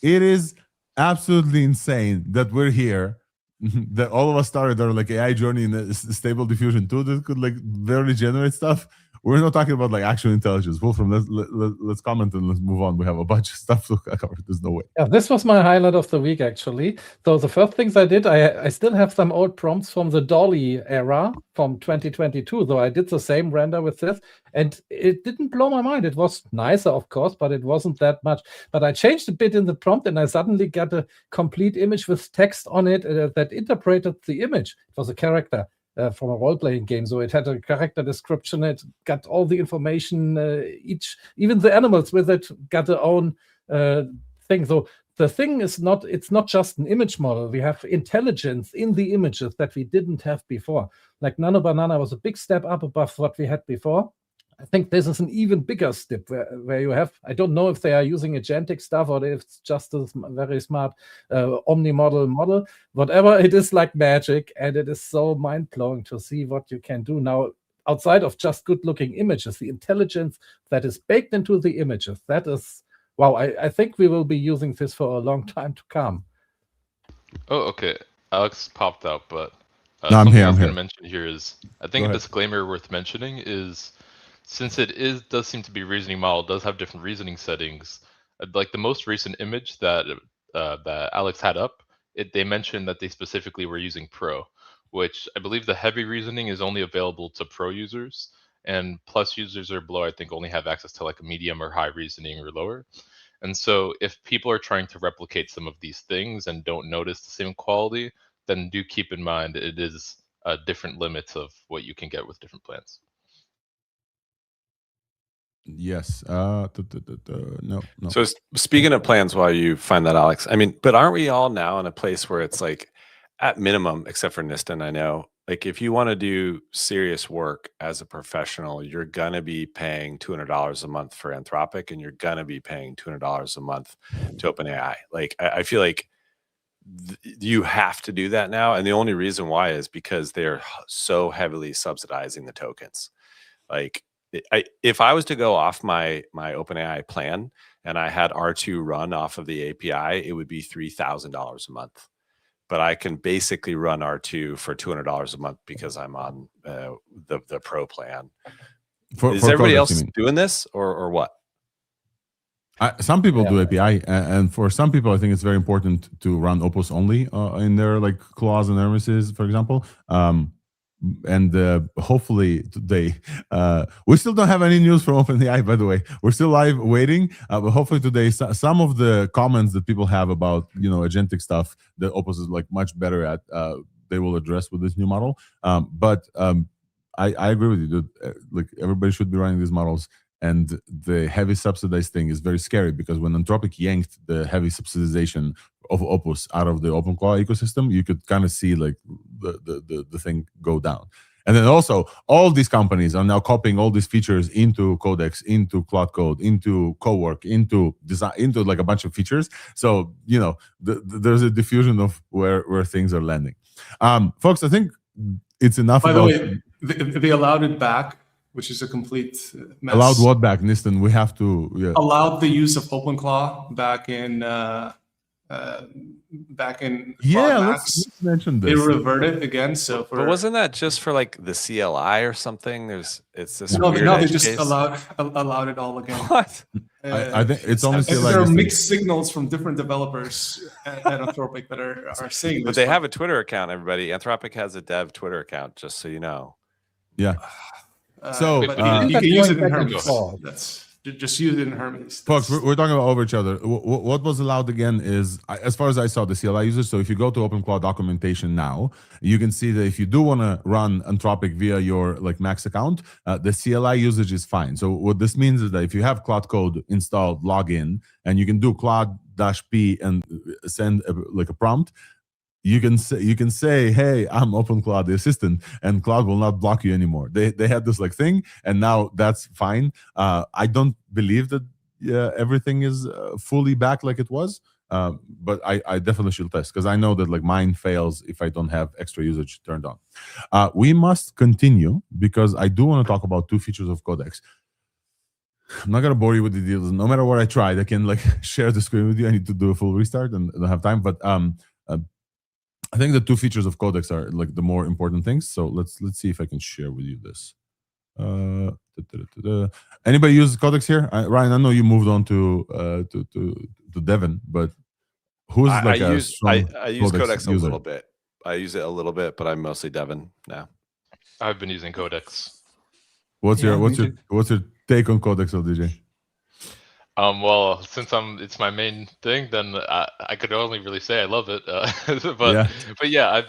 It is absolutely insane that we're here. That all of us started our like AI journey in the Stable Diffusion 2 that could like barely generate stuff. We're not talking about like actual intelligence. Wolfram, let's comment and let's move on. We have a bunch of stuff to cover. There's no way. Yeah, this was my highlight of the week, actually. So the first things I did, I still have some old prompts from the Dolly era from 2022. So I did the same render with this, and it didn't blow my mind. It was nicer, of course, but it wasn't that much. But I changed a bit in the prompt, and I suddenly got a complete image with text on it that interpreted the image. It was a character. From a role-playing game, so it had a character description. It got all the information. Even the animals with it got their own thing. So the thing is it's not just an image model. We have intelligence in the images that we didn't have before. Like Nano Banana was a big step up above what we had before. I think this is an even bigger step where you have, I don't know if they are using agentic stuff or if it's just a very smart omni-model. Whatever, it is like magic, and it is so mind-blowing to see what you can do now outside of just good-looking images. The intelligence that is baked into the images, that is, wow, I think we will be using this for a long time to come. Oh, okay. Alex popped out, but no, I'm something here. I was going to mention here is, I think a disclaimer worth mentioning is, since it does seem to be reasoning model, does have different reasoning settings. Like the most recent image that that Alex had up, they mentioned that they specifically were using Pro, which I believe the heavy reasoning is only available to Pro users, and Plus users or below I think only have access to like a medium or high reasoning or lower. And so if people are trying to replicate some of these things and don't notice the same quality, then do keep in mind it is different limits of what you can get with different plans. Yes. No. So speaking of plans, while you find that, Alex, I mean, but aren't we all now in a place where it's like, at minimum, except for Niston, I know, like if you want to do serious work as a professional, you're gonna be paying $200 a month for Anthropic, and you're gonna be paying $200 a month to OpenAI. Like I feel like you have to do that now, and the only reason why is because they're so heavily subsidizing the tokens. Like, if I was to go off my OpenAI plan and I had R2 run off of the API, it would be $3,000 a month. But I can basically run R2 for $200 a month because I'm on the Pro plan. Is everybody else doing this or what? Some people do API, and for some people, I think it's very important to run Opus only in their like Claude and Hermeses, for example. And hopefully today, we still don't have any news from OpenAI, by the way. We're still live waiting, but hopefully today, some of the comments that people have about, you know, agentic stuff that Opus is like much better at, they will address with this new model. But I agree with you, dude. Like everybody should be running these models, and the heavy subsidized thing is very scary because when Anthropic yanked the heavy subsidization of Opus out of the OpenClaw ecosystem, you could kind of see like the thing go down. And then also all these companies are now copying all these features into Codex, into Claude Code, into Cowork, into design, into like a bunch of features. So, you know, there's a diffusion of where things are landing. Folks, I think it's enough. By the way, they allowed it back, which is a complete mess. Allowed what back, Niston? We have to allowed the use of OpenClaw back in let's mention this. They reverted again. So but wasn't that just for like the CLI or something? It's this no, weird they just case. allowed it all again. What? I think it's only CLI. There are mixed signals from different developers at Anthropic that are saying this. But they have a Twitter account, everybody. Anthropic has a dev Twitter account, just so you know. Yeah. So you can use it in Hermes. That's Just use it in Hermes. Folks, we're talking about over each other. What was allowed again is, as far as I saw, the CLI users. So if you go to OpenCloud documentation now, you can see that if you do want to run Anthropic via your like Max account, the CLI usage is fine. So what this means is that if you have Claude Code installed, log in, and you can do Claude-P and send like a prompt. You can say, hey, I'm OpenCloud the assistant, and Claude will not block you anymore. They had this like thing, and now that's fine. I don't believe that everything is fully back like it was, but I definitely should test, because I know that like mine fails if I don't have extra usage turned on. We must continue, because I do want to talk about 2 features of Codex. I'm not gonna bore you with the deals. No matter what I tried, I can like share the screen with you. I need to do a full restart and I don't have time, but I think the 2 features of Codex are like the more important things. So let's see if I can share with you this. Anybody use Codex here? Ryan, I know you moved on to Devin, but who's like I use Codex a user? little bit. I use it a little bit, but I'm mostly Devin now. I've been using Codex. What's your take on Codex, DJ? Well, since it's my main thing, then I could only really say I love it. But yeah,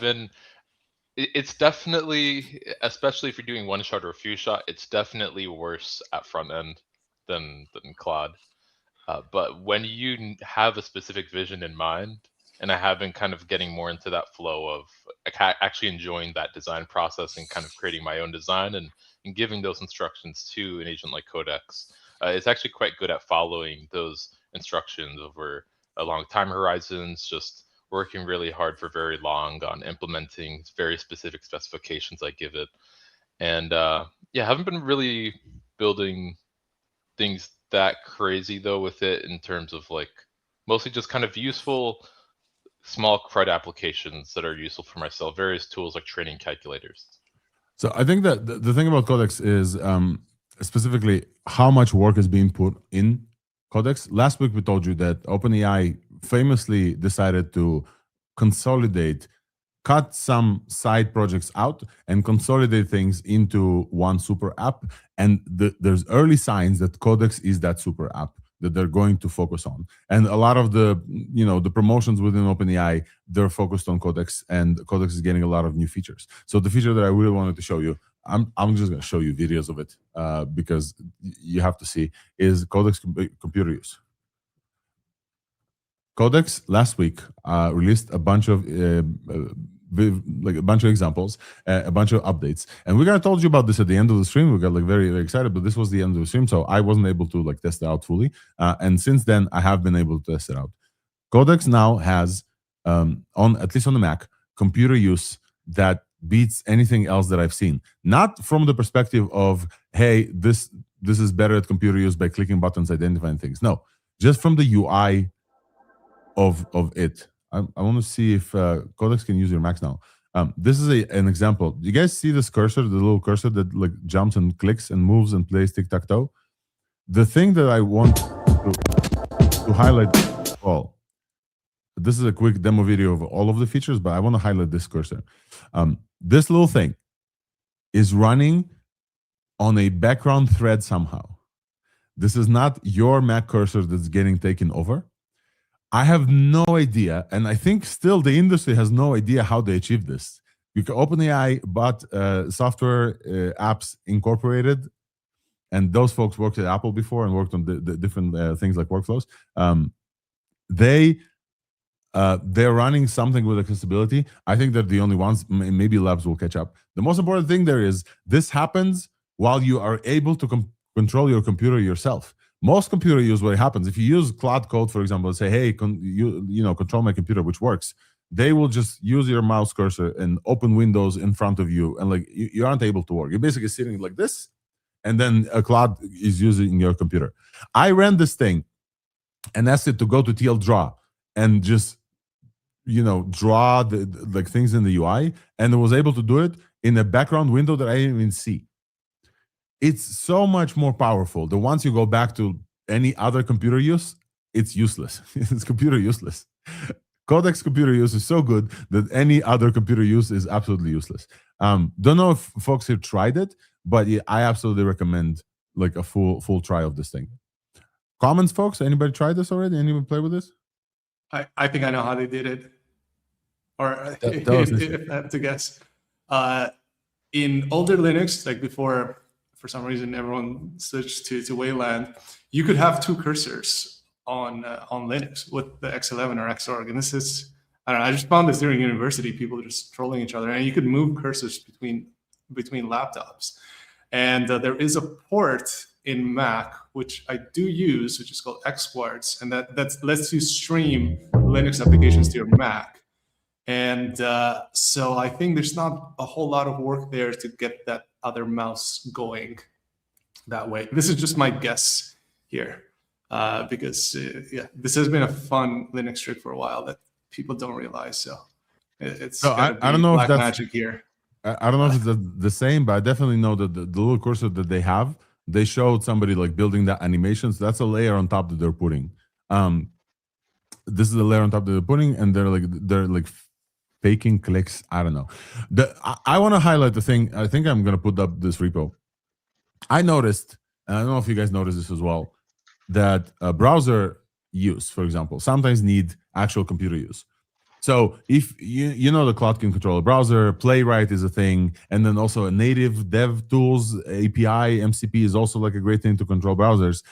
it's definitely, especially if you're doing one shot or a few shot, it's definitely worse at front end than Claude. But when you have a specific vision in mind, and I have been kind of getting more into that flow of actually enjoying that design process and kind of creating my own design and giving those instructions to an agent like Codex. It's actually quite good at following those instructions over a long time horizons, just working really hard for very long on implementing very specific specifications I give it. And yeah, I haven't been really building things that crazy though with it, in terms of like mostly just kind of useful small CRUD applications that are useful for myself, various tools like training calculators. So I think that the thing about Codex is specifically how much work is being put in Codex. Last week we told you that OpenAI famously decided to consolidate, cut some side projects out and consolidate things into one super app. And there's early signs that Codex is that super app that they're going to focus on. And a lot of the, the promotions within OpenAI, they're focused on Codex, and Codex is getting a lot of new features. So the feature that I really wanted to show you, I'm just going to show you videos of it because you have to see, is Codex computer use. Codex last week released a bunch of examples, a bunch of updates, and we got told you about this at the end of the stream. We got like very, very excited, but this was the end of the stream, so I wasn't able to like test it out fully. And since then, I have been able to test it out. Codex now has, at least on the Mac, computer use that beats anything else that I've seen. Not from the perspective of, hey, this is better at computer use by clicking buttons, identifying things. No, just from the UI of it. I want to see if Codex can use your Macs now. This is an example. Do you guys see this cursor, the little cursor that like jumps and clicks and moves and plays tic-tac-toe? The thing that I want to highlight, well, this is a quick demo video of all of the features, but I want to highlight this cursor. This little thing is running on a background thread somehow. This is not your Mac cursor that's getting taken over. I have no idea, and I think still the industry has no idea how they achieved this. Because OpenAI bought software apps incorporated, and those folks worked at Apple before and worked on the different things like workflows. They're running something with accessibility. I think they're the only ones. Maybe labs will catch up. The most important thing there is this happens while you are able to control your computer yourself. Most computer use, what happens, if you use Claude Code, for example, and say, hey, control my computer, which works, they will just use your mouse cursor and open windows in front of you, and like you aren't able to work. You're basically sitting like this, and then a Claude is using your computer. I ran this thing and asked it to go to Tlddr and just draw the like things in the UI, and it was able to do it in a background window that I didn't even see. It's so much more powerful. The once you go back to any other computer use, it's useless. It's computer useless. Codex computer use is so good that any other computer use is absolutely useless. Don't know if folks here tried it, but yeah, I absolutely recommend like a full try of this thing. Comments, folks? Anybody tried this already? Anyone play with this? I think I know how they did it. Or Tell us, if I have to guess. In older Linux, like before, for some reason, everyone switched to Wayland, you could have two cursors on Linux with the X11 or Xorg. And this is, I don't know, I just found this during university, people just trolling each other. And you could move cursors between laptops. And there is a port in Mac, which I do use, which is called Xquartz. And that lets you stream Linux applications to your Mac. And so I think there's not a whole lot of work there to get that other mouse going that way. This is just my guess here, because yeah, this has been a fun Linux trick for a while that people don't realize. So it's So I don't know if black that's magic here. I don't know if it's the same, but I definitely know that the little cursor that they have, they showed somebody like building that animation. So that's a layer on top that they're putting. This is the layer on top that they're putting, and they're like faking clicks. I don't know. I want to highlight the thing. I think I'm going to put up this repo. I noticed, and I don't know if you guys noticed this as well, that browser use, for example, sometimes need actual computer use. So if you know the Claude can control a browser, Playwright is a thing, and then also a native dev tools API, MCP is also like a great thing to control browsers.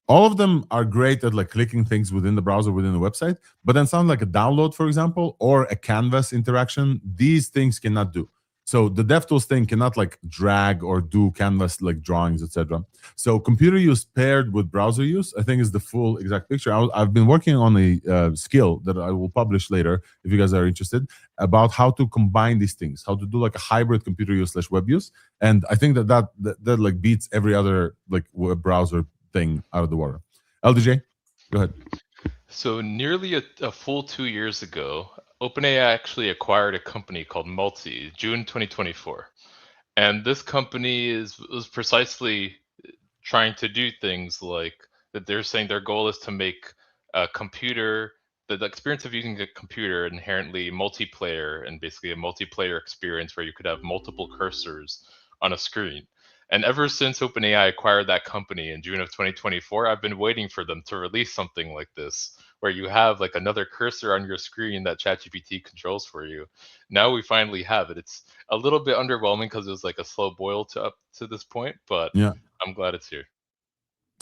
All of them are great at like clicking things within the browser, within the website, but then something like a download, for example, or a canvas interaction, these things cannot do. So the DevTools thing cannot like drag or do canvas like drawings, etc. So computer use paired with browser use, I think, is the full exact picture. I've been working on a skill that I will publish later if you guys are interested about how to combine these things, how to do like a hybrid computer use / web use. And I think that like beats every other like web browser thing out of the water. LDJ, go ahead. So nearly a full 2 years ago, OpenAI actually acquired a company called Multi, June 2024. And this company was precisely trying to do things like that. They're saying their goal is to make a computer, the experience of using a computer inherently multiplayer, and basically a multiplayer experience where you could have multiple cursors on a screen. And ever since OpenAI acquired that company in June of 2024, I've been waiting for them to release something like this, where you have like another cursor on your screen that ChatGPT controls for you. Now we finally have it. It's a little bit underwhelming because it was like a slow boil up to this point, but yeah, I'm glad it's here.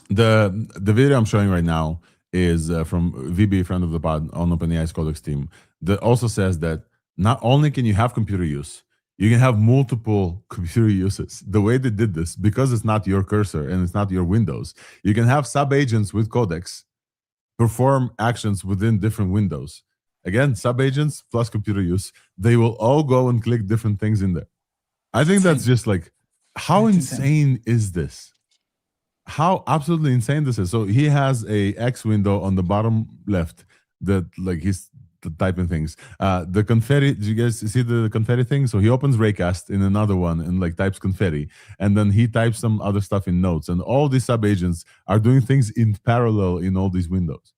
The video I'm showing right now is from VB, friend of the pod, on OpenAI's Codex team, that also says that not only can you have computer use, you can have multiple computer uses. The way they did this, because it's not your cursor and it's not your windows, you can have sub-agents with Codex perform actions within different windows. Again, sub-agents plus computer use, they will all go and click different things in there. I think that's just like, how insane is this? How absolutely insane this is. So he has a X window on the bottom left that like he's typing things. The confetti, did you guys see the confetti thing? So he opens Raycast in another one and like types confetti, and then he types some other stuff in notes, and all these sub-agents are doing things in parallel in all these windows.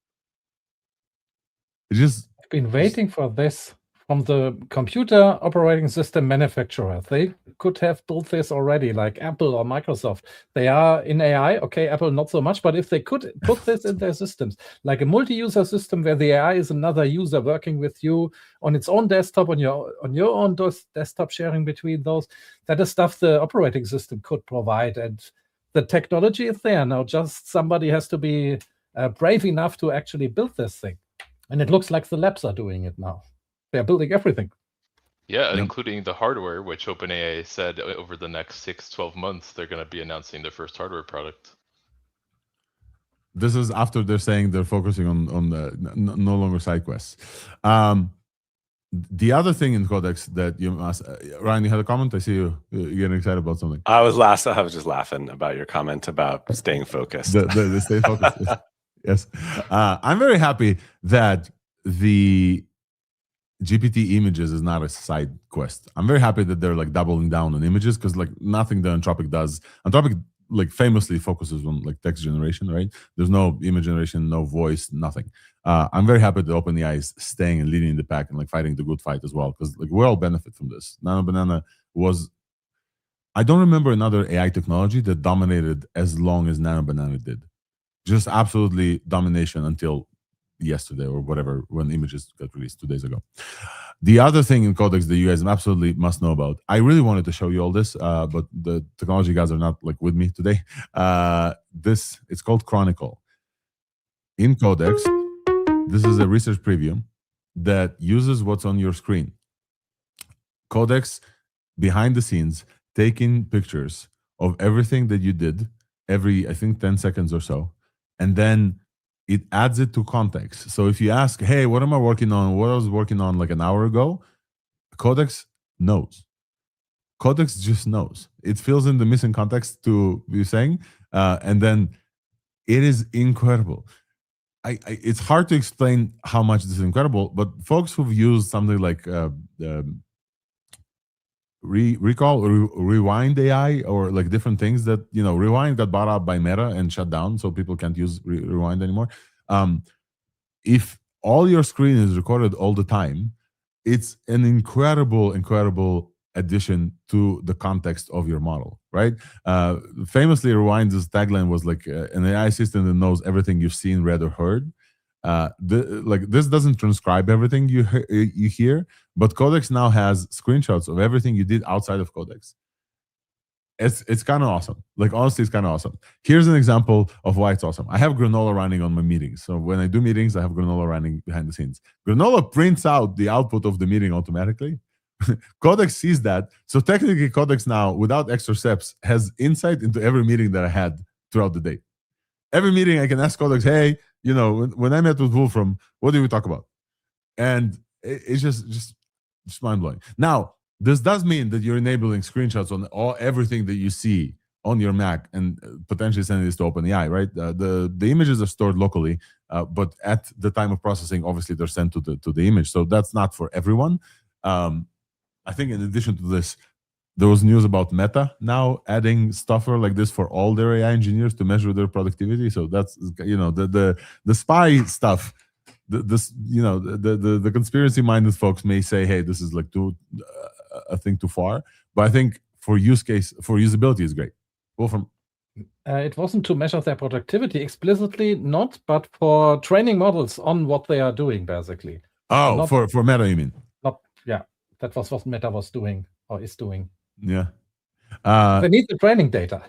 It's just I've been waiting for this from the computer operating system manufacturer. They could have built this already, like Apple or Microsoft. They are in AI, okay, Apple not so much, but if they could put this in their systems, like a multi-user system where the AI is another user working with you on its own desktop, on your own desktop, sharing between those, that is stuff the operating system could provide. And the technology is there now. Just somebody has to be brave enough to actually build this thing. And it looks like the labs are doing it now. They're building everything. Yeah, including the hardware, which OpenAI said over the next 6-12 months, they're going to be announcing their first hardware product. This is after they're saying they're focusing on the no longer side quests. The other thing in Codex that you asked, Ryan, you had a comment? I see you're getting excited about something. I was just laughing about your comment about staying focused. The stay focused. Yes. I'm very happy that the GPT images is not a side quest. I'm very happy that they're like doubling down on images, because like nothing that Anthropic does. Anthropic like famously focuses on like text generation, right? There's no image generation, no voice, nothing. I'm very happy that OpenAI is staying and leading the pack and like fighting the good fight as well, because like we all benefit from this. Nano Banana was, I don't remember another AI technology that dominated as long as Nano Banana did. just absolutely domination until yesterday or whatever, when images got released 2 days ago. The other thing in Codex that you guys absolutely must know about, I really wanted to show you all this, but the technology guys are not like with me today. It's called Chronicle. In Codex, this is a research preview that uses what's on your screen. Codex, behind the scenes, taking pictures of everything that you did every, I think, 10 seconds or so, and then it adds it to context. So if you ask, hey, what am I working on? What I was working on like an hour ago, Codex knows. Codex just knows. It fills in the missing context to you saying, and then it is incredible. It's hard to explain how much this is incredible, but folks who've used something like Rewind AI or like different things that, you know, Rewind got bought out by Meta and shut down, so people can't use Rewind anymore. If all your screen is recorded all the time, it's an incredible addition to the context of your model, right? Famously, Rewind's tagline was like an AI system that knows everything you've seen, read, or heard. This doesn't transcribe everything you hear, but Codex now has screenshots of everything you did outside of Codex. It's kind of awesome. Like, honestly, it's kind of awesome. Here's an example of why it's awesome. I have Granola running on my meetings. So when I do meetings, I have Granola running behind the scenes. Granola prints out the output of the meeting automatically. Codex sees that. So technically, Codex now, without extra steps, has insight into every meeting that I had throughout the day. Every meeting, I can ask Codex, hey, you know, when I met with Wolfram, what did we talk about? And it's just mind-blowing. Now, this does mean that you're enabling screenshots on everything that you see on your Mac and potentially sending this to OpenAI, right? The images are stored locally, but at the time of processing, obviously they're sent to the image. So that's not for everyone. I think in addition to this, there was news about Meta now adding software like this for all their AI engineers to measure their productivity. So that's, you know, the spy stuff. The conspiracy-minded folks may say, hey, this is like a thing too far. But I think for usability is great. Wolfram. It wasn't to measure their productivity explicitly, not, but for training models on what they are doing, basically. Oh, not, for Meta, you mean? Not, yeah, that was what Meta was doing or is doing. Yeah. They need the training data.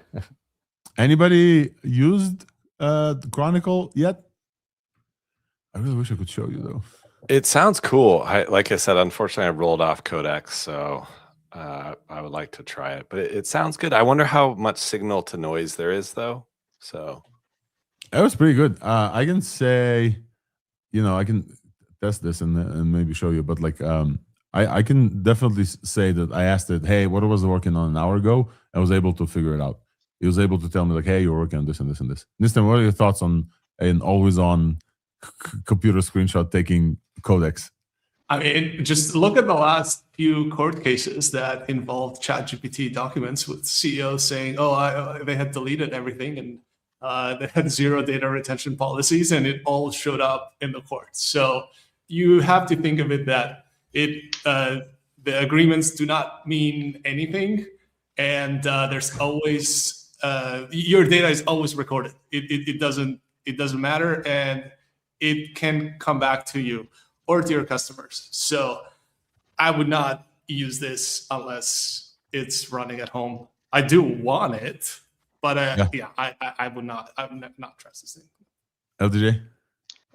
Anybody used Chronicle yet? I really wish I could show you, though. It sounds cool. Like I said, unfortunately, I rolled off Codex, so I would like to try it. But it sounds good. I wonder how much signal to noise there is, though. So that was pretty good. I can say, you know, I can test this and maybe show you, but like, I can definitely say that I asked it, hey, what was I working on an hour ago? I was able to figure it out. It was able to tell me like, hey, you're working on this and this and this. Nistan, what are your thoughts on an always-on computer screenshot taking Codex? I mean, just look at the last few court cases that involved ChatGPT documents with CEOs saying, oh, they had deleted everything and they had zero data retention policies, and it all showed up in the courts. So you have to think of it that the agreements do not mean anything, and there's always your data is always recorded. It doesn't matter, and it can come back to you or to your customers. So I would not use this unless it's running at home. I do want it, but I would not. I would not trust this thing. LDJ?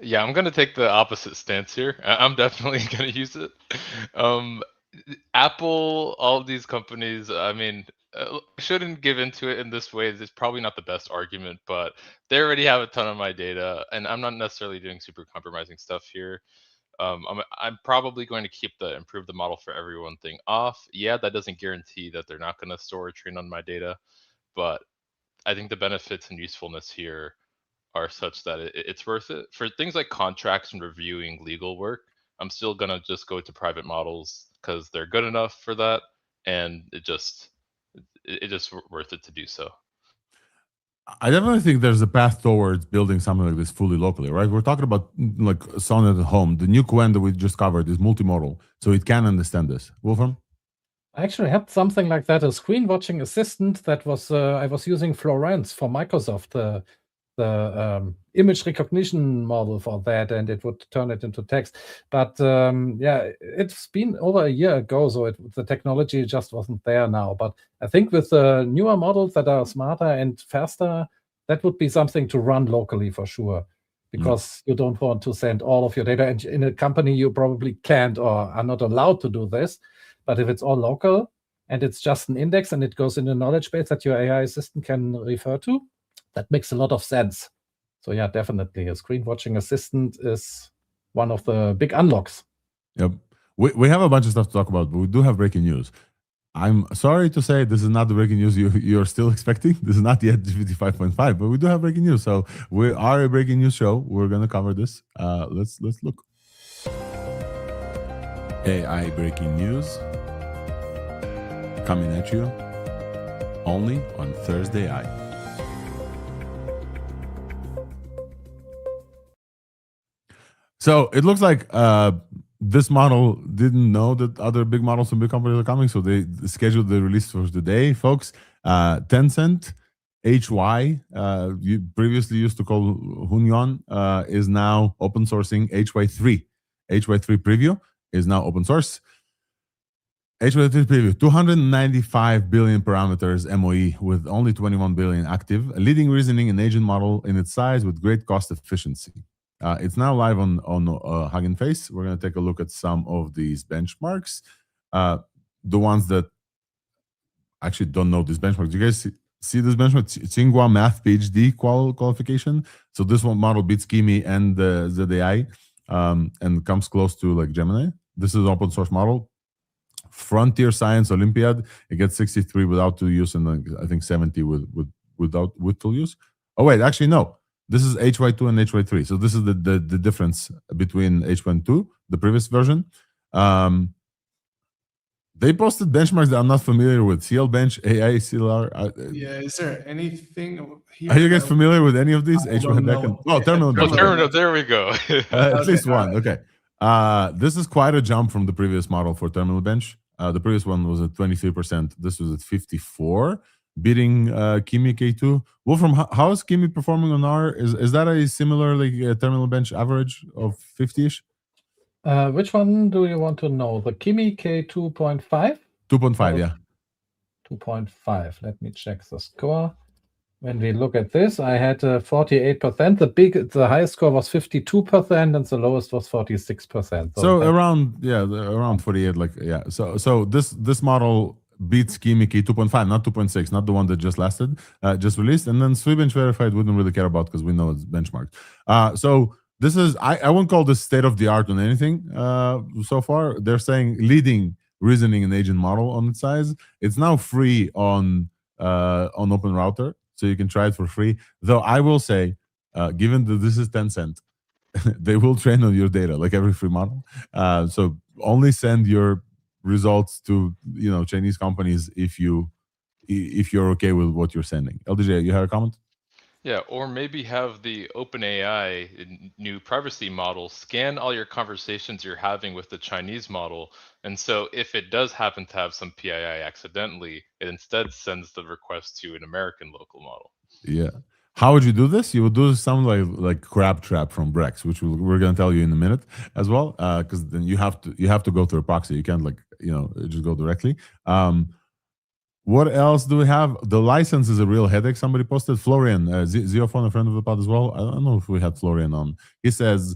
Yeah, I'm gonna take the opposite stance here. I'm definitely gonna use it. Apple, all of these companies, I mean, shouldn't give into it in this way. It's probably not the best argument, but they already have a ton of my data, and I'm not necessarily doing super compromising stuff here. I'm probably going to keep the improve the model for everyone thing off. Yeah, that doesn't guarantee that they're not going to store or train on my data, but I think the benefits and usefulness here are such that it's worth it. For things like contracts and reviewing legal work, I'm still going to just go to private models because they're good enough for that, and it's just worth it to do so. I definitely think there's a path towards building something like this fully locally, right? We're talking about like Sonnet at home. The new Quen that we just covered is multimodal, so it can understand this. Wolfram? I actually had something like that, a screen watching assistant that was, I was using Florence for Microsoft, the the image recognition model for that, and it would turn it into text. But yeah, it's been over a year ago, so the technology just wasn't there now. But I think with the newer models that are smarter and faster, that would be something to run locally for sure, because you don't want to send all of your data. And in a company, you probably can't or are not allowed to do this. But if it's all local and it's just an index and it goes in a knowledge base that your AI assistant can refer to, that makes a lot of sense. So yeah, definitely a screen watching assistant is one of the big unlocks. Yep. We have a bunch of stuff to talk about, but we do have breaking news. I'm sorry to say this is not the breaking news you're still expecting. This is not yet GPT 5.5, but we do have breaking news. So we are a breaking news show. We're going to cover this. Let's look. AI breaking news coming at you only on ThursdAI. So it looks like this model didn't know that other big models from big companies are coming, so they scheduled the release for today, folks. Tencent, HY, you previously used to call Hunyon, is now open sourcing HY3. HY3 preview is now open source. HY3 preview, 295 billion parameters MOE with only 21 billion active, a leading reasoning and agent model in its size with great cost efficiency. It's now live on Hugging Face. We're going to take a look at some of these benchmarks. The ones that actually don't know these benchmarks. Do you guys see this benchmark? Tsinghua Math PhD qualification. So this one model beats Kimi and ThursdAI and comes close to like Gemini. This is an open source model. Frontier Science Olympiad. It gets 63 without tool use and I think 70 with tool use. Oh wait, actually no. This is HY2 and HY3. So this is the difference between H1 and 2, the previous version. They posted benchmarks that I'm not familiar with. CLBench, AI, CLR. Yeah, is there anything here? Are you guys familiar with any of these? H1 backend. Oh, Terminal Bench. Terminal, there we go. At least one. Okay. This is quite a jump from the previous model for Terminal Bench. The previous one was at 23%. This was at 54%. Beating Kimi K2. Wolfram, how is Kimi performing on R? Is that a similar Terminal Bench average of 50-ish? Which one do you want to know? The Kimi K2.5? 2.5, yeah. 2.5. Let me check the score. When we look at this, I had 48%. The highest score was 52%, and the lowest was 46%. So around 48, like yeah. So this model beats Kimi K 2.5, not 2.6, not the one that just lasted, just released. And then SweetBench Verified wouldn't really care about because we know it's benchmarked. So this is, I won't call this state of the art on anything so far. They're saying leading reasoning and agent model on its size. It's now free on Open Router, so you can try it for free. Though I will say, given that this is Tencent, they will train on your data like every free model. So only send your results to Chinese companies if you're okay with what you're sending. LDJ, you have a comment? Yeah, or maybe have the OpenAI new privacy model scan all your conversations you're having with the Chinese model, and so if it does happen to have some PII accidentally, it instead sends the request to an American local model. Yeah. How would you do this? You would do something like Crabtrap from Brex, which we're going to tell you in a minute as well, because then you have to go through a proxy. You can't just go directly. What else do we have? The license is a real headache. Somebody posted Florian, Zeophone, a friend of the pod as well. I don't know if we had Florian on. He says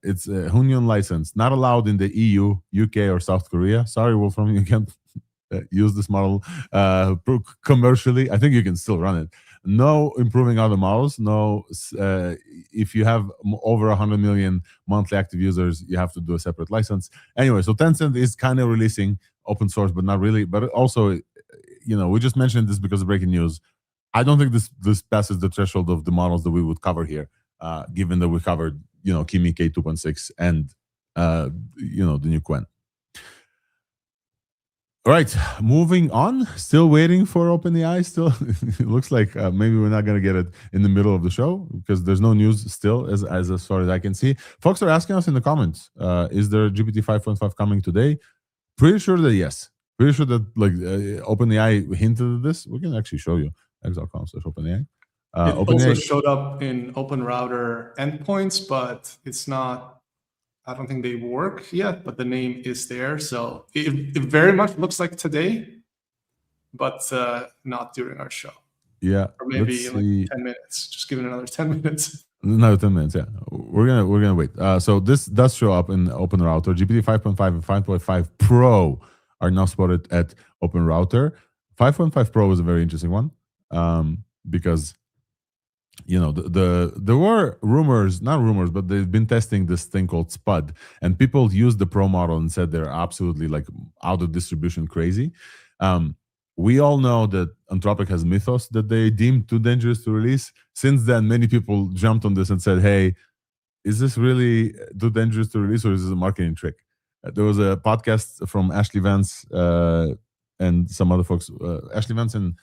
it's a Hunyon license, not allowed in the EU, UK, or South Korea. Sorry, Wolfram, you can't use this model commercially. I think you can still run it. No improving other models. No, if you have over 100 million monthly active users, you have to do a separate license. Anyway, so Tencent is kind of releasing open source, but not really. But also, we just mentioned this because of breaking news. I don't think this passes the threshold of the models that we would cover here, given that we covered, Kimi K 2.6 and, the new Quen. All right, moving on. Still waiting for OpenAI. Still, it looks like maybe we're not going to get it in the middle of the show because there's no news still, as far as I can see. Folks are asking us in the comments, is there GPT 5.5 coming today? Pretty sure that yes. Pretty sure that OpenAI hinted at this. We can actually show you x.com/OpenAI. It also OpenAI, showed up in OpenRouter endpoints, but it's not, I don't think they work yet, but the name is there. So it very much looks like today, but not during our show. yeah, Or maybe let's in see. like 10 minutes. Just give it another 10 minutes. Another 10 minutes, yeah. We're gonna wait. So this does show up in OpenRouter. GPT 5.5 and 5.5 Pro are now spotted at OpenRouter. 5.5 Pro is a very interesting one, because there were rumors, not rumors, but they've been testing this thing called SPUD, and people used the Pro model and said they're absolutely like out of distribution crazy. We all know that Anthropic has Mythos that they deemed too dangerous to release. Since then, many people jumped on this and said, hey, is this really too dangerous to release, or is this a marketing trick? There was a podcast from Ashley Vance and some other folks, Ashley Vance and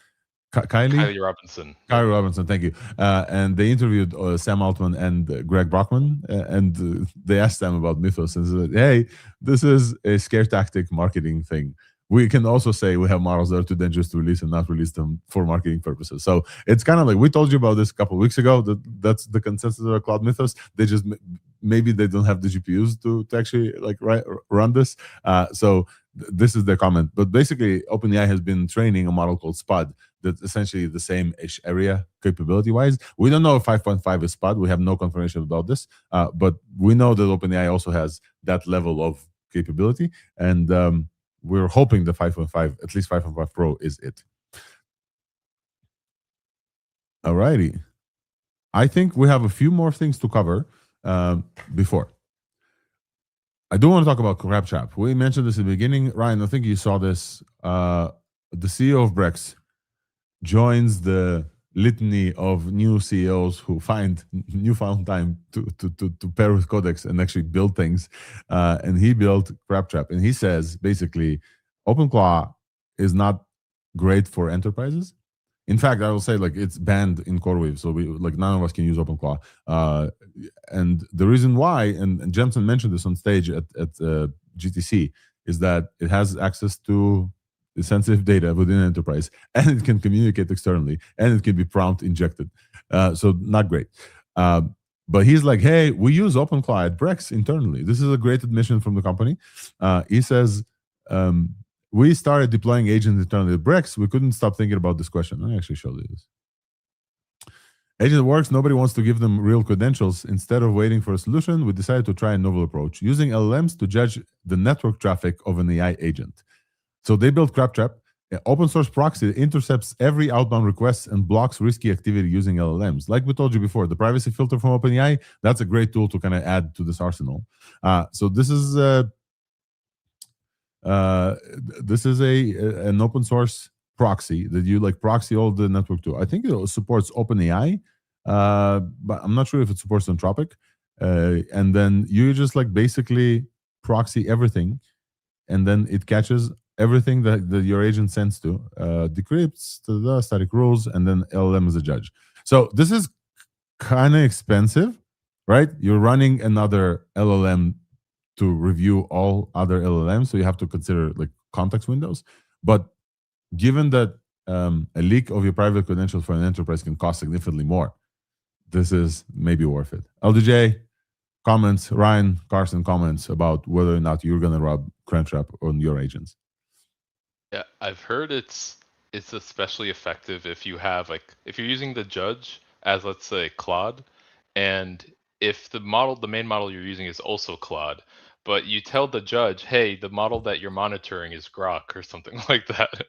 Kylie Robinson. Kylie Robinson, thank you. And they interviewed Sam Altman and Greg Brockman, and they asked them about Mythos and said, hey, this is a scare tactic marketing thing. We can also say we have models that are too dangerous to release and not release them for marketing purposes. So it's kind of like, we told you about this a couple of weeks ago, that's the consensus of Cloud Mythos. They just, maybe they don't have the GPUs to actually like run this. So this is their comment. But basically, OpenAI has been training a model called SPUD that's essentially the same-ish area capability-wise. We don't know if 5.5 is SPUD. We have no confirmation about this. But we know that OpenAI also has that level of capability. And we're hoping the 5.5, at least 5.5 Pro, is it. All righty. I think we have a few more things to cover before. I do want to talk about CrabTrap. We mentioned this in the beginning. Ryan, I think you saw this. The CEO of Brex joins the litany of new CEOs who find newfound time to pair with Codex and actually build things. And he built CrabTrap. And he says, basically, OpenClaw is not great for enterprises. In fact, I will say like it's banned in CoreWeave, so none of us can use OpenClaw. And the reason why, and Jensen mentioned this on stage at GTC, is that it has access to sensitive data within an enterprise, and it can communicate externally, and it can be prompt injected. So not great. But he's like, hey, we use OpenClaw at Brex internally. This is a great admission from the company. He says, we started deploying agents internally at Brex. We couldn't stop thinking about this question. I actually showed you this. Agent works, nobody wants to give them real credentials. Instead of waiting for a solution, we decided to try a novel approach, using LLMs to judge the network traffic of an AI agent. So they built CrabTrap, an open source proxy that intercepts every outbound request and blocks risky activity using LLMs. Like we told you before, the privacy filter from OpenAI, that's a great tool to kind of add to this arsenal. So this is an open source proxy that you like proxy all the network to. I think it supports OpenAI, but I'm not sure if it supports Anthropic. And then you just like basically proxy everything, and then it catches everything that your agent sends to, decrypts the static rules, and then LLM is a judge. So this is kind of expensive, right? You're running another LLM to review all other LLMs, so you have to consider like context windows. But given that a leak of your private credentials for an enterprise can cost significantly more, this is maybe worth it. LDJ, comments, Ryan, Carson, comments about whether or not you're going to rub CrabTrap on your agents. Yeah, I've heard it's especially effective if you have if you're using the judge as, let's say, Claude, and if the main model you're using is also Claude, but you tell the judge, hey, the model that you're monitoring is Grok or something like that.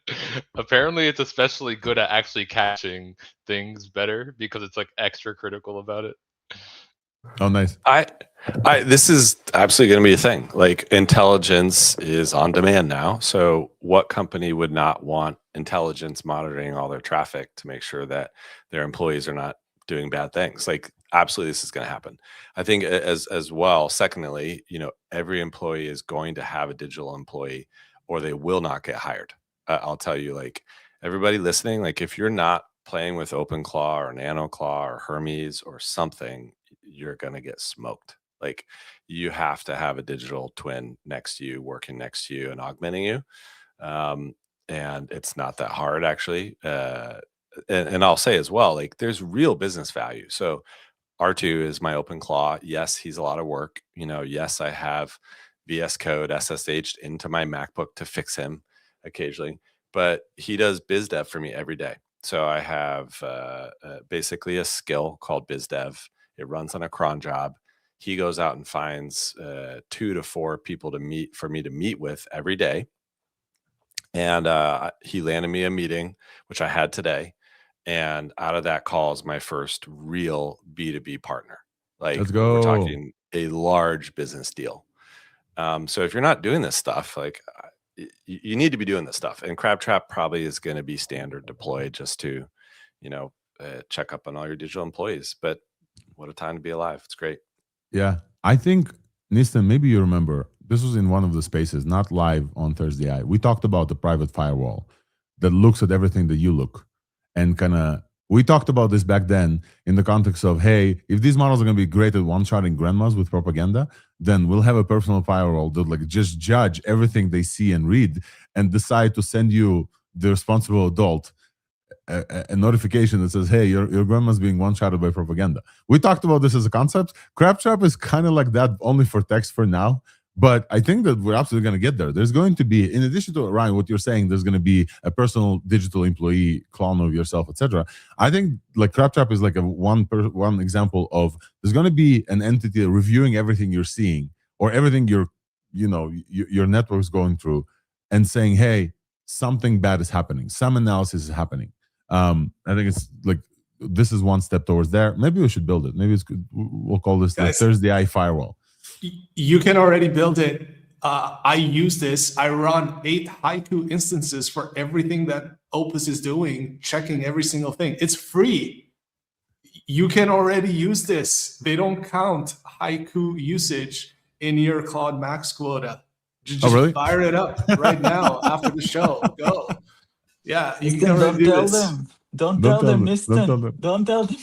Apparently it's especially good at actually catching things better because it's like extra critical about it. Oh, nice. This is absolutely going to be a thing. Like, intelligence is on demand now. So what company would not want intelligence monitoring all their traffic to make sure that their employees are not doing bad things? Like, absolutely, this is going to happen. I think as well, secondly, every employee is going to have a digital employee or they will not get hired. I'll tell you, like, everybody listening, like, if you're not playing with OpenClaw or NanoClaw or Hermes or something, you're going to get smoked. Like, you have to have a digital twin next to you, working next to you and augmenting you. And it's not that hard, actually. and I'll say as well, like there's real business value. So R2 is my OpenClaw. Yes, he's a lot of work. Yes, I have VS Code SSH'd into my MacBook to fix him occasionally, but he does biz dev for me every day. So I have basically a skill called biz dev. It runs on a cron job. He goes out and finds 2 to 4 people for me to meet with every day. And he landed me a meeting, which I had today. And out of that call is my first real B2B partner. Like, let's go. We're talking a large business deal. So if you're not doing this stuff, like you need to be doing this stuff. And CrabTrap probably is going to be standard deployed just to, check up on all your digital employees. But what a time to be alive. It's great. Yeah. I think, Nistan, maybe you remember, this was in one of the spaces, not live on ThursdAI. We talked about the private firewall that looks at everything that you look. And we talked about this back then in the context of, hey, if these models are going to be great at one-shotting grandmas with propaganda, then we'll have a personal firewall that like just judge everything they see and read and decide to send you, the responsible adult, a notification that says, hey, your grandma's being one-shotted by propaganda. We talked about this as a concept. CrabTrap is kind of like that, only for text for now. But I think that we're absolutely going to get there. There's going to be, in addition to, Ryan, what you're saying, there's going to be a personal digital employee clone of yourself, etc. I think like CrabTrap is like one example of, there's going to be an entity reviewing everything you're seeing or everything your network's going through and saying, hey, something bad is happening. Some analysis is happening. I think it's like, this is one step towards there. Maybe we should build it. Maybe it's good. We'll call this the ThursdAI firewall. You can already build it. I use this. I run 8 Haiku instances for everything that Opus is doing, checking every single thing. It's free. You can already use this. They don't count Haiku usage in your Claude Max quota. Just really? Fire it up right now after the show. Go. Yeah, you can already do this. Don't tell them, Nistan. Don't tell them.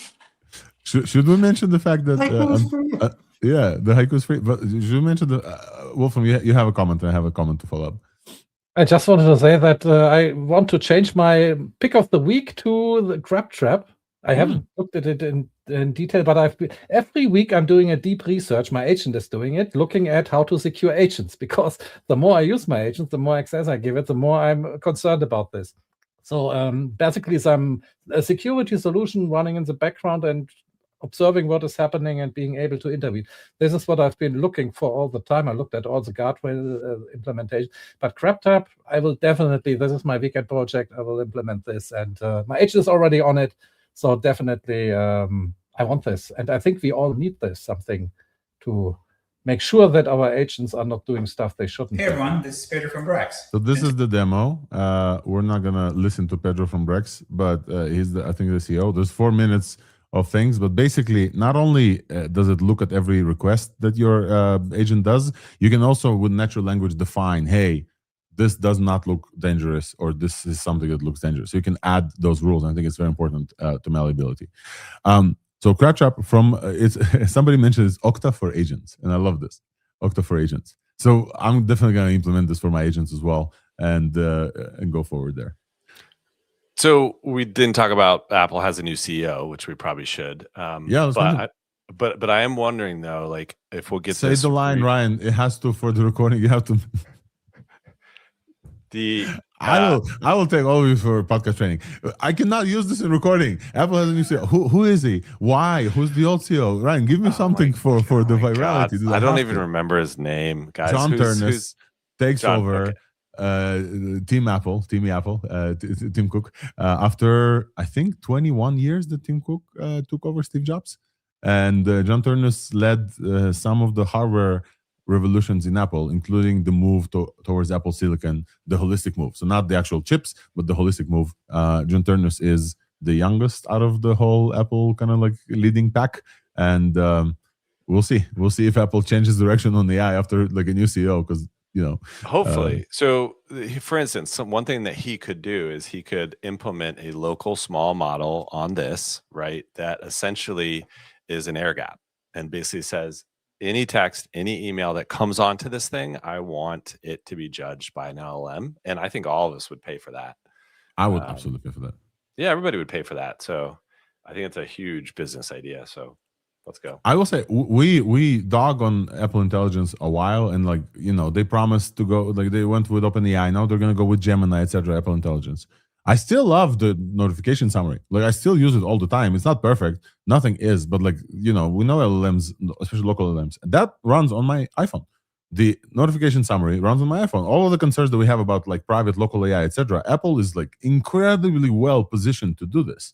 Should we mention the fact that yeah, the haiku is free? But you mentioned the Wolfram. You have a comment, and I have a comment to follow up. I just wanted to say that I want to change my pick of the week to the CrabTrap. I haven't looked at it in detail, but every week I'm doing a deep research. My agent is doing it, looking at how to secure agents. Because the more I use my agents, the more access I give it, the more I'm concerned about this. So basically, some a security solution running in the background and observing what is happening and being able to intervene. This is what I've been looking for all the time. I looked at all the guardrail implementation, but CrabTrap, I will definitely, this is my weekend project, I will implement this, and my agent is already on it, so definitely I want this, and I think we all need this, something to make sure that our agents are not doing stuff they shouldn't. Hey everyone, this is Pedro from Brex. So this is the demo. We're not gonna listen to Pedro from Brex, but he's I think the CEO. There's 4 minutes of things, but basically not only does it look at every request that your agent does, you can also with natural language define, hey, this does not look dangerous, or this is something that looks dangerous. So you can add those rules. I think it's very important to malleability. So CrabTrap from somebody mentioned it's Okta for agents, and I love this, Okta for agents. So I'm definitely going to implement this for my agents as well, and go forward there. So we didn't talk about Apple has a new CEO, which we probably should. Yeah, but I am wondering though, like if we'll get say this the line, Ryan. It has to for the recording. You have to. I will take all of you for podcast training. I cannot use this in recording. Apple has a new CEO. Who is he? Why? Who's the old CEO? Ryan, give me something for the virality. I don't even remember his name, guys. John Turnus takes over. Okay. Team Cook, after I think 21 years that Tim Cook took over Steve Jobs, and John Turnus led some of the hardware revolutions in Apple, including the move towards Apple Silicon, the holistic move. So not the actual chips, but the holistic move. John Turnus is the youngest out of the whole Apple kind of like leading pack, and we'll see if Apple changes direction on AI after like a new CEO, because hopefully. So for instance, one thing that he could do is he could implement a local small model on this, right? That essentially is an air gap and basically says any text, any email that comes onto this thing, I want it to be judged by an LLM. And I think all of us would pay for that. I would absolutely pay for that. Yeah, everybody would pay for that. So I think it's a huge business idea. So let's go. I will say we dog on Apple Intelligence a while, and like they promised to go, like they went with OpenAI. Now they're gonna go with Gemini, etc. Apple Intelligence. I still love the notification summary. Like I still use it all the time. It's not perfect. Nothing is, but like we know LLMs, especially local LLMs, that runs on my iPhone. The notification summary runs on my iPhone. All of the concerns that we have about like private local AI, etc. Apple is like incredibly well positioned to do this.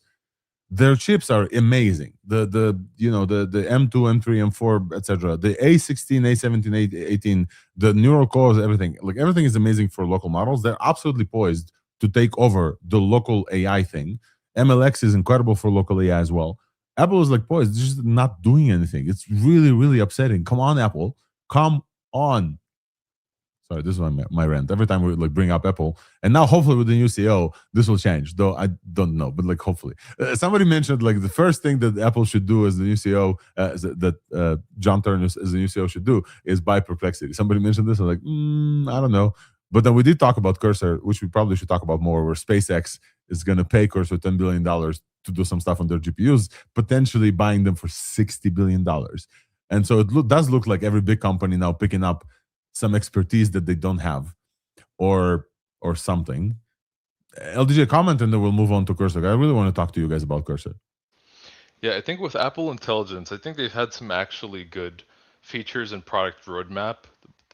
Their chips are amazing. The M2, M3, M4, etc. The A16, A17, A18, the neural cores, everything. Like everything is amazing for local models. They're absolutely poised to take over the local AI thing. MLX is incredible for local AI as well. Apple is like poised, just not doing anything. It's really, really upsetting. Come on, Apple. Come on. Sorry, this is my rant. Every time we like bring up Apple, and now hopefully with the new CEO, this will change. Though I don't know, but like hopefully, somebody mentioned like the first thing that Apple should do as the new CEO, that John Turner as the new CEO should do is buy Perplexity. Somebody mentioned this. I'm like, I don't know. But then we did talk about Cursor, which we probably should talk about more. Where SpaceX is going to pay Cursor $10 billion to do some stuff on their GPUs, potentially buying them for $60 billion. And so it does look like every big company now picking up some expertise that they don't have, or something. LDJ, comment, and then we'll move on to Cursor. I really want to talk to you guys about Cursor. Yeah, I think with Apple Intelligence, I think they've had some actually good features and product roadmap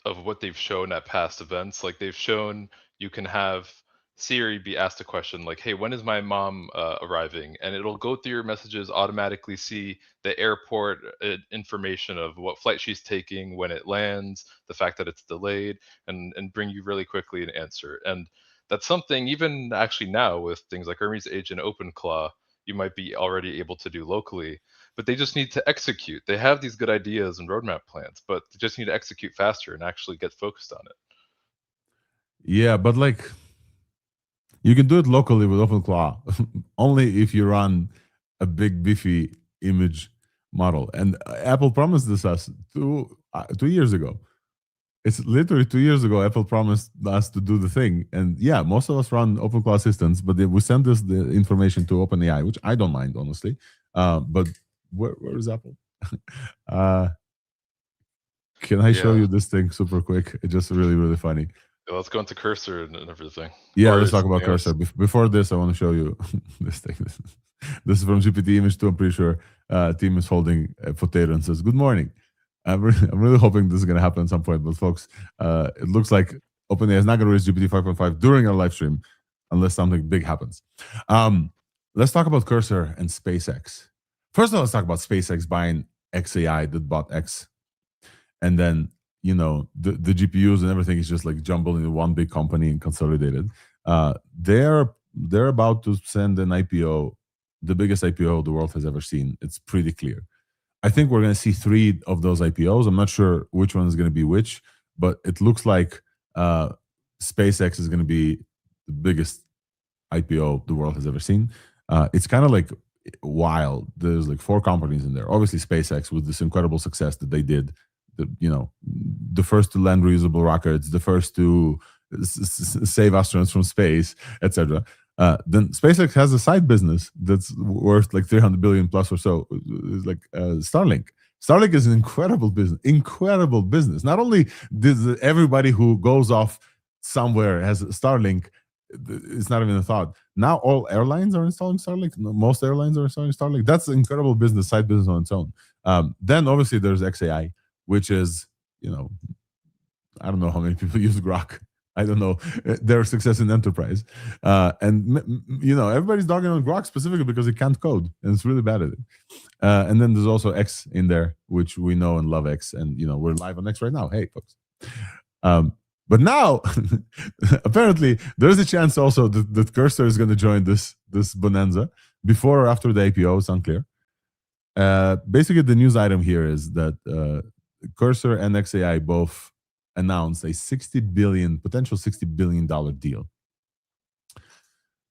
of what they've shown at past events. Like they've shown you can have Siri be asked a question like, hey, when is my mom arriving? And it'll go through your messages, automatically see the airport information of what flight she's taking, when it lands, the fact that it's delayed, and bring you really quickly an answer. And that's something even actually now with things like Hermes Agent, OpenClaw, you might be already able to do locally, but they just need to execute. They have these good ideas and roadmap plans, but they just need to execute faster and actually get focused on it. Yeah, but like you can do it locally with OpenClaw only if you run a big beefy image model. And Apple promised this us 2 years ago. It's literally 2 years ago. Apple promised us to do the thing, and yeah, most of us run OpenClaw assistants, but we send us the information to OpenAI, which I don't mind honestly. But where is Apple? Can I show you this thing super quick? It's just really, really funny. Yeah, let's go into Cursor and everything. Yeah, let's talk about Cursor. Before this, I want to show you this thing. This is from GPT Image 2. I'm pretty sure team is holding a potato and says, "Good morning." I'm really hoping this is going to happen at some point. But folks, it looks like OpenAI is not going to release GPT 5.5 during our live stream unless something big happens. Let's talk about Cursor and SpaceX. First of all, let's talk about SpaceX buying XAI that bought X. And then, the GPUs and everything is just like jumbled into one big company and consolidated. They're about to send an IPO, the biggest IPO the world has ever seen. It's pretty clear. I think we're going to see 3 of those IPOs. I'm not sure which one is going to be which, but it looks like SpaceX is going to be the biggest IPO the world has ever seen. It's kind of like wild. There's like 4 companies in there. Obviously, SpaceX with this incredible success that they did. The first to land reusable rockets, the first to save astronauts from space, etc. Then SpaceX has a side business that's worth like 300 billion plus or so. It's like Starlink. Starlink is an incredible business. Not only does everybody who goes off somewhere has Starlink, it's not even a thought. Now all airlines are installing Starlink. Most airlines are installing Starlink. That's an incredible business, side business on its own. Then obviously there's XAI, which is, I don't know how many people use Grok. I don't know their success in enterprise. And everybody's dogging on Grok specifically because it can't code and it's really bad at it. And then there's also X in there, which we know and love X. And, we're live on X right now. Hey, folks. But now, apparently, there's a chance also that Cursor is going to join this bonanza before or after the IPO. It's unclear. Basically, the news item here is that Cursor and XAI both announced a potential $60 billion deal.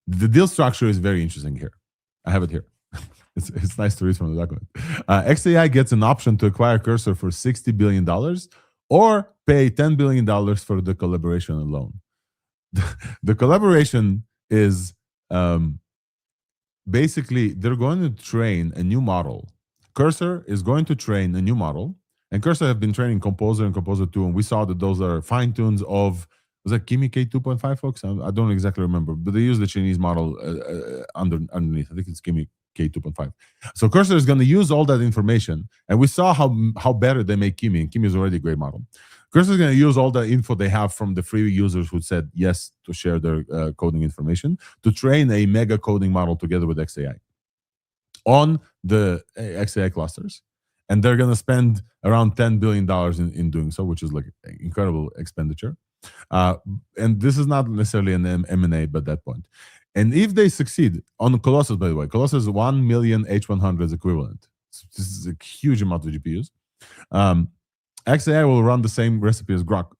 The deal structure is very interesting here. I have it here. It's nice to read from the document. XAI gets an option to acquire Cursor for $60 billion or pay $10 billion for the collaboration alone. The collaboration is basically they're going to train a new model. Cursor is going to train a new model, and Cursor have been training Composer and Composer 2, and we saw that those are fine tunes of, was that Kimi K 2.5, folks? I don't exactly remember, but they use the Chinese model underneath. I think it's Kimi K 2.5. So Cursor is going to use all that information, and we saw how better they make Kimi, and Kimi is already a great model. Cursor is going to use all the info they have from the free users who said yes to share their coding information to train a mega coding model together with XAI on the XAI clusters. And they're going to spend around $10 billion in doing so, which is like an incredible expenditure. And this is not necessarily an M&A by that point. And if they succeed on Colossus, by the way, Colossus is 1 million H100s equivalent. So this is a huge amount of GPUs. XAI will run the same recipe as Grok.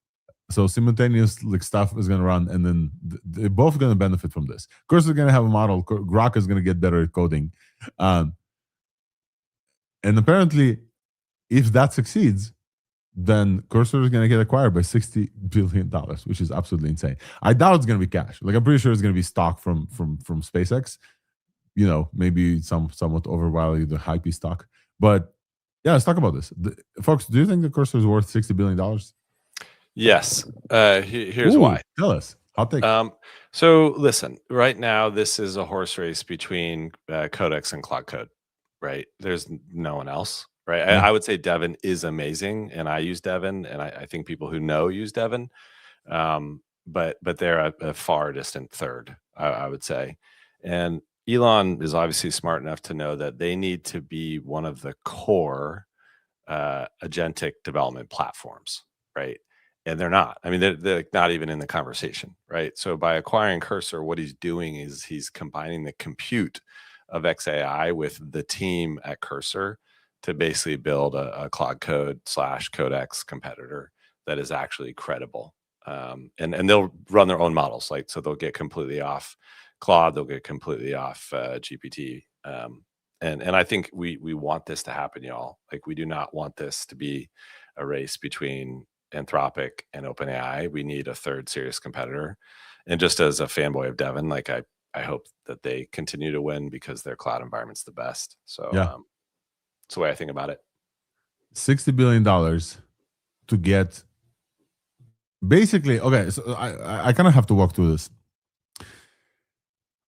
So simultaneous like stuff is going to run, and then they're both going to benefit from this. Cursor is going to have a model. Grok is going to get better at coding. And apparently, if that succeeds, then Cursor is going to get acquired by $60 billion, which is absolutely insane. I doubt it's going to be cash. Like, I'm pretty sure it's going to be stock from SpaceX. You know, maybe somewhat overvalued, the hypey stock. But yeah, let's talk about this. Folks, do you think the Cursor is worth $60 billion? Yes. Here's why. Tell us. I'll take it. So listen, right now, this is a horse race between Codex and Claude Code, right? There's no one else, right? Yeah. I would say Devin is amazing, and I use Devin, and I think people who know use Devin, but they're a far distant third, I would say. And Elon is obviously smart enough to know that they need to be one of the core agentic development platforms, right? And they're not. I mean, they're not even in the conversation, right? So by acquiring Cursor, what he's doing is he's combining the compute of XAI with the team at Cursor to basically build a Claude Code / Codex competitor that is actually credible. And they'll run their own models, like, so they'll get completely off Claude, they'll get completely off GPT. And I think we want this to happen, y'all. Like, we do not want this to be a race between Anthropic and OpenAI. We need a third serious competitor. And just as a fanboy of Devin, like, I hope that they continue to win because their cloud environment's the best. So yeah, that's the way I think about it. $60 billion to get basically, okay, so I kind of have to walk through this.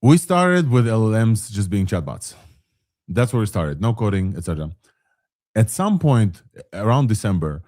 We started with LLMs just being chatbots. That's where we started. No coding, etc. At some point around December,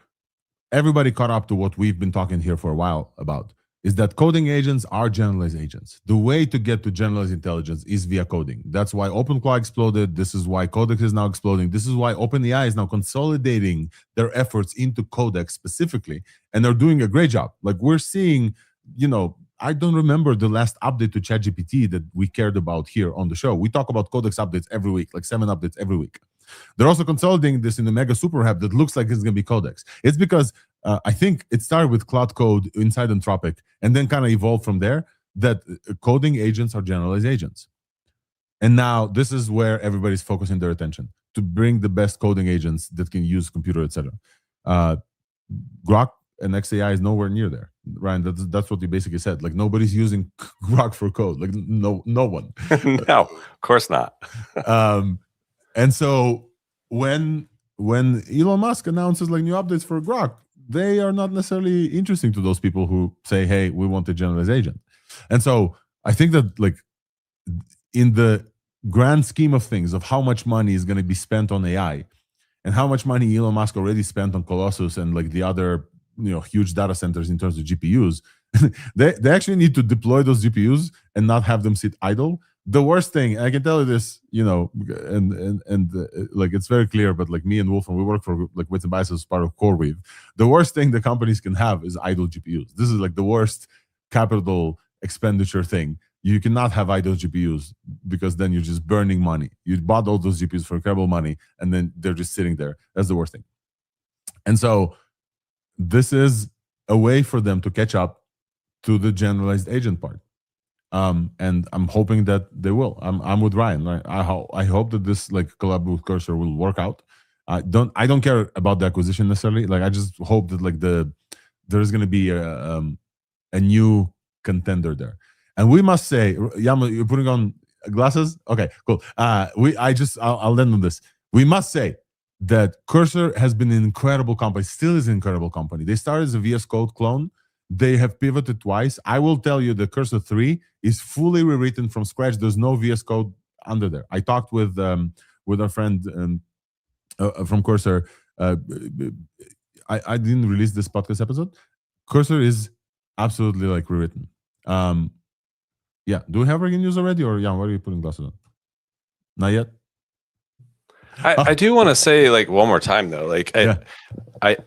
everybody caught up to what we've been talking here for a while about, is that coding agents are generalized agents. The way to get to generalized intelligence is via coding. That's why OpenClaw exploded. This is why Codex is now exploding. This is why OpenAI is now consolidating their efforts into Codex specifically, and they're doing a great job. Like, we're seeing, you know, I don't remember the last update to ChatGPT that we cared about here on the show. We talk about Codex updates every week, like 7 updates every week. They're also consolidating this in a mega super app that looks like it's going to be Codex. It's because I think it started with Cloud Code inside Anthropic and then kind of evolved from there, that coding agents are generalized agents. And now this is where everybody's focusing their attention, to bring the best coding agents that can use computer, etc. Grok and XAI is nowhere near there. Ryan, that's what you basically said. Like, nobody's using Grok for code. Like, no one. No, of course not. And so when Elon Musk announces like new updates for Grok, they are not necessarily interesting to those people who say, hey, we want a generalized agent. And so I think that, like, in the grand scheme of things, of how much money is going to be spent on AI and how much money Elon Musk already spent on Colossus and like the other, you know, huge data centers in terms of GPUs, they actually need to deploy those GPUs and not have them sit idle. The worst thing, I can tell you this, you know, and like, it's very clear, but like me and Wolfram, we work for like Wits and Biases as part of CoreWeave. The worst thing the companies can have is idle GPUs. This is like the worst capital expenditure thing. You cannot have idle GPUs, because then you're just burning money. You bought all those GPUs for incredible money, and then they're just sitting there. That's the worst thing. And so this is a way for them to catch up to the generalized agent part. And I'm hoping that they will. I'm with Ryan. Right? I hope that this like collab with Cursor will work out. I don't care about the acquisition necessarily. Like, I just hope that like there's going to be a new contender there. And we must say, Yama, you're putting on glasses. Okay, cool. I'll end on this. We must say that Cursor has been an incredible company, still is an incredible company. They started as a VS Code clone. They have pivoted twice. I will tell you the Cursor 3 is fully rewritten from scratch. There's no VS Code under there. I talked with our friend from Cursor. I didn't release this podcast episode. Cursor is absolutely like rewritten. Yeah. Do we have Reagan news already, or Jan, what are you putting glasses on? Not yet. I do want to say like one more time though, like I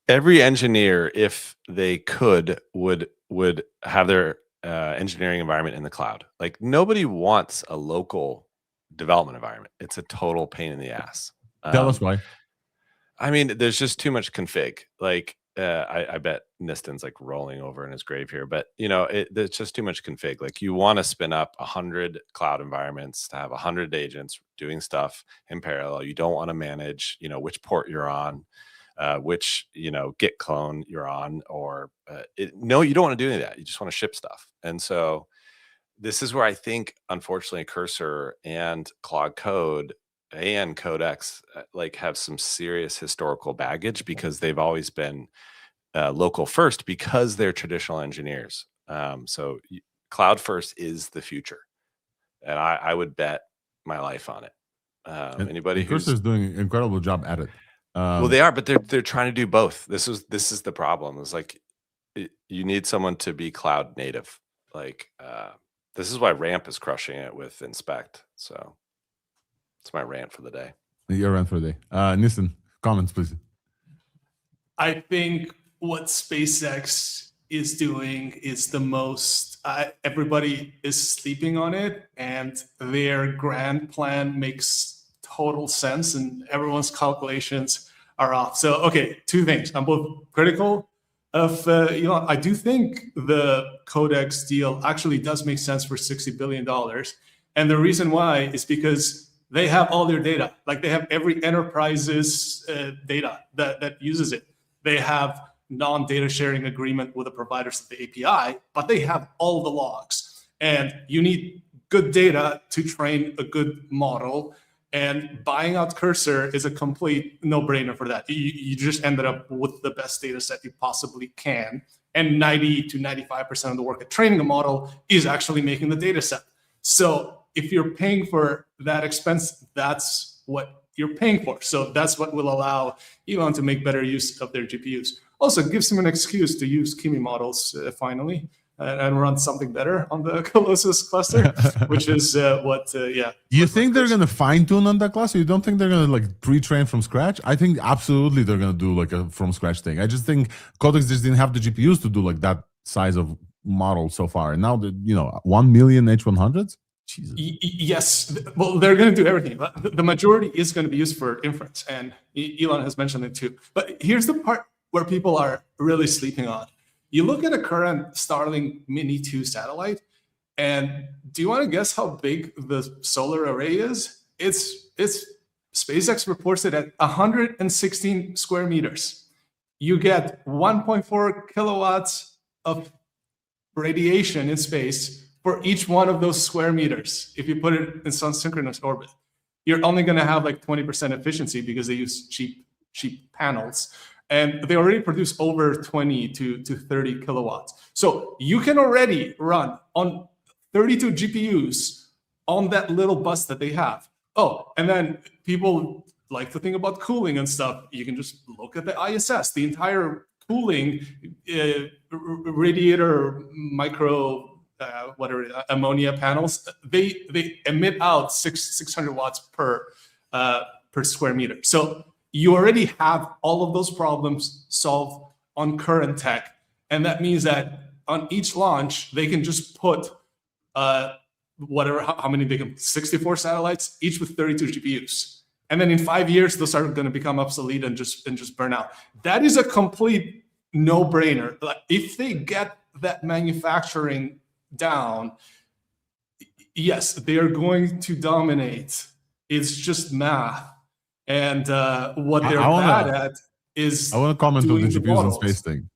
every engineer, if they could, would have their engineering environment in the cloud. Like nobody wants a local development environment. It's a total pain in the ass. Tell us why. I mean, there's just too much config. Like I bet Niston's like rolling over in his grave here, but you know, there's just too much config. Like you want to spin up 100 cloud environments to have 100 agents doing stuff in parallel. You don't want to manage, you know, which port you're on, which, you know, Git clone you're on, or no, you don't want to do any of that. You just want to ship stuff. And so this is where I think, unfortunately, Cursor and Claude Code and Codex like have some serious historical baggage, because they've always been local first because they're traditional engineers. So cloud first is the future, and I would bet my life on it. Anybody who's Cursor's doing an incredible job at it. Well, they are, but they're trying to do both. This is the problem. It's like you need someone to be cloud native. Like this is why Ramp is crushing it with Inspect. So it's my rant for the day. Your rant for the day. Niston, comments, please. I think what SpaceX is doing is the most, everybody is sleeping on it, and their grand plan makes total sense, and everyone's calculations are off. So, okay, two things. I'm both critical of, I do think the Codex deal actually does make sense for $60 billion. And the reason why is because they have all their data. Like they have every enterprise's data that uses it. They have non-data sharing agreement with the providers of the API, but they have all the logs. And you need good data to train a good model. And buying out Cursor is a complete no-brainer for that. You just ended up with the best data set you possibly can. And 90 to 95% of the work at training a model is actually making the data set. So if you're paying for that expense, that's what you're paying for. So that's what will allow Elon to make better use of their GPUs. Also, it gives him an excuse to use Kimi models finally and run something better on the Colossus cluster, which is You think they're going to fine tune on that cluster? You don't think they're going to like pre-train from scratch? I think absolutely they're going to do like a from scratch thing. I just think Codex just didn't have the GPUs to do like that size of model so far. And now, 1 million H100s? Jesus. Yes, well, they're going to do everything. The majority is going to be used for inference, and Elon has mentioned it too. But here's the part where people are really sleeping on. You look at a current Starlink Mini 2 satellite, and do you want to guess how big the solar array is? It's SpaceX reports it at 116 square meters. You get 1.4 kilowatts of radiation in space for each one of those square meters. If you put it in sun-synchronous orbit, you're only going to have like 20% efficiency because they use cheap panels. And they already produce over 20 to 30 kilowatts. So you can already run on 32 GPUs on that little bus that they have. Oh, and then people like to think about cooling and stuff. You can just look at the ISS, the entire cooling radiator micro ammonia panels. They emit out 600 watts per square meter. So you already have all of those problems solved on current tech. And that means that on each launch, they can just put how many they can, 64 satellites, each with 32 GPUs. And then in 5 years, those are going to become obsolete and just burn out. That is a complete no-brainer. Like, if they get that manufacturing down, yes, they are going to dominate. It's just math. And what they're bad at is I want to comment on the GPUs and models. space thing.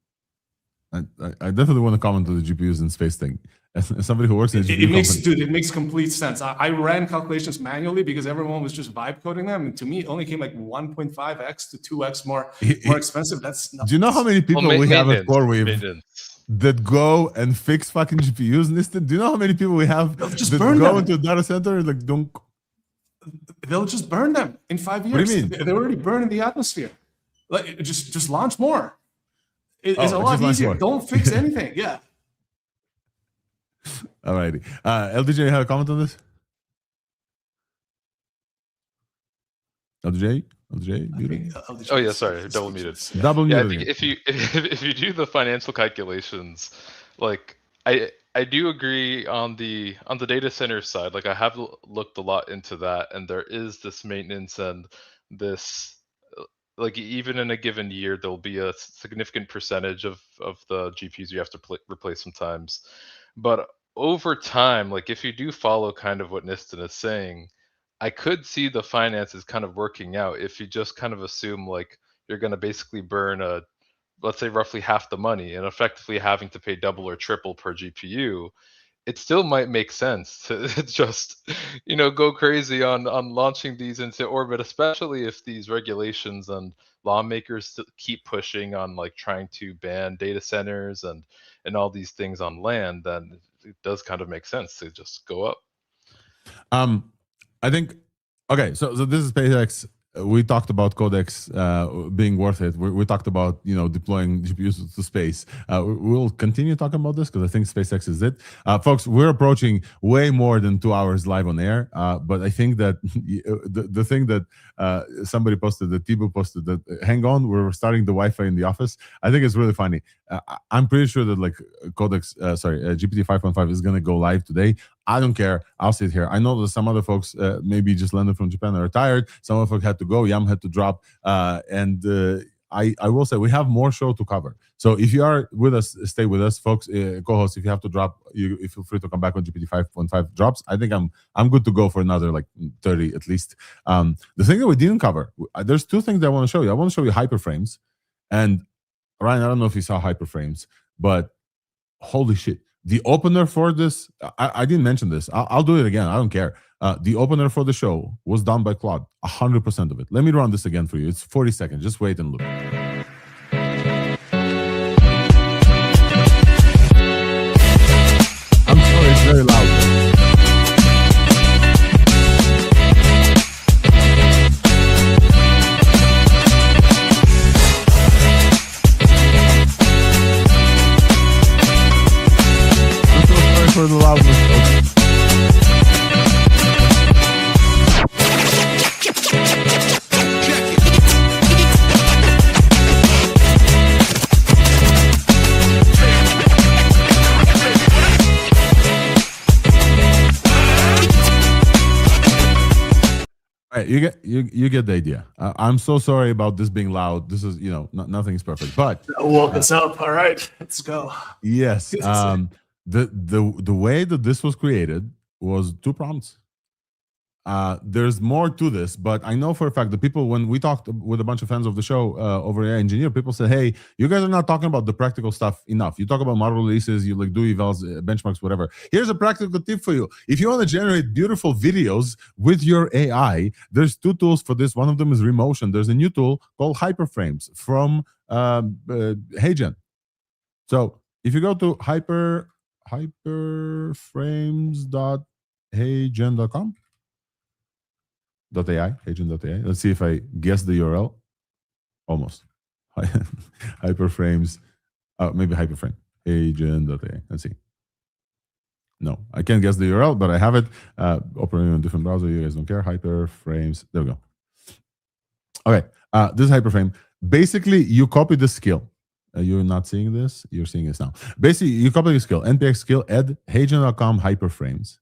I definitely want to comment on the GPUs and space thing. As somebody who works in a GPU company. It makes complete sense. I ran calculations manually because everyone was just vibe coding them, and to me, it only came like 1.5x to 2x more expensive. That's nuts. Do you know how many people we have at CoreWeave maintenance. that go and fix fucking GPUs? Listen, do you know how many people we have just that burn go them. into a data center and like don't? They'll just burn them in 5 years. What do you mean? They're already burned in the atmosphere. Like just launch more. It's a just lot launch easier. more. Don't fix anything. Yeah. Alrighty. LDJ, you have a comment on this? LDJ, muted. Oh yeah, sorry, double muted. Double Yeah, I muted. think if you do the financial calculations, like I do agree on the data center side. Like I have looked a lot into that, and there is this maintenance and this like even in a given year there'll be a significant percentage of the GPUs you have to replace sometimes. But over time, like if you do follow kind of what Niston is saying, I could see the finances kind of working out if you just kind of assume like you're going to basically burn let's say roughly half the money and effectively having to pay double or triple per GPU. It still might make sense to just, go crazy on launching these into orbit, especially if these regulations and lawmakers keep pushing on like trying to ban data centers and all these things on land. Then it does kind of make sense to just go up. I think, okay, so this is SpaceX. We talked about Codex being worth it. We talked about deploying GPUs to space. We'll continue talking about this because I think SpaceX is it. Folks, we're approaching way more than 2 hours live on air. But I think that the thing that somebody posted, that Tibu posted, that hang on, we're starting the Wi-Fi in the office. I think it's really funny. I'm pretty sure that like Codex, GPT 5.5 is going to go live today. I don't care. I'll sit here. I know that some other folks maybe just landed from Japan are tired. Some of folks had to go. Yam had to drop. I will say we have more show to cover. So if you are with us, stay with us, folks. Co-hosts, if you have to drop, you feel free to come back when GPT 5.5 drops. I think I'm good to go for another like 30 at least. The thing that we didn't cover, there's two things that I want to show you. I want to show you hyperframes. And Ryan, I don't know if you saw hyperframes, but holy shit. The opener for this, I didn't mention this. I'll do it again. I don't care. The opener for the show was done by Claude, 100% of it. Let me run this again for you. It's 40 seconds. Just wait and look. I'm sorry, it's very loud. For the loudness, folks. All right, you get the idea. I'm so sorry about this being loud. This is nothing is perfect, but Woke us up. All right, let's go. Yes. The way that this was created was 2 prompts. There's more to this, but I know for a fact the people, when we talked with a bunch of fans of the show over AI Engineer, people said, hey, you guys are not talking about the practical stuff enough. You talk about model releases, you like do evals, benchmarks, whatever. Here's a practical tip for you. If you want to generate beautiful videos with your AI, there's 2 tools for this. One of them is Remotion. There's a new tool called Hyperframes from HeyGen. So if you go to hyperframes.heygen.com, .ai, HeyGen.ai. Let's see if I guess the URL. Almost. Hyperframes, maybe hyperframe, HeyGen.ai. Let's see. No, I can't guess the URL, but I have it. Operating on a different browser. You guys don't care. Hyperframes. There we go. Okay, this is Hyperframe. Basically, you copy the skill. You're not seeing this. You're seeing this now. Basically, you copy the skill. npx skill add HeyGen.com hyperframes,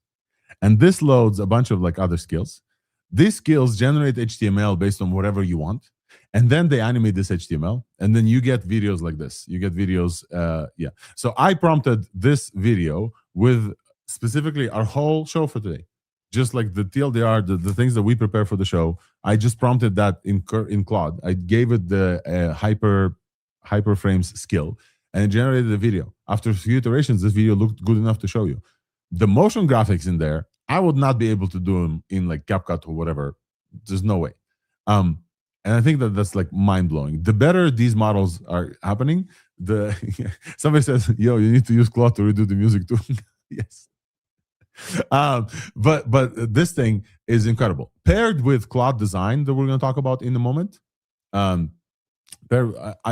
and this loads a bunch of like other skills. These skills generate HTML based on whatever you want, and then they animate this HTML, and then you get videos like this. You get videos, yeah. So I prompted this video with specifically our whole show for today, just like the TLDR, the things that we prepare for the show. I just prompted that in Claude. I gave it the hyperframes skill, and it generated a video. After a few iterations, this video looked good enough to show you. The motion graphics in there, I would not be able to do them in like CapCut or whatever. There's no way. And I think that that's like mind blowing. The better these models are happening, the somebody says, "Yo, you need to use Claude to redo the music too." Yes. But this thing is incredible. Paired with Claude Design that we're going to talk about in a moment. I'm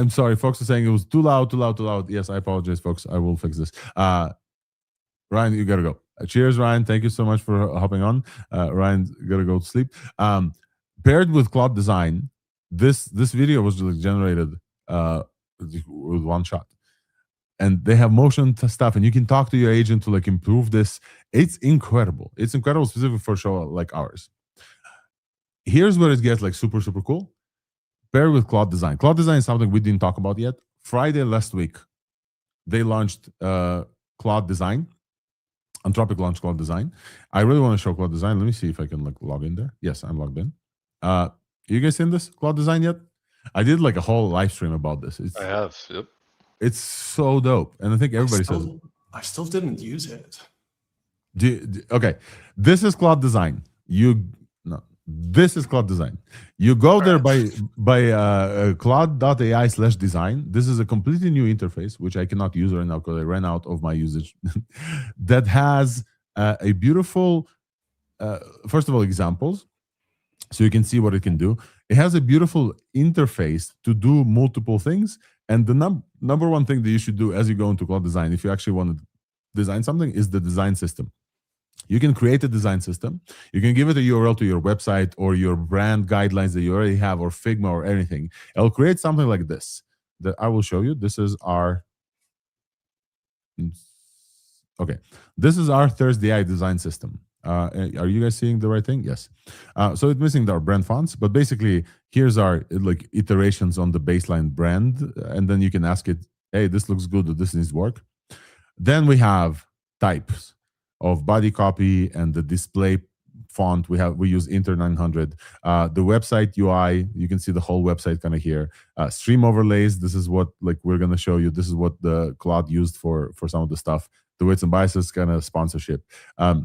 sorry, folks are saying it was too loud. Yes, I apologize, folks. I will fix this. Ryan, you gotta go. Cheers, Ryan. Thank you so much for hopping on. Ryan's gotta go to sleep. Paired with Claude Design, this video was generated with one shot. And they have motion stuff, and you can talk to your agent to like improve this. It's incredible. It's incredible, specifically for a show like ours. Here's where it gets like super, super cool. Paired with Claude Design. Claude Design is something we didn't talk about yet. Friday last week, they launched Claude Design. Anthropic launched Claude Design. I really want to show Claude Design. Let me see if I can like log in there. Yes, I'm logged in. You guys seen this Claude Design yet? I did like a whole live stream about this. I have. Yep. It's so dope, and I think everybody says. I still didn't use it. Okay, this is Claude Design. This is Claude Design. You go there by Claude.ai/design. This is a completely new interface, which I cannot use right now because I ran out of my usage. That has a beautiful, first of all, examples, so you can see what it can do. It has a beautiful interface to do multiple things. And the number one thing that you should do as you go into Claude Design, if you actually want to design something, is the design system. You can create a design system. You can give it a URL to your website or your brand guidelines that you already have, or Figma or anything. It'll create something like this that I will show you. This is our This is our ThursdAI design system. Are you guys seeing the right thing? Yes. So it's missing our brand fonts, but basically here's our like iterations on the baseline brand, and then you can ask it, hey, this looks good, or this needs work. Then we have types of body copy and the display font. We use Inter 900. The website UI, you can see the whole website kind of here. Stream overlays, this is what like we're gonna show you. This is what the Claude used for some of the stuff. The weights and biases kind of sponsorship.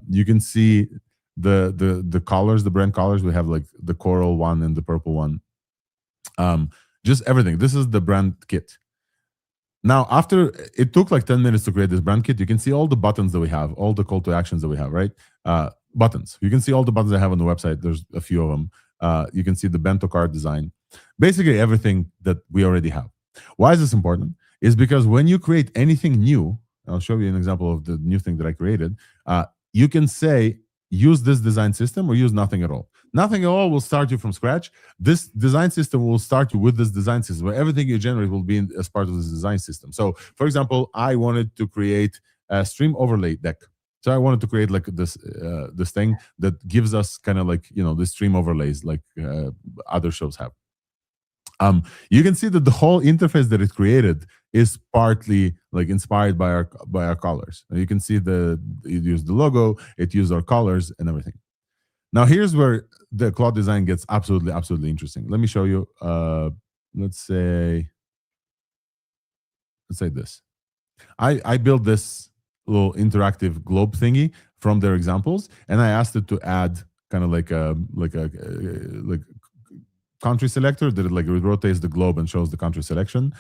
You can see the colors, the brand colors. We have like the coral one and the purple one. Just everything. This is the brand kit. Now, after it took like 10 minutes to create this brand kit, you can see all the buttons that we have, all the call to actions that we have, right? Buttons. You can see all the buttons I have on the website. There's a few of them. You can see the bento card design. Basically everything that we already have. Why is this important? Is because when you create anything new, I'll show you an example of the new thing that I created. You can say, use this design system or use nothing at all. Nothing at all will start you from scratch. This design system will start you with this design system, where everything you generate will be as part of this design system. So, for example, I wanted to create a stream overlay deck. So I wanted to create like this this thing that gives us kind of like, you know, the stream overlays like other shows have. You can see that the whole interface that it created is partly like inspired by our colors. You can see it used the logo, it used our colors and everything. Now here's where the Claude Design gets absolutely interesting. Let me show you. Let's say this. I built this little interactive globe thingy from their examples, and I asked it to add kind of like a country selector that it rotates the globe and shows the country selection.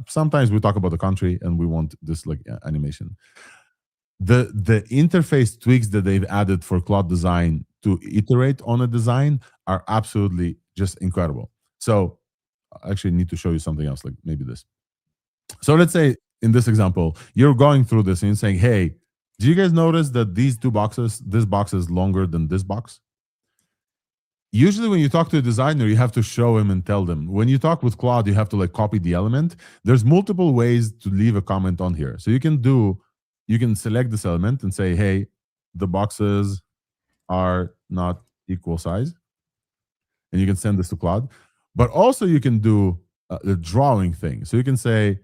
Sometimes we talk about the country and we want this like animation. The interface tweaks that they've added for Claude Design to iterate on a design are absolutely just incredible. So I actually need to show you something else, like maybe this. So let's say in this example, you're going through this and you're saying, hey, do you guys notice that these two boxes, this box is longer than this box? Usually when you talk to a designer, you have to show him and tell them. When you talk with Claude, you have to like copy the element. There's multiple ways to leave a comment on here. So you can select this element and say, hey, the boxes are not equal size. And you can send this to Claude. But also you can do the drawing thing. So you can say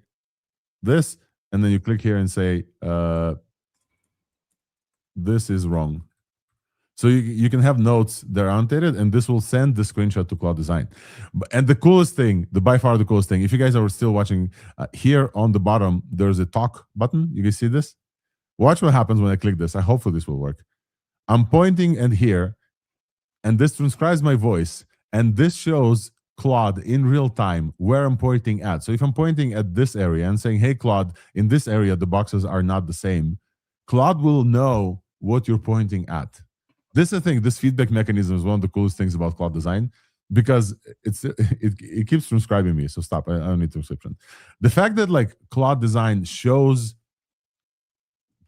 this, and then you click here and say, this is wrong. So you can have notes that are annotated, and this will send the screenshot to Claude Design. And the coolest thing, by far the coolest thing, if you guys are still watching, here on the bottom, there's a talk button. You can see this. Watch what happens when I click this. Hopefully this will work. I'm pointing and here, and this transcribes my voice, and this shows Claude in real time where I'm pointing at. So if I'm pointing at this area and saying, hey, Claude, in this area, the boxes are not the same, Claude will know what you're pointing at. This, I think, this feedback mechanism is one of the coolest things about Claude Design, because it keeps transcribing me. So stop, I don't need transcription. The fact that like Claude Design shows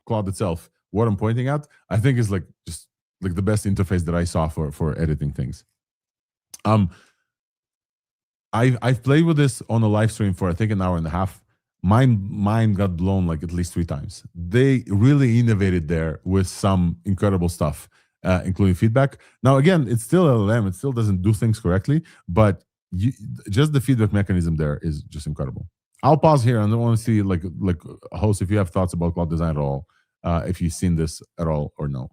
Claude itself what I'm pointing at, I think is like just like the best interface that I saw for editing things. I've played with this on a live stream for I think an hour and a half. My mind got blown like at least 3 times. They really innovated there with some incredible stuff, including feedback. Now, again, it's still LLM. It still doesn't do things correctly, but just the feedback mechanism there is just incredible. I'll pause here, and I want to see like host, if you have thoughts about Claude Design at all, if you've seen this at all or no.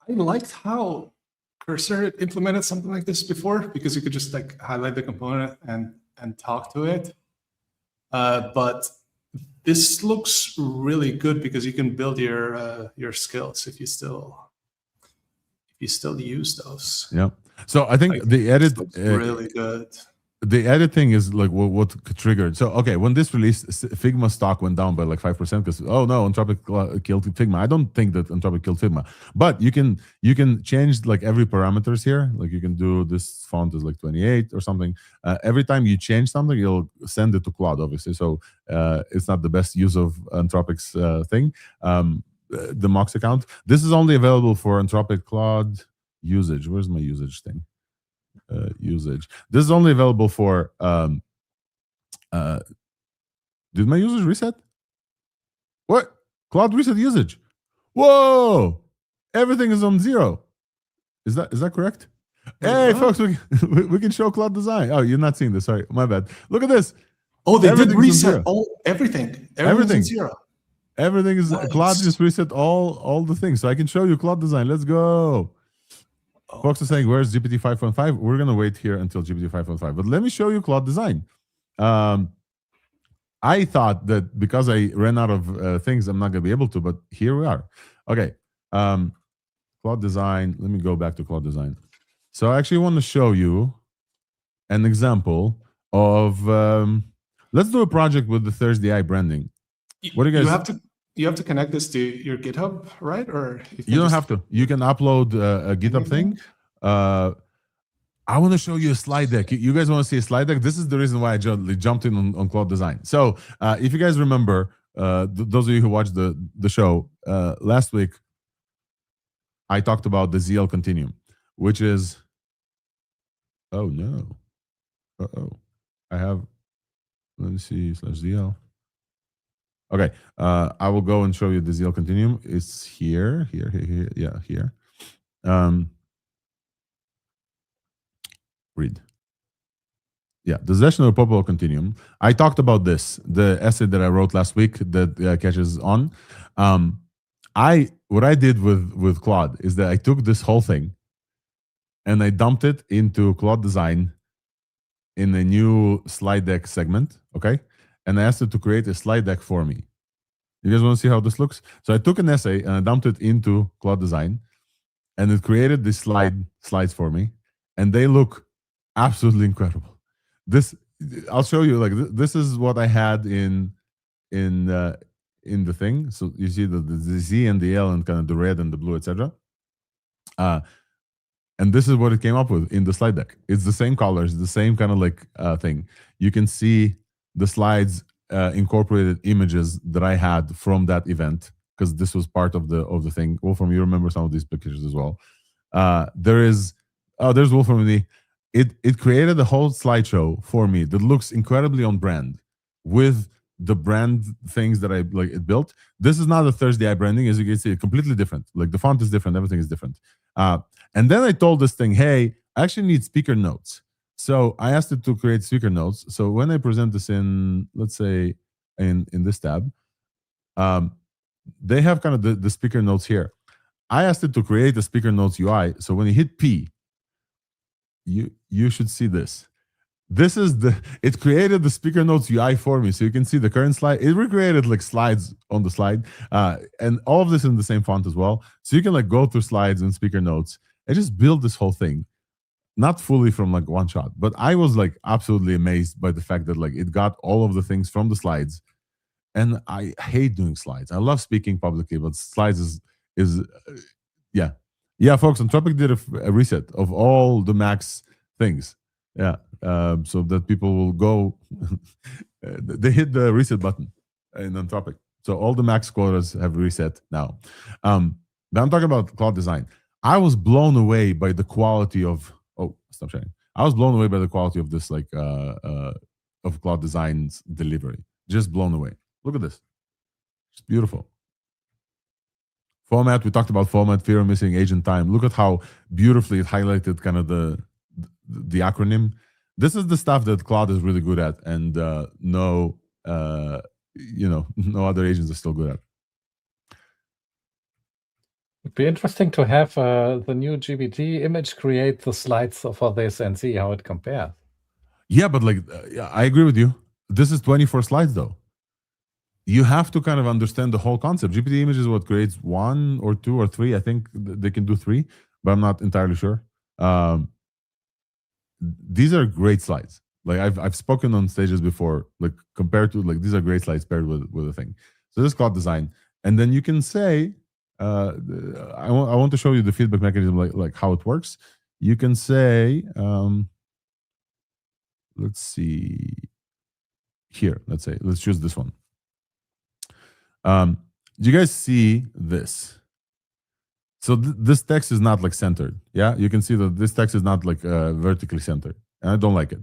I liked how Cursor implemented something like this before, because you could just like highlight the component and talk to it. But this looks really good because you can build your skills if you still use those. Yeah. So I think Like, the edit really good. The edit thing is like what triggered. So okay, when this released, Figma stock went down by like 5% because oh no, Anthropic killed Figma. I don't think that Anthropic killed Figma, but you can change like every parameters here. Like you can do this font is like 28 or something. Every time you change something, you'll send it to Claude, obviously. So it's not the best use of Anthropic's thing. The Mox account. This is only available for Anthropic Claude usage. Where's my usage thing? Usage. This is only available for did my usage reset? What? Claude reset usage. Whoa! Everything is on 0. Is that correct? Hey folks, we can show Claude Design. Oh, you're not seeing this. Sorry, my bad. Look at this. Oh, they did reset everything. Everything. 0. Everything is nice. Claude just reset all the things. So I can show you Claude Design. Let's go. Folks are saying, where's GPT 5.5? We're going to wait here until GPT 5.5. But let me show you Claude Design. I thought that because I ran out of things, I'm not going to be able to, but here we are. Okay. Claude Design. Let me go back to Claude Design. So I actually want to show you an example of, let's do a project with the ThursdAI branding. What do you guys... You have to connect this to your GitHub, right? Or you don't have to. You can upload a GitHub thing. I want to show you a slide deck. You guys want to see a slide deck? This is the reason why I jumped in on Claude Design. So if you guys remember, those of you who watched the show last week, I talked about the ZL continuum, which is, oh no. I have, let me see, /ZL. Okay, I will go and show you the ZL continuum. It's here, yeah, here. Read. Yeah, the Zeshno Popo continuum. I talked about this, the essay that I wrote last week that catches on. What I did with Claude is that I took this whole thing and I dumped it into Claude Design in a new slide deck segment, okay? And I asked it to create a slide deck for me. You guys want to see how this looks? So I took an essay and I dumped it into Claude Design, and it created these slides for me, and they look absolutely incredible. This, I'll show you. Like this is what I had in the thing. So you see the Z and the L and kind of the red and the blue, etc. And this is what it came up with in the slide deck. It's the same colors, the same kind of like thing. You can see the slides incorporated images that I had from that event, because this was part of the thing. Wolfram, you remember some of these pictures as well. There's Wolfram. It created a whole slideshow for me that looks incredibly on brand with the brand things that I like it built. This is not a ThursdAI branding, as you can see, completely different. Like the font is different, everything is different. And then I told this thing, hey, I actually need speaker notes. So I asked it to create speaker notes. So when I present this in, let's say, in this tab, they have kind of the speaker notes here. I asked it to create a speaker notes UI. So when you hit P, you should see this. This is it created the speaker notes UI for me. So you can see the current slide. It recreated like slides on the slide, and all of this in the same font as well. So you can like go through slides and speaker notes and just build this whole thing. Not fully from like one shot, but I was like absolutely amazed by the fact that like it got all of the things from the slides. And I hate doing slides. I love speaking publicly, but slides is yeah, folks. Anthropic did a reset of all the Max things. Yeah, so that people will go. They hit the reset button in Anthropic, so all the Max quotas have reset now. But I'm talking about Claude Design. I was blown away by the quality of. Oh, stop sharing. I was blown away by the quality of this, like of Claude Design's delivery. Just blown away. Look at this. It's beautiful. Format. We talked about format, fear of missing, age, and time. Look at how beautifully it highlighted kind of the acronym. This is the stuff that Claude is really good at, and no other agents are still good at. It'd be interesting to have the new GPT image create the slides for this and see how it compares. Yeah, but like, I agree with you. This is 24 slides though. You have to kind of understand the whole concept. GPT Image is what creates 1 or 2 or 3. I think they can do 3, but I'm not entirely sure. These are great slides. Like I've spoken on stages before, like compared to like these are great slides paired with a thing. So this is Claude Design, and then you can say, I want to show you the feedback mechanism, like how it works. You can say, let's see here. Let's choose this one. Do you guys see this? So this text is not like centered. Yeah, you can see that this text is not like vertically centered, and I don't like it.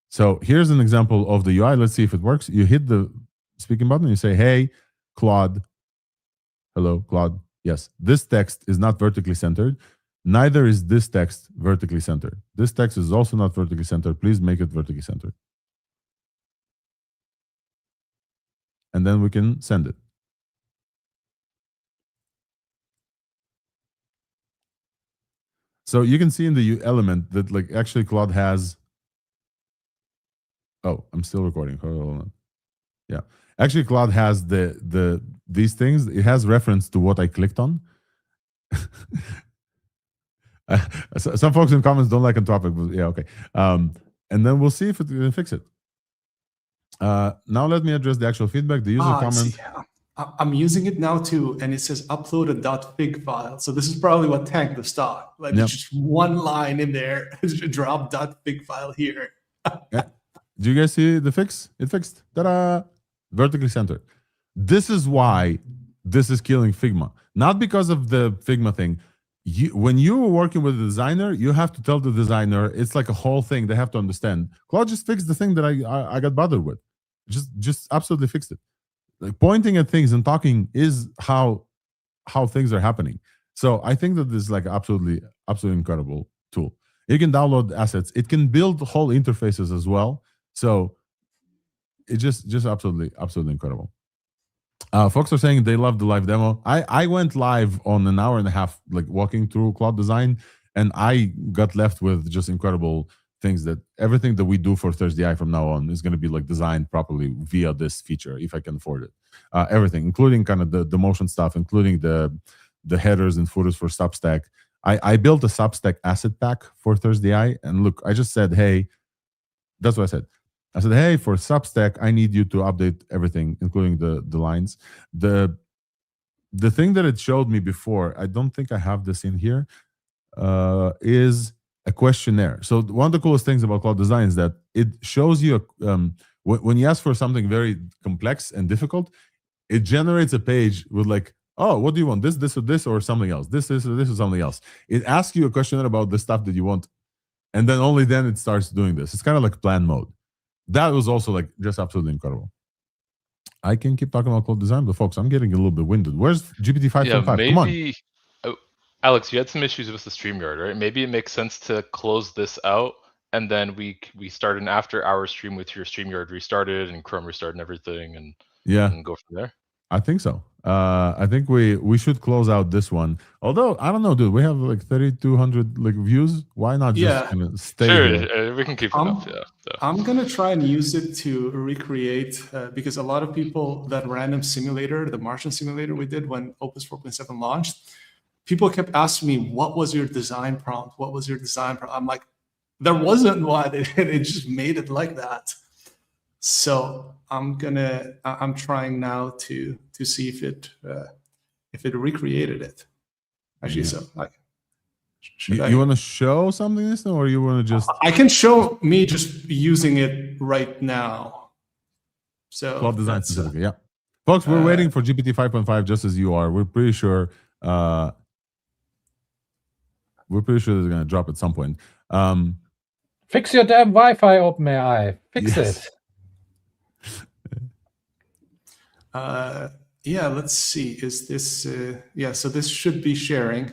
So here's an example of the UI. Let's see if it works. You hit the speaking button. You say, "Hey, Claude. Hello, Claude. Yes, this text is not vertically centered. Neither is this text vertically centered. This text is also not vertically centered. Please make it vertically centered." And then we can send it. So you can see in the element that like actually Claude has. Oh, I'm still recording. Hold on. Yeah, actually Claude has these things. It has reference to what I clicked on. Some folks in comments don't like Anthropic, but yeah, okay. And then we'll see if it can fix it. Now let me address the actual feedback. The user comment. Yeah. I'm using it now too, and it says upload a .fig file. So this is probably what tanked the stock. Like just one line in there, drop .fig file here. Yeah. Do you guys see the fix? It fixed. Ta-da! Vertically centered. This is why this is killing Figma. Not because of the Figma thing. When you're working with a designer, you have to tell the designer, it's like a whole thing. They have to understand. Claude just fixed the thing that I got bothered with. Just absolutely fixed it. Like pointing at things and talking is how things are happening. So I think that this is like absolutely incredible tool. You can download assets. It can build whole interfaces as well. So it's just absolutely incredible. Folks are saying they love the live demo. I went live on an hour and a half, like walking through Claude Design, and I got left with just incredible things that everything that we do for ThursdAI from now on is going to be like designed properly via this feature, if I can afford it. Everything, including kind of the motion stuff, including the headers and footers for Substack. I built a Substack asset pack for ThursdAI, and look, I just said, hey, that's what I said. I said, hey, for Substack, I need you to update everything, including the lines. The thing that it showed me before, I don't think I have this in here, is a questionnaire. So one of the coolest things about Claude Design is that it shows you when you ask for something very complex and difficult, it generates a page with like, oh, what do you want? This, or something else. This, or something else. It asks you a questionnaire about the stuff that you want, and then only then it starts doing this. It's kind of like plan mode. That was also like just absolutely incredible. I can keep talking about Claude Design, but folks, I'm getting a little bit winded. Where's GPT 5.5? Come on. Alex, you had some issues with the StreamYard, right? Maybe it makes sense to close this out, and then we start an after-hour stream with your StreamYard restarted and Chrome restarted and everything, and go from there. I think so. I think we should close out this one. Although I don't know, dude, we have like 3,200 like views. Why not just Yeah. kind of stay Sure, here? we can keep it up. Yeah. So. I'm gonna try and use it to recreate because a lot of people, that random simulator, the Martian simulator we did when Opus 4.7 launched, people kept asking me, what was your design prompt? What was your design prompt? I'm like, there wasn't one. It just made it like that. So I'm trying now to see if it recreated it. Actually, Yeah. so like, You want to show something this time, or you want to just? I can show me just using it right now. So Claude Design specifically, yeah. Folks, we're waiting for GPT 5.5 just as you are. We're pretty sure they're going to drop at some point. Fix your damn Wi-Fi, OpenAI. Fix it. Yeah, let's see. Is this? Yeah, so this should be sharing.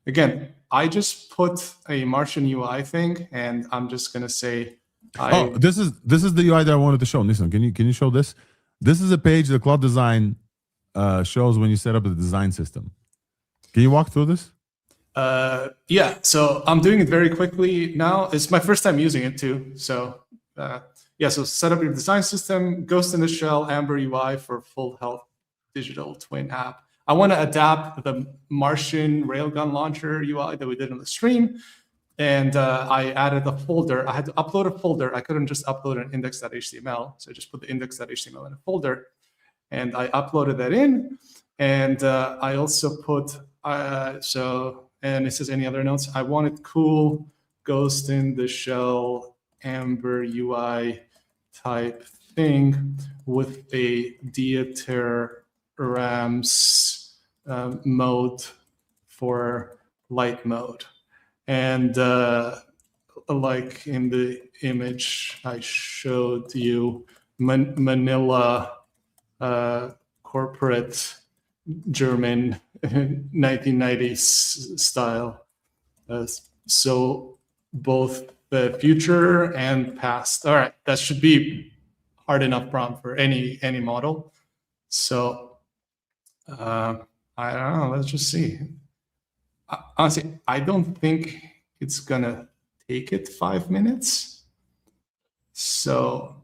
Again, I just put a Martian UI thing, and I'm just gonna say. This is the UI that I wanted to show. Listen, can you show this? This is a page that Claude Design shows when you set up the design system. Can you walk through this? Yeah, so I'm doing it very quickly now. It's my first time using it too. So yeah, so set up your design system, Ghost in the Shell, Amber UI for full health digital twin app. I want to adapt the Martian Railgun launcher UI that we did on the stream. And I added a folder. I had to upload a folder. I couldn't just upload an index.html. So I just put the index.html in a folder. And I uploaded that in. And I also put, and it says any other notes. I wanted cool Ghost in the Shell Amber UI type thing with a Tlddr RAMs mode for light mode. And like in the image I showed you, Manila corporate German 1990s style. So both the future and past. All right, that should be hard enough prompt for any model. So I don't know. Let's just see. Honestly, I don't think it's gonna take it 5 minutes. So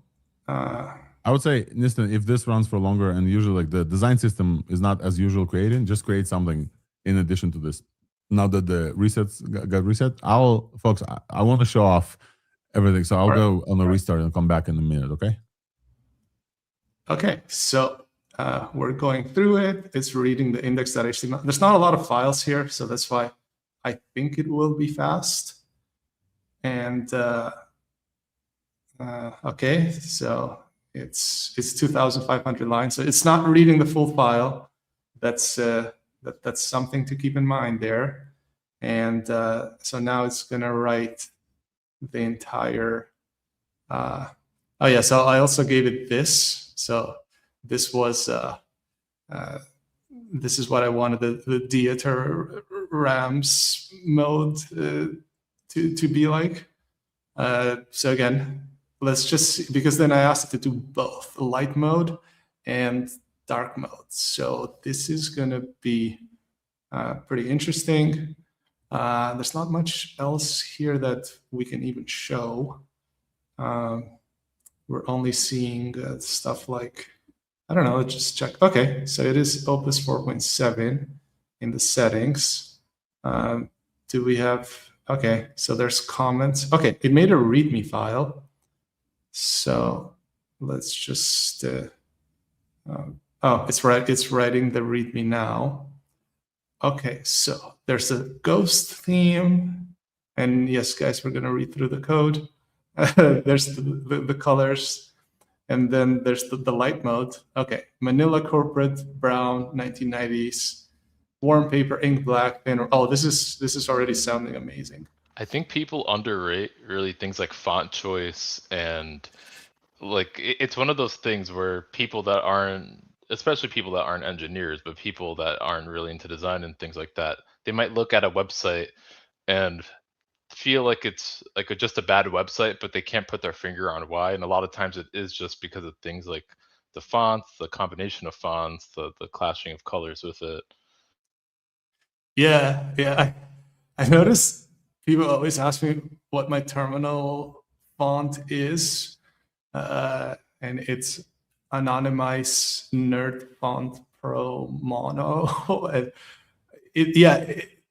I would say, listen, if this runs for longer, and usually like the design system is not as usual creating, just create something in addition to this. Now that the resets got reset, folks, I want to show off everything. So I'll go on a restart and come back in a minute, okay? Okay, so we're going through it. It's reading the index.html. There's not a lot of files here, so that's why I think it will be fast. And okay, so it's 2,500 lines, so it's not reading the full file. That's something to keep in mind there. And so now it's gonna write the entire. Oh yeah, so I also gave it this. So this was this is what I wanted the Tlddr RAMs mode to be like. So again, let's just see, because then I asked it to do both light mode and dark mode. So this is going to be pretty interesting. There's not much else here that we can even show. We're only seeing stuff like, I don't know, let's just check. Okay, so it is Opus 4.7 in the settings. Do we have, okay, so there's comments. Okay, it made a README file. So let's just, oh, it's writing the README now. Okay, so there's a ghost theme. And yes, guys, we're gonna read through the code. There's the colors, and then there's the light mode. Okay, Manila corporate, brown, 1990s, warm paper, ink black, thin. Oh, this is already sounding amazing. I think people underrate really things like font choice, and like it's one of those things where people that aren't, especially people that aren't engineers, but people that aren't really into design and things like that, they might look at a website and feel like it's like just a bad website, but they can't put their finger on why. And a lot of times it is just because of things like the fonts, the combination of fonts, the clashing of colors with it. Yeah. I noticed people always ask me what my terminal font is, and it's Anonymize Nerd Font Pro Mono. And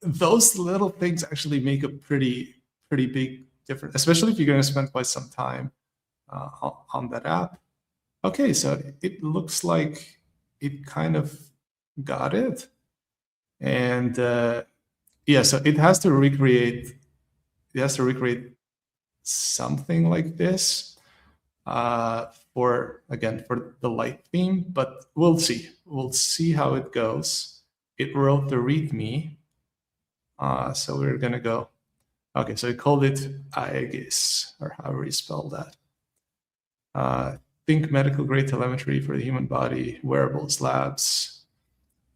those little things actually make a pretty big difference, especially if you're going to spend quite some time on that app. Okay, so it looks like it kind of got it. And so it has to recreate something like this for the light theme, but we'll see how it goes. It wrote the README, so we're gonna go. Okay, so it called it IAGIS, or however you spell that. Think medical grade telemetry for the human body, wearables, labs.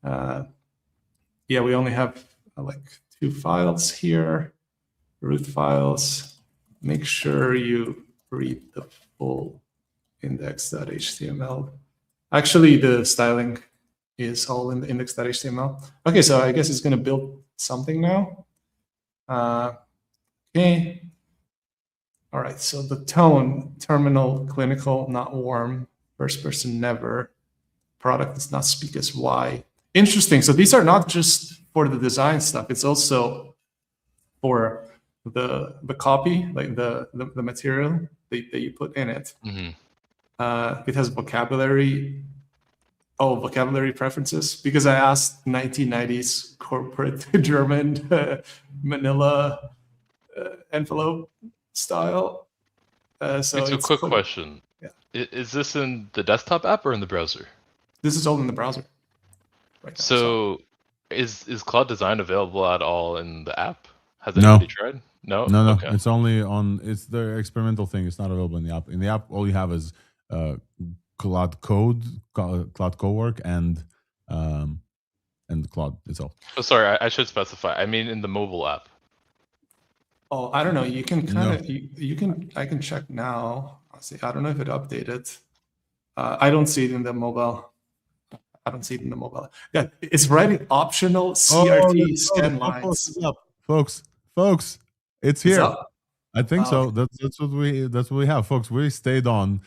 We only have like 2 files here, root files. Make sure you read the full index.html. Actually, the styling is all in the index.html. Okay, so I guess it's going to build something now. Okay. All right, so the tone, terminal, clinical, not warm, first person, never. Product does not speak as Y. Interesting. So these are not just for the design stuff. It's also for the copy, like the material that you put in it. Mm-hmm. It has vocabulary preferences, because I asked 1990s corporate German Manila envelope style. So it's a quick cool. question. Yeah. Is this in the desktop app or in the browser? This is all in the browser. Right now, so is Claude Design available at all in the app? Has No. anybody tried? No. No. Okay. It's only on. It's the experimental thing. It's not available in the app. In the app, all you have is Claude Code, Claude Cowork, and Claude itself. Oh, sorry. I should specify. I mean, in the mobile app. Oh, I don't know. You can kind of you can. I can check now. I'll see. I don't know if it updated. I don't see it in the mobile. Yeah, it's writing optional CRT scan lines. Folks, it's here. up? I think so. That's what we have, folks. We stayed on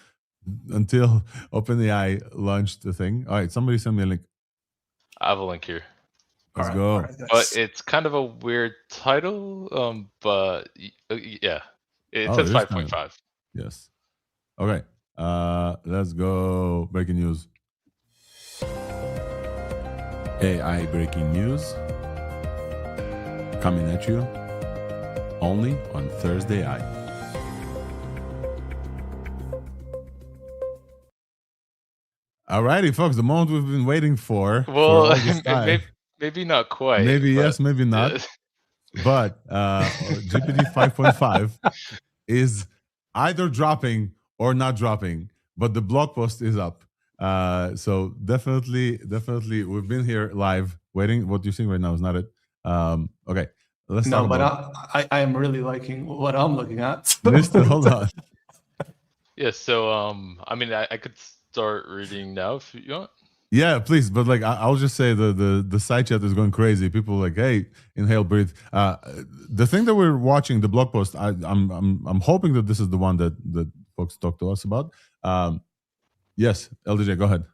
until OpenAI launched the thing. All right, somebody send me a link. I have a link here. Let's go. But it's kind of a weird title. But yeah, it says 5.5. Yes. Okay. Let's go. Breaking news. AI breaking news coming at you only on ThursdAI. Alrighty, folks, the moment we've been waiting for. Well, maybe not quite. Maybe yes, maybe not. But GPT 5.5 is either dropping or not dropping, but the blog post is up. So definitely, we've been here live waiting. What you're seeing right now is not it. Okay, let's talk about. I am really liking what I'm looking at. Hold on. Yeah. So I mean, I could start reading now if you want. Yeah, please. But like, I'll just say the side chat is going crazy. People are like, hey, inhale, breathe. The thing that we're watching, the blog post, I'm hoping that this is the one that folks talk to us about. Yes, LDJ, go ahead.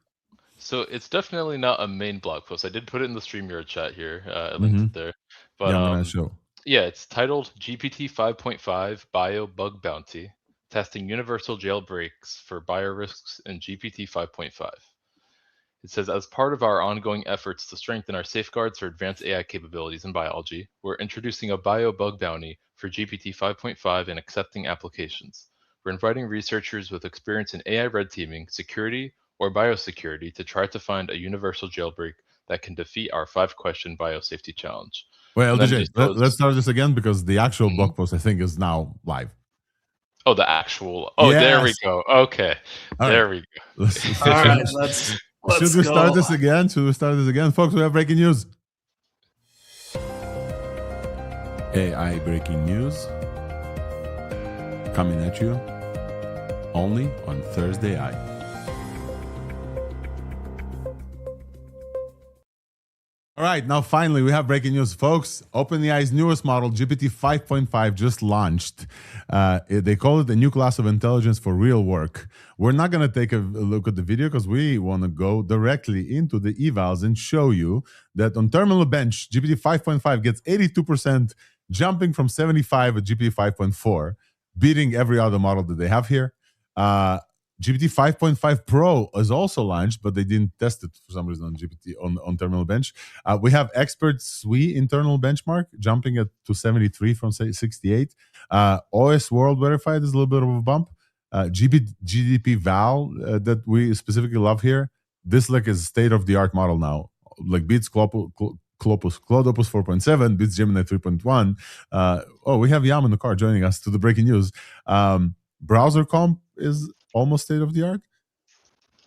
So it's definitely not a main blog post. I did put it in the StreamYard chat here. I linked it there. But yeah, I'm gonna show. Yeah, it's titled GPT 5.5 Bio Bug Bounty, Testing Universal Jailbreaks for Bio Risks in GPT 5.5. It says, as part of our ongoing efforts to strengthen our safeguards for advanced AI capabilities in biology, we're introducing a bio bug bounty for GPT 5.5 and accepting applications. We're inviting researchers with experience in AI red teaming, security, or biosecurity to try to find a universal jailbreak that can defeat our 5-question biosafety challenge. Well, LDJ, let's start this again because the actual blog post, I think, is now live. Oh, the actual. Oh, yes. There we go. Okay. All there right. we go. All right, let's Should we start this again? Folks, we have breaking news. AI breaking news coming at you only on ThursdAI. All right, now finally we have breaking news, folks. OpenAI's newest model, GPT 5.5, just launched. They call it a new class of intelligence for real work. We're not going to take a look at the video because we want to go directly into the evals and show you that on Terminal Bench, GPT 5.5 gets 82%, jumping from 75 at GPT 5.4, beating every other model that they have here. GPT 5.5 Pro is also launched, but they didn't test it for some reason on GPT on Terminal Bench. We have Expert SWE internal benchmark jumping to 73 from 68. OS World Verified is a little bit of a bump. GDP Val that we specifically love here. This is state-of-the-art model now. Beats Claude Opus 4.7, beats Gemini 3.1. We have Yam in the car joining us to the breaking news. Browser comp is almost state-of-the-art.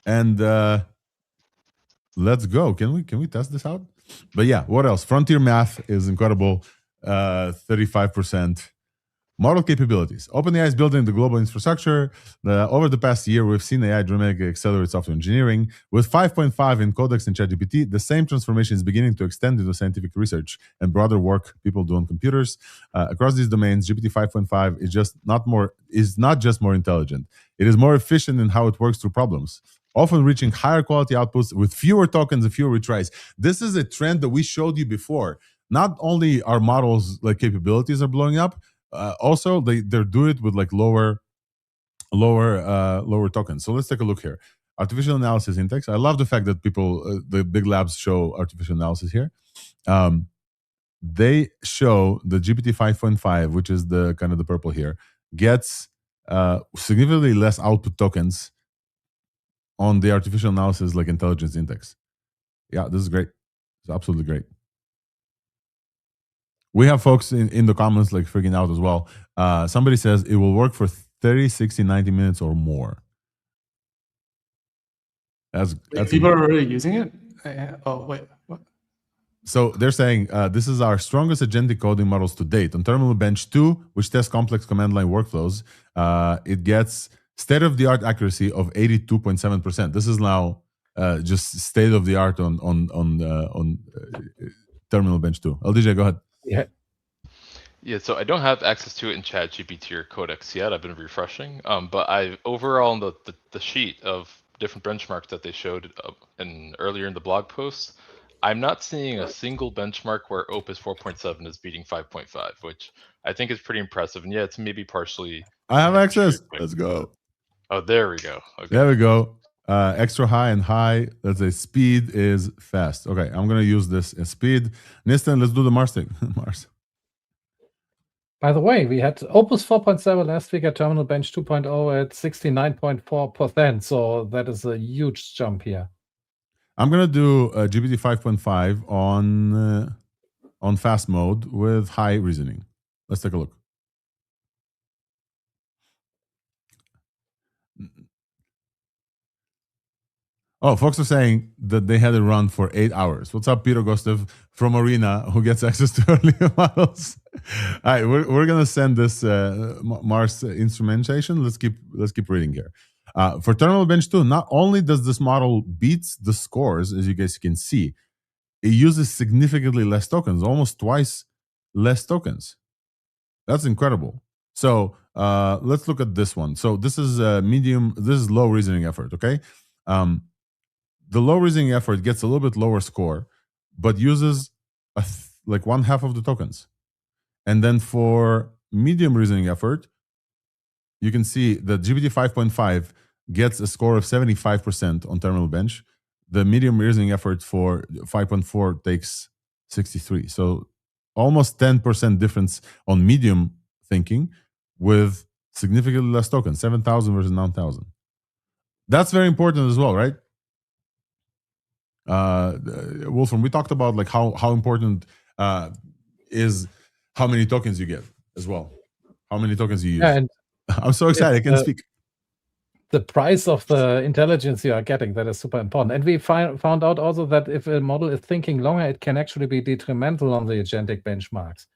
And let's go. Can we test this out? But yeah, what else? Frontier Math is incredible. 35%. Model capabilities. OpenAI is building the global infrastructure. Over the past year, we've seen AI dramatically accelerate software engineering. With 5.5 in Codex and ChatGPT, the same transformation is beginning to extend into scientific research and broader work people do on computers. Across these domains, GPT 5.5 is not just more intelligent. It is more efficient in how it works through problems, often reaching higher quality outputs with fewer tokens and fewer retries. This is a trend that we showed you before. Not only our models capabilities are blowing up, also they're doing it with lower tokens. So let's take a look here. Artificial analysis index. I love the fact that the big labs show artificial analysis here. They show the GPT 5.5, which is the kind of the purple here, gets significantly less output tokens on the artificial analysis intelligence index. Yeah, this is great. It's absolutely great. We have folks in the comments freaking out as well. Somebody says it will work for 30, 60, 90 minutes or more. That's people are already using it? Oh, wait, what? So they're saying this is our strongest agentic coding models to date. On Terminal Bench 2, which tests complex command line workflows, it gets state-of-the-art accuracy of 82.7%. This is now just state-of-the-art on Terminal Bench 2. LDJ, go ahead. Yeah, so I don't have access to it in ChatGPT or Codex yet. I've been refreshing, but overall on the sheet of different benchmarks that they showed earlier in the blog post, I'm not seeing a single benchmark where Opus 4.7 is beating 5.5, which I think is pretty impressive. And yeah, it's maybe partially. I have access. Let's go. Oh, there we go. Okay. There we go. Extra high and high. Let's say speed is fast. Okay, I'm gonna use this as speed. Nistan, let's do the Mars thing. Mars. By the way, we had Opus 4.7 last week at Terminal Bench 2.0 at 69.4%. So that is a huge jump here. I'm gonna do GPT 5.5 on fast mode with high reasoning. Let's take a look. Oh, folks are saying that they had a run for 8 hours. What's up, Peter Gostev from Arena, who gets access to earlier models? All right, we're gonna send this Mars instrumentation. Let's keep reading here. For Terminal Bench 2, not only does this model beats the scores, as you guys can see, it uses significantly less tokens, almost twice less tokens. That's incredible. So let's look at this one. So this is medium. This is low reasoning effort. Okay. The low reasoning effort gets a little bit lower score, but uses like 1/2 of the tokens. And then for medium reasoning effort, you can see that GPT 5.5 gets a score of 75% on Terminal Bench. The medium reasoning effort for 5.4 takes 63. So almost 10% difference on medium thinking with significantly less tokens, 7,000 versus 9,000. That's very important as well, right? Wolfram, we talked about like how important is how many tokens you get as well. How many tokens you use. Yeah, and I'm so excited I can speak. The price of the intelligence you are getting, that is super important. And we found out also that if a model is thinking longer, it can actually be detrimental on the agentic benchmarks.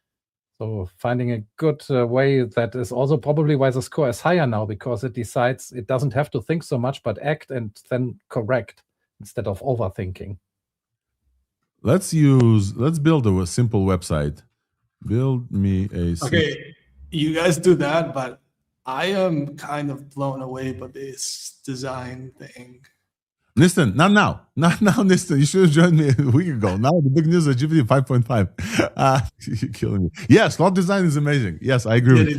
So finding a good way, that is also probably why the score is higher now, because it decides it doesn't have to think so much, but act and then correct instead of overthinking. let's build a simple website. Build me a Okay, you guys do that, but I am kind of blown away by this design thing. Nistan, not now, Nistan. You should have joined me a week ago. Now the big news is GPT 5.5. You're killing me. Yes, Claude Design is amazing. Yes, I agree.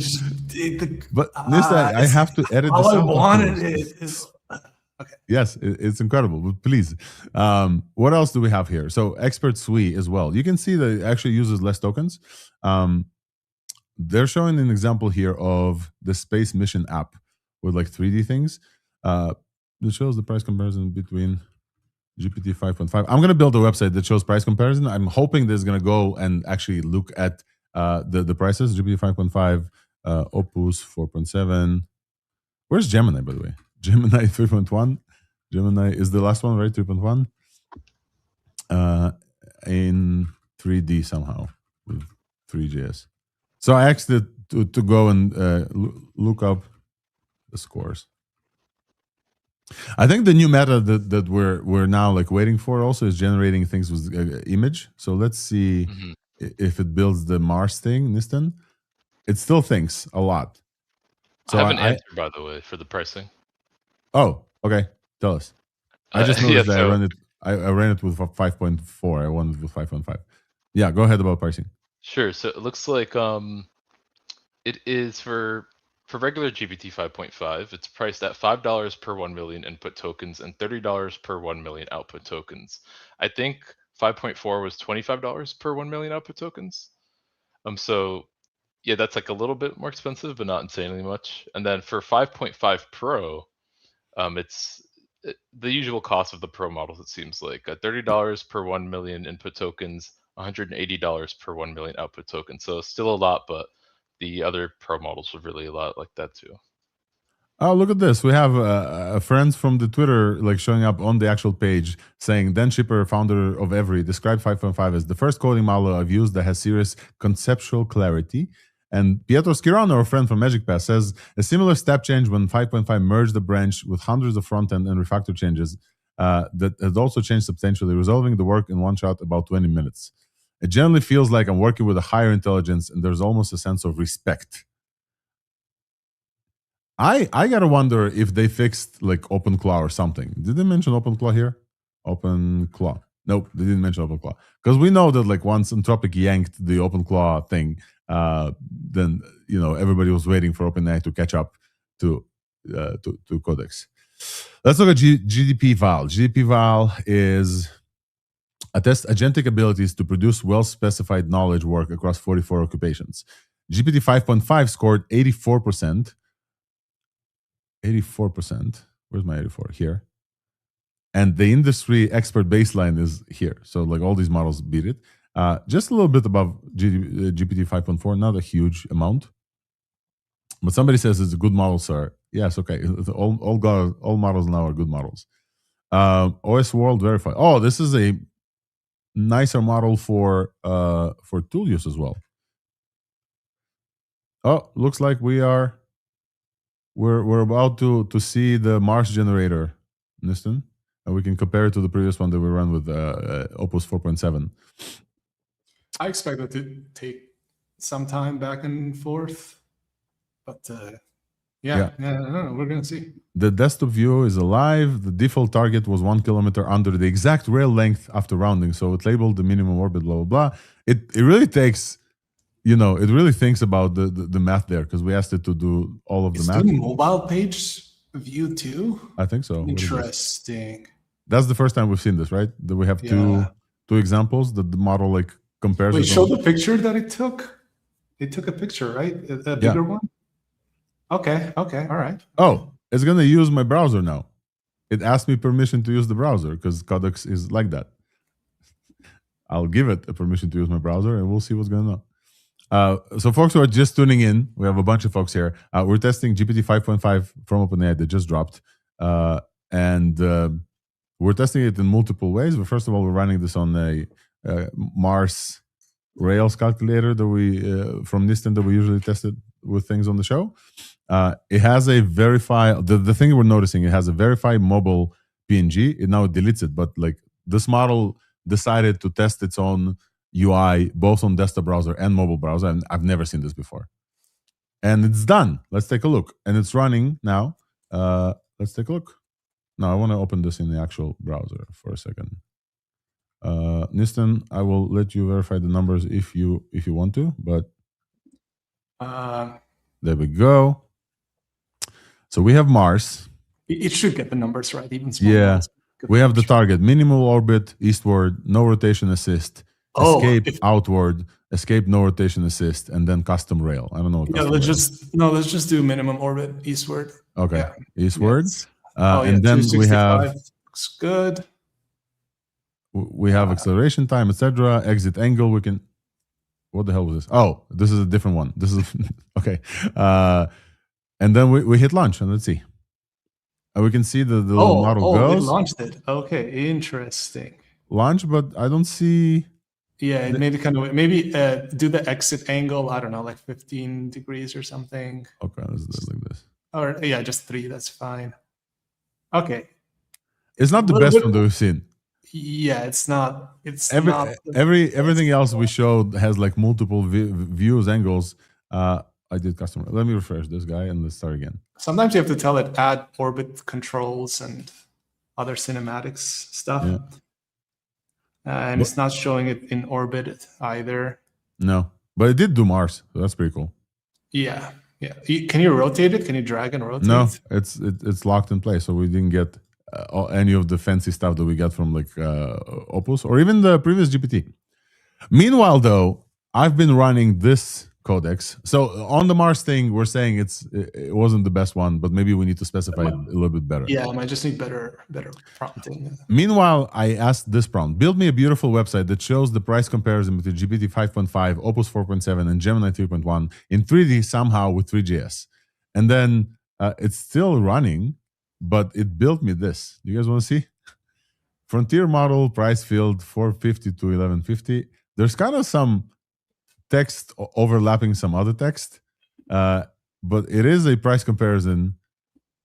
But Nistan, I have to edit this out. All I wanted is okay. Yes, it's incredible. But please, what else do we have here? So Expert SWE as well. You can see that it actually uses less tokens. They're showing an example here of the space mission app with like 3D things. It shows the price comparison between GPT 5.5. I'm going to build a website that shows price comparison. I'm hoping this is going to go and actually look at the prices. GPT 5.5, Opus 4.7. Where's Gemini, by the way? Gemini 3.1. Gemini is the last one, right? 3.1. In 3D somehow with 3JS. So I asked it to go and look up the scores. I think the new meta that we're now like waiting for also is generating things with image. So let's see if it builds the Mars thing, Nistan. It still thinks a lot. So I have an answer, by the way, for the pricing. Oh, okay. Tell us. I just noticed that I ran it with 5.4. I wanted with 5.5. Yeah, go ahead about pricing. Sure. So it looks like it is for regular GPT 5.5, it's priced at $5 per 1 million input tokens and $30 per 1 million output tokens. I think 5.4 was $25 per 1 million output tokens. So yeah, that's like a little bit more expensive, but not insanely much. And then for 5.5 Pro, it's the usual cost of the Pro models. It seems like $30 per 1 million input tokens, $180 per 1 million output tokens. So still a lot, but the other Pro models are really a lot like that too. Oh, look at this. We have friends from the Twitter like showing up on the actual page saying, Dan Schipper, founder of Every, described 5.5 as the first coding model I've used that has serious conceptual clarity. And Pietro Schirano, our friend from Magic Pass, says a similar step change when 5.5 merged the branch with hundreds of front-end and refactor changes that has also changed substantially, resolving the work in one shot about 20 minutes. It generally feels like I'm working with a higher intelligence and there's almost a sense of respect. I gotta wonder if they fixed like OpenClaw or something. Did they mention OpenClaw here? OpenClaw. Nope, they didn't mention OpenClaw. Because we know that like once Anthropic yanked the OpenClaw thing, then everybody was waiting for OpenAI to catch up to Codex. Let's look at GDP Val. GDP Val is attests agentic abilities to produce well-specified knowledge work across 44 occupations. GPT 5.5 scored 84%. 84%. Where's my 84? Here. And the industry expert baseline is here. So like all these models beat it. Just a little bit above GPT 5.4, not a huge amount. But somebody says it's a good model, sir. Yes, okay. All models now are good models. OS World Verify. Oh, this is a nicer model for tool use as well. Oh, looks like we're about to see the Mars generator, Nistan, and we can compare it to the previous one that we ran with Opus 4.7. I expect it to take some time back and forth, but yeah, we're gonna see. The desktop view is alive. The default target was 1 kilometer under the exact rail length after rounding, so it labeled the minimum orbit, blah blah blah. It really takes, it really thinks about the math there, because we asked it to do all of the math. It's doing mobile page view too? I think so. Interesting. That's the first time we've seen this, right? That we have two examples that the model like compares. Wait, show the picture that it took. It took a picture, right? A bigger one. Okay, all right. Oh, it's gonna use my browser now. It asked me permission to use the browser because Codex is like that. I'll give it a permission to use my browser, and we'll see what's going on. So folks who are just tuning in, we have a bunch of folks here. We're testing GPT 5.5 from OpenAI that just dropped. And we're testing it in multiple ways. But first of all, we're running this on a Mars Rails calculator that we from Nistan that we usually test it with things on the show. It has a verify. The thing we're noticing, it has a verify mobile PNG. It now deletes it, but like this model decided to test its own UI both on desktop browser and mobile browser, and I've never seen this before. And it's done. Let's take a look. And it's running now. Let's take a look. Now I want to open this in the actual browser for a second. Nistan, I will let you verify the numbers if you want to, but there we go. So we have Mars. It should get the numbers right, even small. Yeah, models. we have the target: minimal orbit eastward, no rotation assist, escape outward, escape no rotation assist, and then custom rail. I don't know. What Yeah, let's just do minimum orbit eastward. Okay, Yeah. eastward, Yes. and then we have looks good. We have acceleration time, etc. Exit angle. We can. What the hell was this? Oh, this is a different one. This is okay. And then we hit launch, and let's see. And we can see the little model goes. It launched it. Okay, interesting. Launch, but I don't see. Yeah, it made it kind of maybe do the exit angle. I don't know, like 15 degrees or something. Okay, let's do it like this. Or yeah, just 3. That's fine. Okay. It's not the best one that we've seen. Yeah, it's not. It's everything else we showed has like multiple views, angles. I did custom. Let me refresh this guy and let's start again. Sometimes you have to tell it add orbit controls and other cinematics stuff. Yeah. And it's not showing it in orbit either. No, but it did do Mars. So that's pretty cool. Yeah, yeah. Can you rotate it? Can you drag and rotate? No, it's locked in place, so we didn't get any of the fancy stuff that we got from like Opus or even the previous GPT. Meanwhile, though, I've been running this codex. So on the Mars thing, we're saying it wasn't the best one, but maybe we need to specify it a little bit better. Yeah, I might just need better prompting. Meanwhile, I asked this prompt: build me a beautiful website that shows the price comparison between GPT 5.5, Opus 4.7, and Gemini 3.1 in 3D somehow with 3GS. And then it's still running, but it built me this. Do you guys want to see? Frontier model, price field 450 to 1150. There's kind of some text overlapping some other text, but it is a price comparison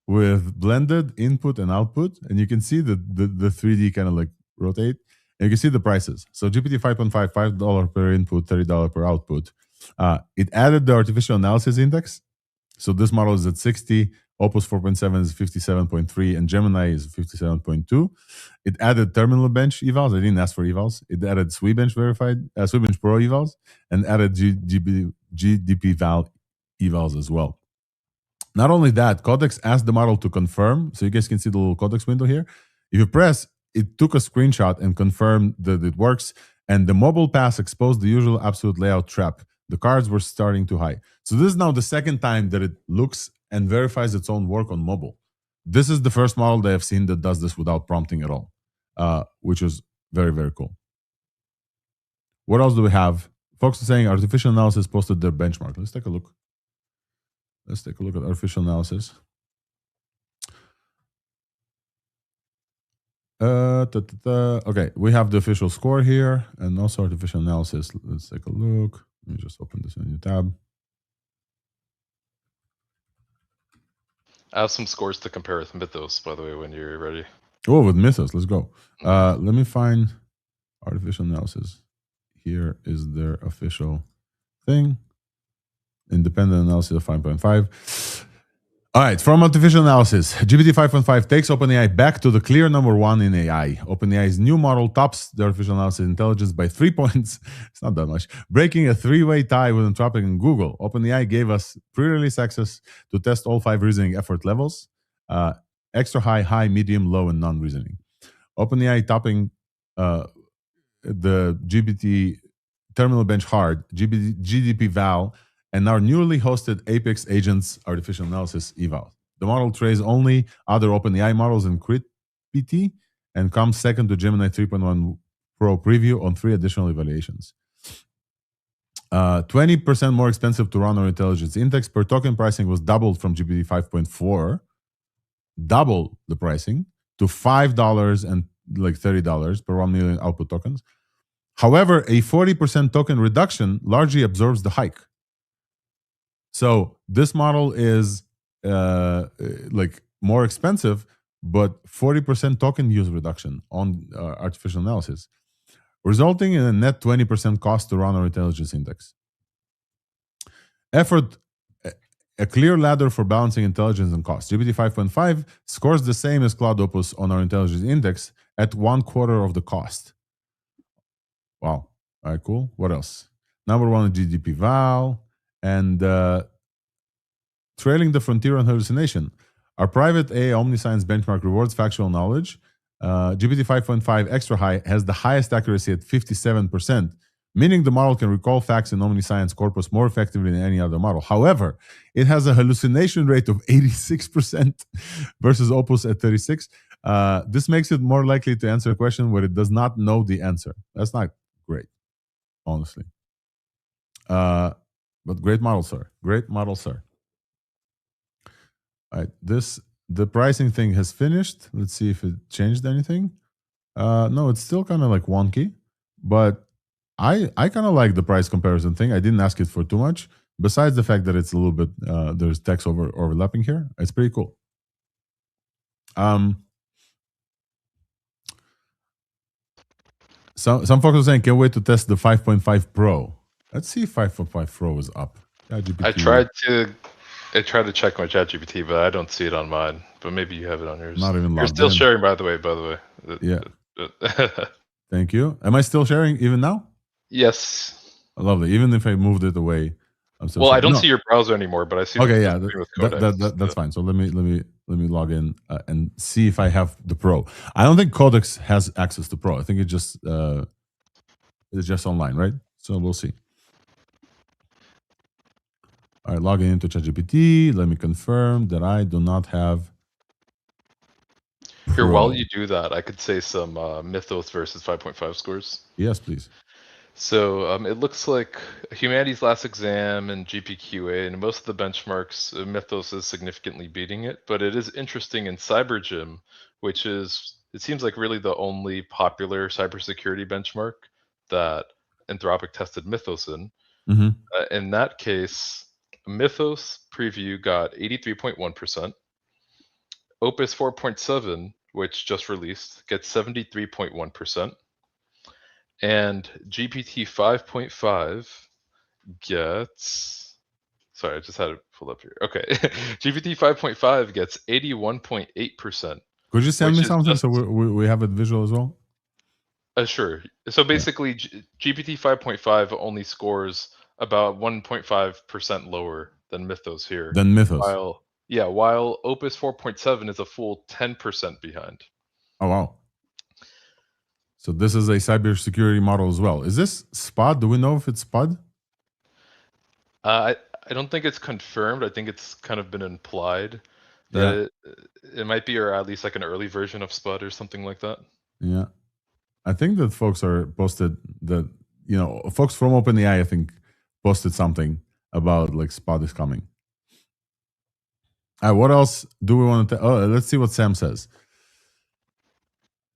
with blended input and output, and you can see the 3D kind of like rotate, and you can see the prices. So GPT 5.5, $5 per input, $30 per output. It added the artificial analysis index, so this model is at 60. Opus 4.7 is 57.3 and Gemini is 57.2. It added terminal bench evals. I didn't ask for evals. It added SweBench verified, SweBench Pro evals, and added GDP val evals as well. Not only that, Codex asked the model to confirm. So you guys can see the little Codex window here. If you press, it took a screenshot and confirmed that it works. And the mobile pass exposed the usual absolute layout trap. The cards were starting to high. So this is now the second time that it looks and verifies its own work on mobile. This is the first model that I've seen that does this without prompting at all, which is very, very cool. What else do we have? Folks are saying artificial analysis posted their benchmark. Let's take a look. Let's take a look at artificial analysis. Okay, we have the official score here and also artificial analysis. Let's take a look. Let me just open this in a new tab. I have some scores to compare with Mythos, by the way, when you're ready. Oh, with Mythos, let's go. Let me find artificial analysis. Here is their official thing. Independent analysis of 5.5. All right, from artificial analysis, GPT 5.5 takes OpenAI back to the clear number one in AI. OpenAI's new model tops the artificial analysis intelligence by 3 points. It's not that much. Breaking a 3-way tie with Anthropic and Google. OpenAI gave us pre-release access to test all 5 reasoning effort levels. Extra high, high, medium, low, and non-reasoning. OpenAI topping the GPT Terminal Bench Hard, GDP Val, and our newly hosted Apex Agents Artificial Analysis eval. The model trays only other OpenAI models in CRIT-PT and comes second to Gemini 3.1 Pro Preview on 3 additional evaluations. 20% more expensive to run our intelligence index. Per token pricing was doubled from GPT 5.4, double the pricing to $5 and like $30 per 1 million output tokens. However, a 40% token reduction largely absorbs the hike. So this model is like more expensive, but 40% token use reduction on artificial analysis. resulting in a net 20% cost to run our intelligence index. Effort, a clear ladder for balancing intelligence and cost. GPT 5.5 scores the same as Cloud Opus on our intelligence index at 1/4 of the cost. Wow. All right, cool. What else? Number one, GDP Val, and trailing the frontier on hallucination. Our private AI Omniscience benchmark rewards factual knowledge. GPT 5.5 Extra High has the highest accuracy at 57%, meaning the model can recall facts in Omniscience corpus more effectively than any other model. However, it has a hallucination rate of 86% versus Opus at 36%. This makes it more likely to answer a question where it does not know the answer. That's not great, honestly. But great model, sir. Great model, sir. All right, the pricing thing has finished. Let's see if it changed anything. No, it's still kind of like wonky, but I kind of like the price comparison thing. I didn't ask it for too much. Besides the fact that it's a little bit there's text overlapping here, it's pretty cool. Some folks are saying can't wait to test the 5.5 Pro. Let's see if 5.5 Pro is up. I tried to check my ChatGPT, but I don't see it on mine. But maybe you have it on yours. Not even You're logged still in. sharing, by the way. Yeah. Thank you. Am I still sharing even now? Yes. Lovely. Even if I moved it away, I'm still. Well, sharing. I don't No. see your browser anymore, but I see. Okay, the yeah, screen with Codex. that's fine. So let me log in and see if I have the Pro. I don't think Codex has access to Pro. I think it's just online, right? So we'll see. All right, logging into ChatGPT. Let me confirm that I do not have Here, Pro. while you do that, I could say some Mythos versus 5.5 scores. Yes, please. So it looks like Humanities Last Exam and GPQA and most of the benchmarks, Mythos is significantly beating it, but it is interesting in CyberGym, which is, it seems like really the only popular cybersecurity benchmark that Anthropic tested Mythos in. Mm-hmm. In that case, Mythos preview got 83.1%. Opus 4.7, which just released, gets 73.1%. And GPT 5.5 gets, sorry, I just had it pulled up here. Okay. GPT 5.5 gets 81.8%. Could you send me something so we have it visual as well? Sure. So basically, GPT 5.5 only scores about 1.5% lower than Mythos here. Than Mythos. While Opus 4.7 is a full 10% behind. Oh, wow. So this is a cybersecurity model as well. Is this SPOD? Do we know if it's SPOD? I don't think it's confirmed. I think it's kind of been implied that it might be, or at least like an early version of SPUD or something like that. Yeah. I think that folks are posted that, folks from OpenAI, I think, posted something about like SPOD is coming. All right, what else do we want to let's see what Sam says.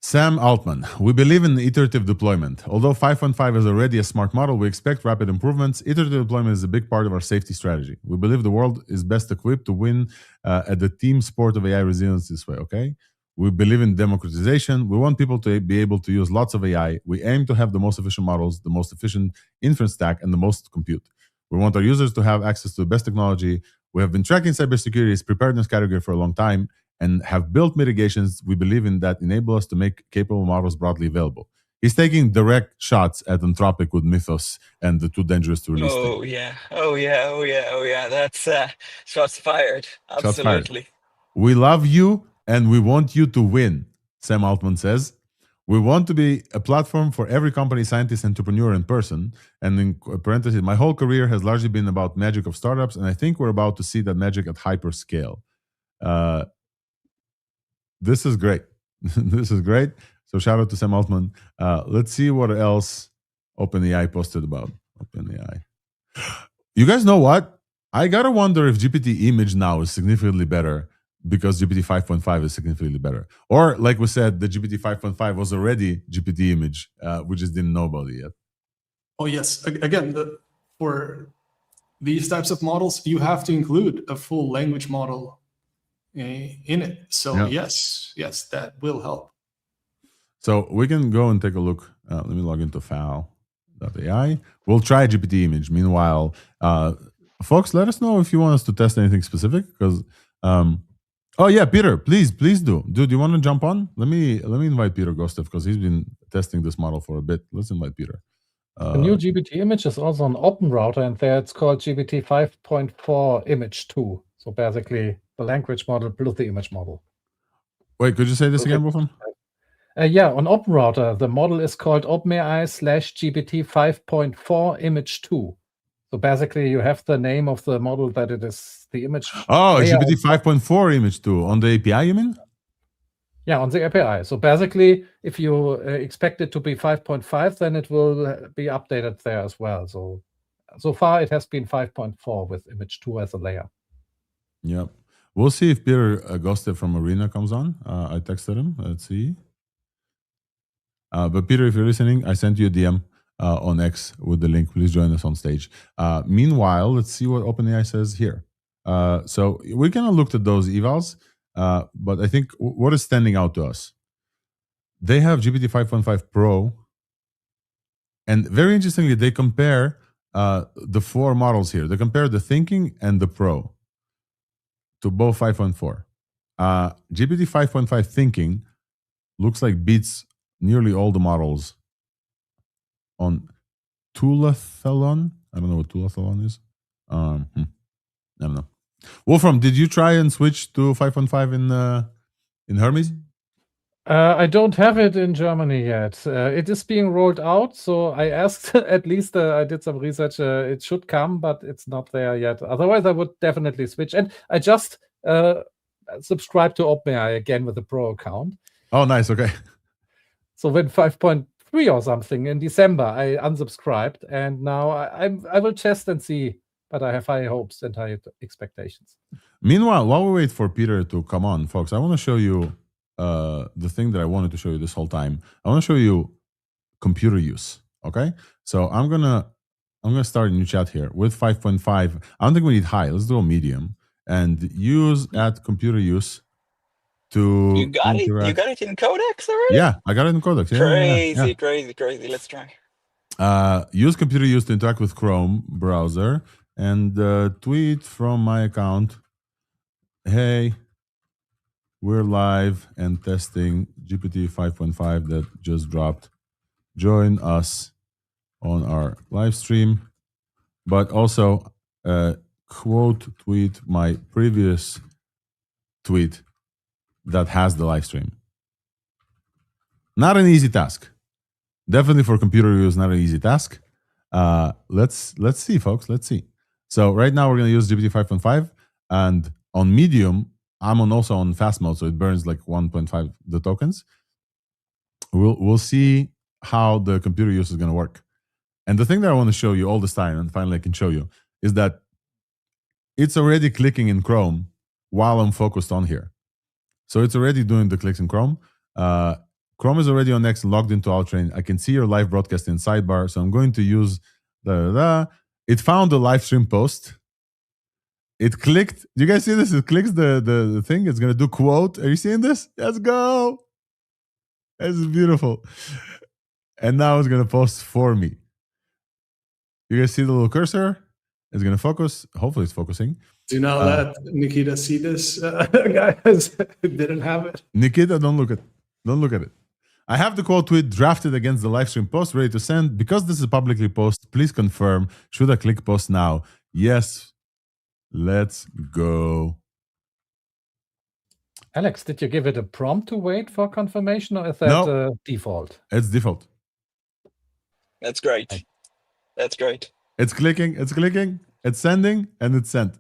Sam Altman, we believe in iterative deployment. Although 5.5 is already a smart model, we expect rapid improvements. Iterative deployment is a big part of our safety strategy. We believe the world is best equipped to win at the team sport of AI resilience this way, okay? We believe in democratization. We want people to be able to use lots of AI. We aim to have the most efficient models, the most efficient inference stack, and the most compute. We want our users to have access to the best technology. We have been tracking cybersecurity's preparedness category for a long time and have built mitigations we believe in that enable us to make capable models broadly available. He's taking direct shots at Anthropic with Mythos and the Too Dangerous to Release thing. Oh yeah. That's shots fired. Absolutely. Shots fired. We love you and we want you to win, Sam Altman says. We want to be a platform for every company, scientist, entrepreneur, and person. And in parentheses, my whole career has largely been about magic of startups, and I think we're about to see that magic at hyper scale. This is great. This is great. So shout out to Sam Altman. Let's see what else OpenAI posted about OpenAI. You guys know what? I gotta wonder if GPT Image now is significantly better because GPT 5.5 is significantly better. Or like we said, the GPT 5.5 was already GPT Image. We just didn't know about it yet. Oh yes. Again, for these types of models, you have to include a full language model in it. So yes, that will help. So we can go and take a look. Let me log into fal.ai. We'll try GPT Image. Meanwhile, folks, let us know if you want us to test anything specific. Because, oh yeah, Peter, please do. Dude, you want to jump on? Let me invite Peter Gostev because he's been testing this model for a bit. Let's invite Peter. The new GPT image is also an open router, and there it's called GPT 5.4 Image 2. So basically, the language model plus the image model. Wait, could you say this again, Wolfram? Yeah, on Open Router, the model is called OpenAI /GPT 5.4 Image 2. So basically, you have the name of the model that it is the image. Oh, GPT 5.4 Image 2 on the API, you mean? Yeah, on the API. So basically, if you expect it to be 5.5, then it will be updated there as well. So far, it has been 5.4 with Image 2 as a layer. Yep. We'll see if Peter Gostev from Arena comes on. I texted him. Let's see. But Peter, if you're listening, I sent you a DM on X with the link. Please join us on stage. Meanwhile, let's see what OpenAI says here. So we kind of looked at those evals, but I think what is standing out to us? They have GPT 5.5 Pro, and very interestingly, they compare the four models here. They compare the Thinking and the Pro to both 5.4. GPT 5.5 Thinking looks like beats nearly all the models on Tlddr. I don't know what Tlddr is. I don't know. Wolfram, did you try and switch to 5.5 in Hermes? I don't have it in Germany yet. It is being rolled out, so I asked. At least I did some research. It should come, but it's not there yet. Otherwise, I would definitely switch. And I just subscribed to OpenAI again with a Pro account. Oh, nice. Okay. So when 5.3 or something in December, I unsubscribed, and now I will test and see. But I have high hopes and high expectations. Meanwhile, while we wait for Peter to come on, folks, I want to show you the thing that I wanted to show you this whole time. I want to show you computer use. Okay, so I'm gonna start a new chat here with 5.5. I don't think we need high. Let's do a medium and use at computer use to You got it. You got it in Codex already? Yeah, I got it in Codex. Crazy. Let's try. Use computer use to interact with Chrome browser and tweet from my account. Hey, we're live and testing GPT 5.5 that just dropped. Join us on our live stream, but also quote tweet my previous tweet that has the live stream. Not an easy task. Definitely for computer use, not an easy task. Let's see, folks. Let's see. So right now we're going to use GPT 5.5, and on Medium, I'm also on fast mode, so it burns like 1.5 the tokens. We'll see how the computer use is going to work. And the thing that I want to show you all this time, and finally I can show you, is that it's already clicking in Chrome while I'm focused on here. So it's already doing the clicks in Chrome. Chrome is already on X, logged into Outrain. I can see your live broadcast in sidebar. So I'm going to use It found the live stream post. It clicked. Do you guys see this? It clicks the thing. It's going to do quote. Are you seeing this? Let's go. This is beautiful. And now it's going to post for me. You guys see the little cursor? It's going to focus. Hopefully it's focusing. Do not let Nikita see this, guys. Didn't have it. Nikita, don't look at it. I have the quote tweet drafted against the live stream post, ready to send. Because this is publicly posted, please confirm. Should I click post now? Yes. Let's go. Alex, did you give it a prompt to wait for confirmation, or is that default? It's default. That's great. That's great. It's clicking, it's sending, and it's sent.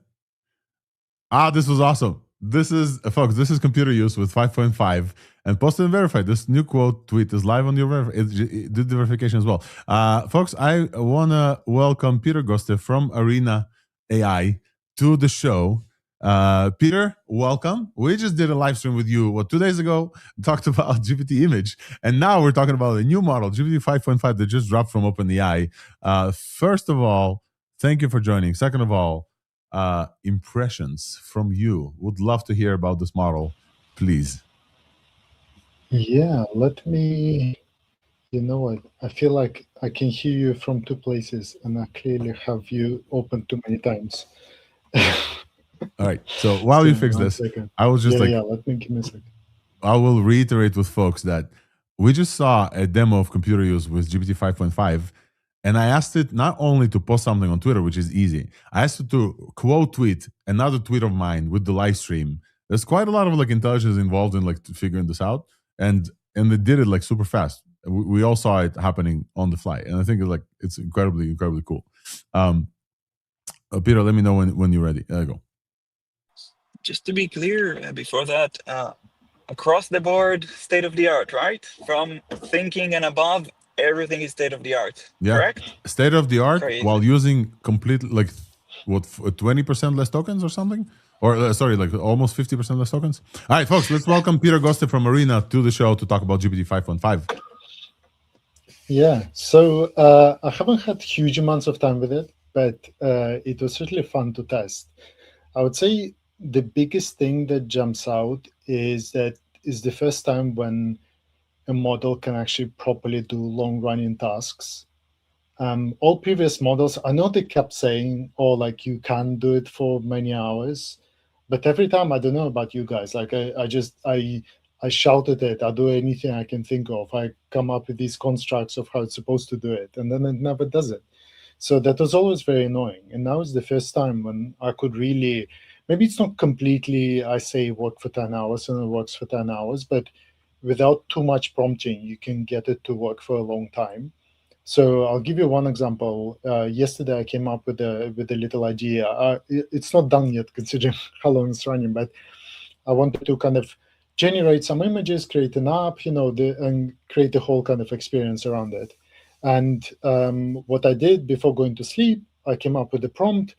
This was awesome. This is, folks, this is computer use with 5.5 and posted and verified. This new quote tweet is live on your it did the verification as well. Folks, I want to welcome Peter Gostev from Arena AI to the show. Peter, welcome. We just did a live stream with you, 2 days ago, talked about GPT Image, and now we're talking about a new model, GPT 5.5, that just dropped from OpenAI. First of all, thank you for joining. Second of all, impressions from you. Would love to hear about this model, please. Yeah, let me. You know what? I feel like I can hear you from two places, and I clearly have you open too many times. All right. So while you fix 1 this, second. I was just Yeah, let me give me a second. I will reiterate with folks that we just saw a demo of computer use with GPT 5.5. And I asked it not only to post something on Twitter, which is easy, I asked it to quote tweet another tweet of mine with the live stream. There's quite a lot of like intelligence involved in like figuring this out. And they did it like super fast. We all saw it happening on the fly. And I think it's incredibly, incredibly cool. Peter, let me know when you're ready. There you go. Just to be clear, before that, across the board, state of the art, right? From thinking and above, everything is state of the art. Yeah. Correct? State of the art Crazy. while using completely like what 20% less tokens or something? Or sorry, like almost 50% less tokens. All right, folks, let's welcome Peter Goste from Arena to the show to talk about GPT 5.5. Yeah, so I haven't had huge amounts of time with it, but it was certainly fun to test. I would say the biggest thing that jumps out is that is the first time when a model can actually properly do long-running tasks. All previous models, I know they kept saying, oh, like you can do it for many hours, but every time, I don't know about you guys, like I shouted it, I'll do anything I can think of. I come up with these constructs of how it's supposed to do it, and then it never does it. So that was always very annoying. And now is the first time when I could really, maybe it's not completely, I say work for 10 hours and it works for 10 hours, but without too much prompting, you can get it to work for a long time. So I'll give you one example. Yesterday, I came up with a little idea. It's not done yet, considering how long it's running, but I wanted to kind of generate some images, create an app, and create a whole kind of experience around it. And what I did before going to sleep, I came up with a prompt,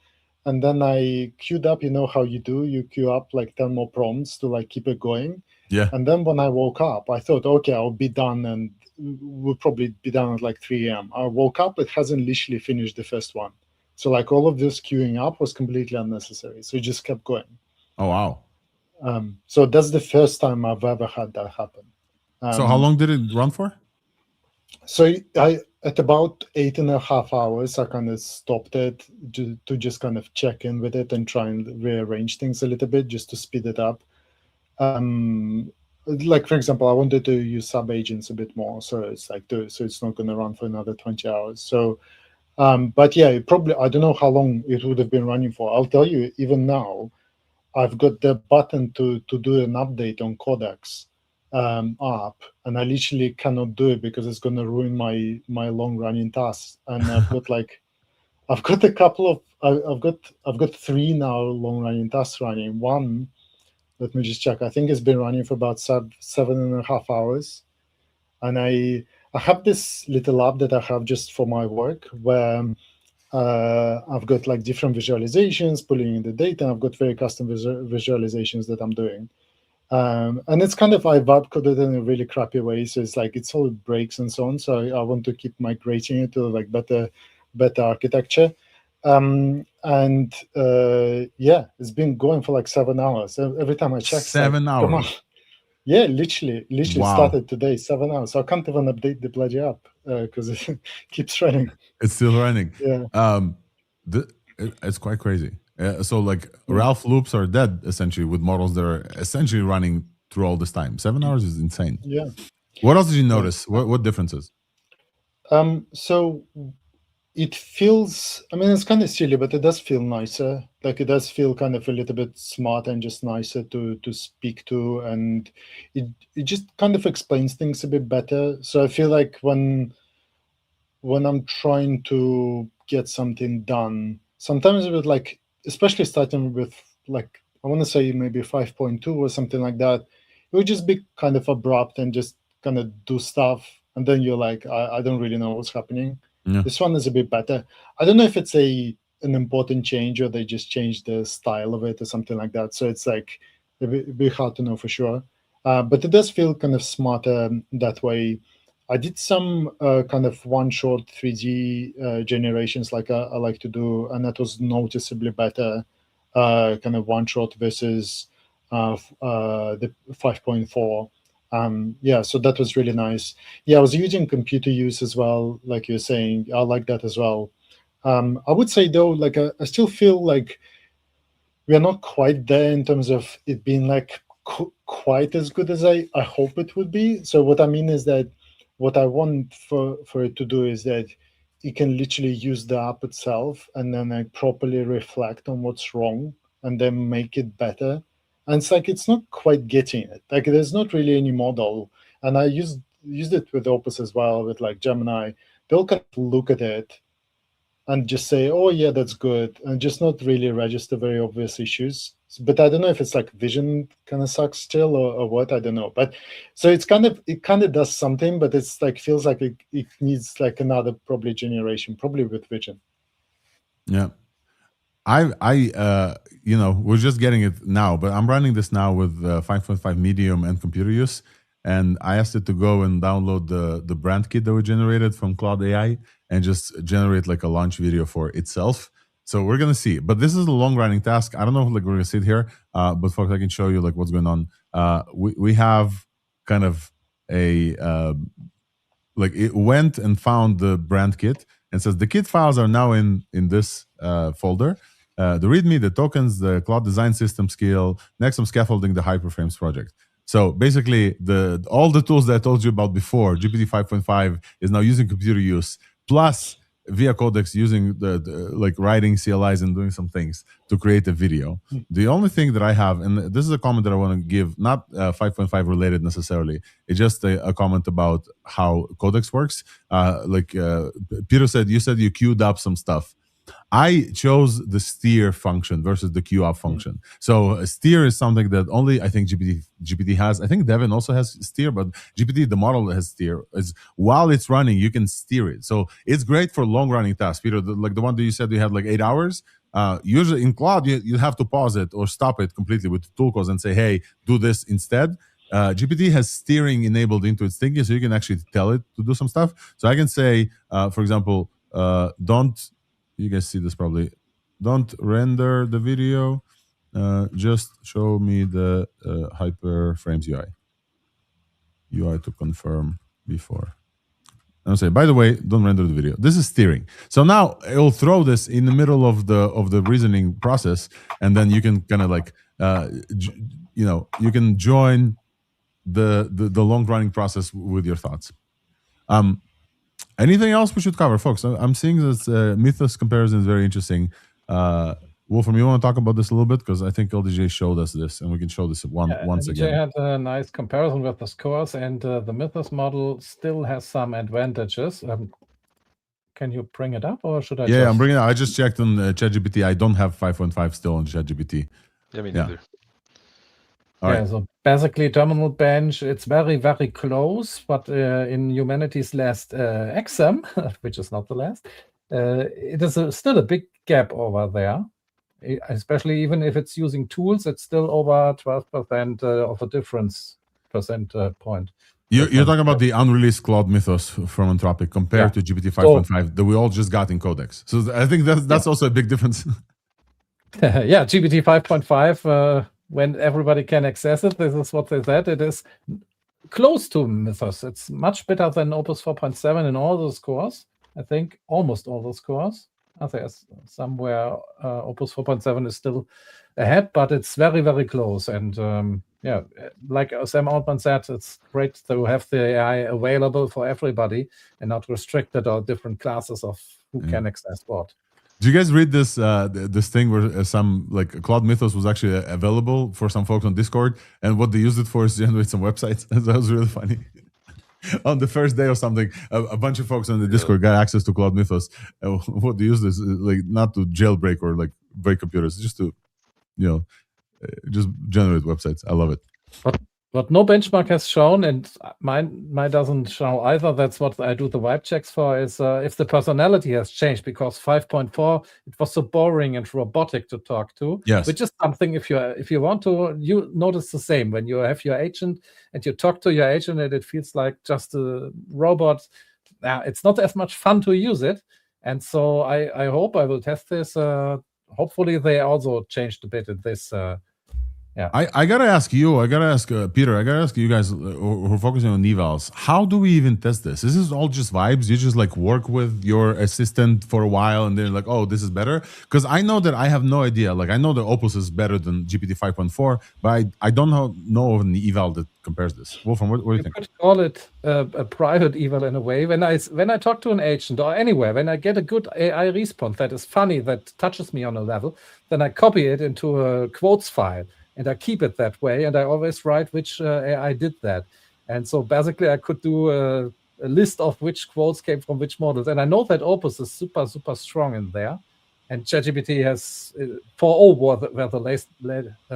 and then I queued up. You know how you do? You queue up like 10 more prompts to like keep it going. Yeah. And then when I woke up, I thought, okay, I'll be done, and we'll probably be done at like 3 a.m. I woke up, it hasn't literally finished the first one. So like all of this queuing up was completely unnecessary. So it just kept going. Oh, wow. So that's the first time I've ever had that happen. So how long did it run for? So at about 8.5 hours, I kind of stopped it to just kind of check in with it and try and rearrange things a little bit just to speed it up. Like for example, I wanted to use sub agents a bit more, so it's like so it's not going to run for another 20 hours. So, but yeah, I don't know how long it would have been running for. I'll tell you, even now, I've got the button to do an update on Codex app, and I literally cannot do it because it's going to ruin my long running tasks. And I've got a couple of I've got 3 now long running tasks running. One, let me just check. I think it's been running for about 7.5 hours. And I have this little app that I have just for my work where I've got like different visualizations, pulling in the data. I've got very custom visualizations that I'm doing. And it's kind of, I vibe coded in a really crappy way. So it's like, it's all breaks and so on. So I want to keep migrating it to like better architecture. Yeah, it's been going for like 7 hours. Every time I check, 7 like, come on. hours. Yeah, literally Wow. started today, 7 hours. So I can't even update the bloody app because it keeps running. It's still running. Yeah. It's quite crazy. So like Ralph loops are dead essentially with models that are essentially running through all this time. 7 hours is insane. Yeah. What else did you notice? What differences? So it feels, I mean, it's kind of silly, but it does feel nicer. Like it does feel kind of a little bit smarter and just nicer to speak to. And it just kind of explains things a bit better. So I feel like when I'm trying to get something done, sometimes with like, especially starting with like, I want to say maybe 5.2 or something like that, it would just be kind of abrupt and just kind of do stuff. And then you're like, I don't really know what's happening. Yeah. This one is a bit better. I don't know if it's an important change or they just changed the style of it or something like that. So it's like a bit hard to know for sure. But it does feel kind of smarter that way. I did some kind of one-shot 3D generations like I like to do, and that was noticeably better kind of one-shot versus the 5.4. Yeah, so that was really nice. Yeah, I was using computer use as well, like you're saying. I like that as well. I would say though, like I still feel like we are not quite there in terms of it being like quite as good as I hope it would be. So what I mean is that what I want for it to do is that it can literally use the app itself and then like properly reflect on what's wrong and then make it better. And it's like it's not quite getting it. Like there's not really any model. And I used it with Opus as well, with like Gemini. They'll kind of look at it and just say, oh yeah, that's good, and just not really register very obvious issues. But I don't know if it's like vision kind of sucks still or what, I don't know. But so it kind of does something, but it's like feels like it needs like another probably generation, probably with vision. Yeah. I we're just getting it now, but I'm running this now with 5.5 medium and computer use. And I asked it to go and download the brand kit that we generated from Claude AI and just generate like a launch video for itself. So we're gonna see. But this is a long running task. I don't know if like we're gonna sit here, but folks, I can show you like what's going on. We have kind of a like it went and found the brand kit and says the kit files are now in this folder. The README, the tokens, the Claude Design system skill, next some scaffolding, the hyperframes project. So basically, all the tools that I told you about before, GPT 5.5 is now using computer use, plus via Codex using the like writing CLIs and doing some things to create a video. The only thing that I have, and this is a comment that I want to give, not 5.5 related necessarily, it's just a comment about how Codex works. Peter said, you said you queued up some stuff. I chose the steer function versus the queue up function. So steer is something that only I think GPT has. I think Devin also has steer, but GPT, the model that has steer, is while it's running, you can steer it. So it's great for long running tasks. Peter, like the one that you said you had like 8 hours. Usually in Claude, you have to pause it or stop it completely with the tool calls and say, hey, do this instead. GPT has steering enabled into its thinking, so you can actually tell it to do some stuff. So I can say, for example, don't, you guys see this probably, don't render the video, just show me the hyperframes UI to confirm before. And I'll say, by the way, don't render the video. This is steering. So now it will throw this in the middle of the reasoning process, and then you can kind of like, you can join the long running process with your thoughts. Anything else we should cover, folks? I'm seeing this Mythos comparison is very interesting. Wolfram, you want to talk about this a little bit? Because I think LDJ showed us this, and we can show this once again. LDJ had a nice comparison with the scores, and the Mythos model still has some advantages. Can you bring it up, or should I? Yeah, I'm bringing it up. I just checked on ChatGPT. I don't have 5.5 still on ChatGPT. Yeah, me neither. All right. So basically, Terminal Bench, it's very, very close, but in Humanity's last exam, which is not the last, it is still a big gap over there. Especially even if it's using tools, it's still over 12% of a difference percent point. You're talking about the unreleased Claude Mythos from Anthropic compared to GPT 5.5 that we all just got in Codex. So I think that's also a big difference. Yeah, GPT 5.5, when everybody can access it, this is what they said. It is close to Mythos. It's much better than Opus 4.7 in all the scores. I think almost all the scores. There's somewhere Opus 4.7 is still ahead, but it's very, very close. And yeah, like Sam Altman said, it's great to have the AI available for everybody and not restricted or different classes of who can access what. Do you guys read this this thing where some like Claude Mythos was actually available for some folks on Discord, and what they used it for is to generate some websites? That was really funny. On the first day or something, a bunch of folks on the Discord got access to Claude Mythos. What they use this like not to jailbreak or like break computers, just to just generate websites. I love it. What no benchmark has shown, and mine doesn't show either, that's what I do the vibe checks for, is if the personality has changed, because 5.4, it was so boring and robotic to talk to. Yes. Which is something, if you want to, you notice the same. When you have your agent and you talk to your agent and it feels like just a robot, it's not as much fun to use it. And so I hope I will test this. Hopefully they also changed a bit in this Yeah. I gotta ask you. I gotta ask Peter. I gotta ask you guys who are focusing on evals. How do we even test this? Is this all just vibes? You just like work with your assistant for a while, and then like, oh, this is better. Because I know that I have no idea. Like I know that Opus is better than GPT 5.4, but I don't know of an eval that compares this. Wolfram, what do you think? You could call it a private eval in a way. When I talk to an agent or anywhere, when I get a good AI response that is funny, that touches me on a level, then I copy it into a quotes file. And I keep it that way, and I always write which AI did that. And so basically, I could do a list of which quotes came from which models. And I know that Opus is super, super strong in there. And ChatGPT has 4.0 were the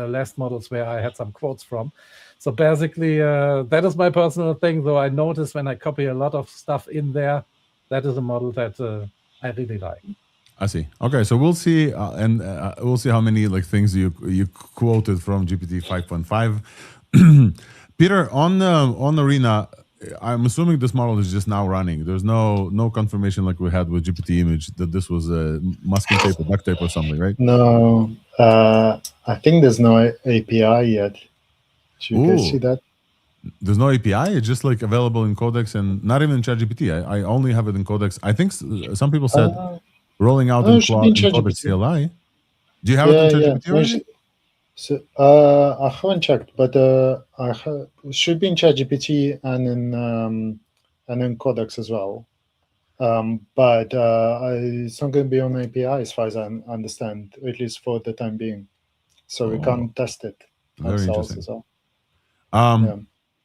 last models where I had some quotes from. So basically, that is my personal thing. Though I notice when I copy a lot of stuff in there, that is a model that I really like. I see. Okay, so we'll see, and we'll see how many like things you quoted from GPT 5.5. Peter, on Arena, I'm assuming this model is just now running. There's no confirmation like we had with GPT Image that this was a masking tape or duct tape or something, right? No, I think there's no API yet. Should you guys see that? There's no API. It's just like available in Codex and not even in ChatGPT. I only have it in Codex. I think some people said. Rolling out in Codex CLI. Do you have it in ChatGPT already? So, I haven't checked, but should be in ChatGPT and in Codex as well. But it's not going to be on API as far as I understand, at least for the time being. So we can't test it ourselves as well.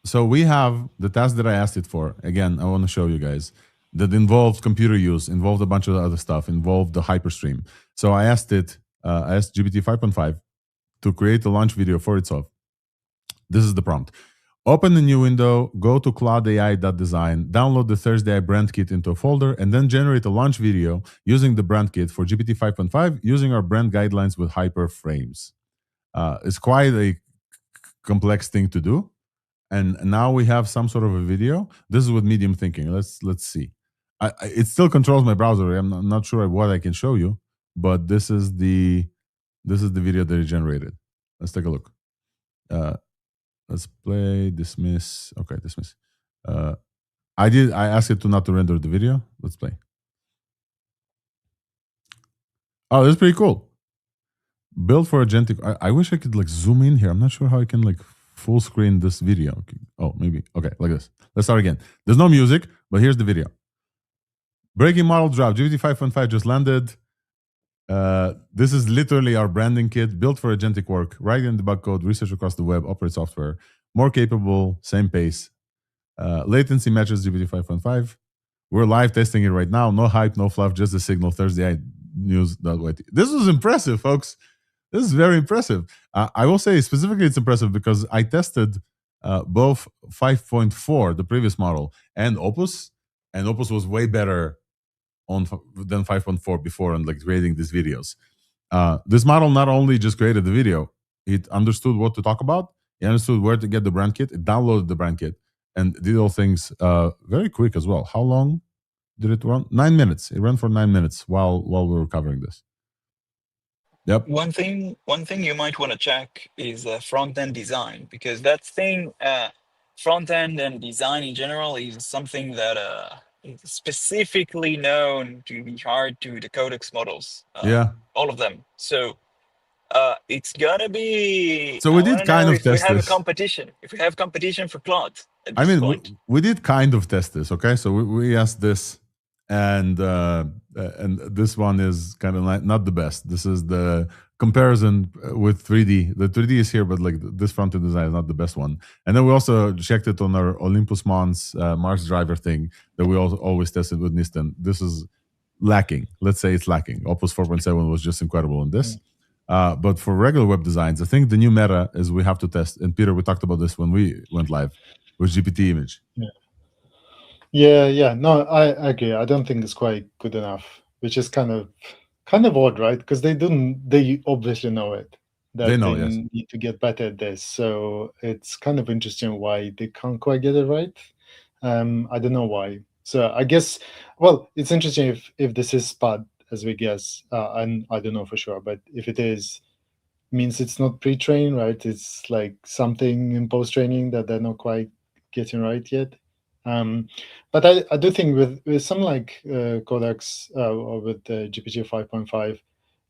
So we have the task that I asked it for. Again, I want to show you guys. That involved computer use, involved a bunch of other stuff, involved the hyperstream. So I asked it, I asked GPT 5.5 to create a launch video for itself. This is the prompt. Open a new window, go to CloudAI.design, download the ThursdAI brand kit into a folder, and then generate a launch video using the brand kit for GPT 5.5 using our brand guidelines with hyperframes. It's quite a complex thing to do. And now we have some sort of a video. This is with medium thinking. Let's see. It still controls my browser. I'm not sure what I can show you, but this is the video that it generated. Let's take a look. Let's play, dismiss. Okay, dismiss. I asked it to not to render the video. Let's play. Oh, this is pretty cool. Built for agentic. I wish I could like zoom in here. I'm not sure how I can like full screen this video. Okay. Oh, maybe. Okay, like this. Let's start again. There's no music, but here's the video. Breaking model drop. GPT 5.5 just landed. This is literally our branding kit built for agentic work. Write and debug code, research across the web, operate software. More capable, same pace. Latency matches GPT 5.5. We're live testing it right now. No hype, no fluff, just the signal. ThursdAI news.yt. This was impressive, folks. This is very impressive. I will say specifically it's impressive because I tested both 5.4, the previous model, and Opus was way better than 5.4 before on like creating these videos. This model not only just created the video, it understood what to talk about, it understood where to get the brand kit, it downloaded the brand kit, and did all things very quick as well. How long did it run? 9 minutes. It ran for 9 minutes while we were covering this. Yep. One thing you might want to check is front-end design, because that thing, front-end and design in general is something that is specifically known to be hard to the Codex models. All of them. So it's gonna be. So we did kind of test this. If we have competition for Claude. I mean, we did kind of test this. Okay, so we asked this. And this one is kind of like not the best. This is the comparison with 3D. The 3D is here, but like this front-end design is not the best one. And then we also checked it on our Olympus Mons Mars driver thing that we always tested with Nistan. This is lacking. Let's say it's lacking. Opus 4.7 was just incredible in this. But for regular web designs, I think the new meta is we have to test. And Peter, we talked about this when we went live with GPT Image. Yeah. No, I agree. I don't think it's quite good enough, which is kind of odd, right? Because they obviously know it. That they need to get better at this. So it's kind of interesting why they can't quite get it right. I don't know why. So I guess, well, it's interesting if this is SPAD as we guess, and I don't know for sure, but if it is, means it's not pre-trained, right? It's like something in post-training that they're not quite getting right yet. But I do think with some like Codex or with the GPT 5.5,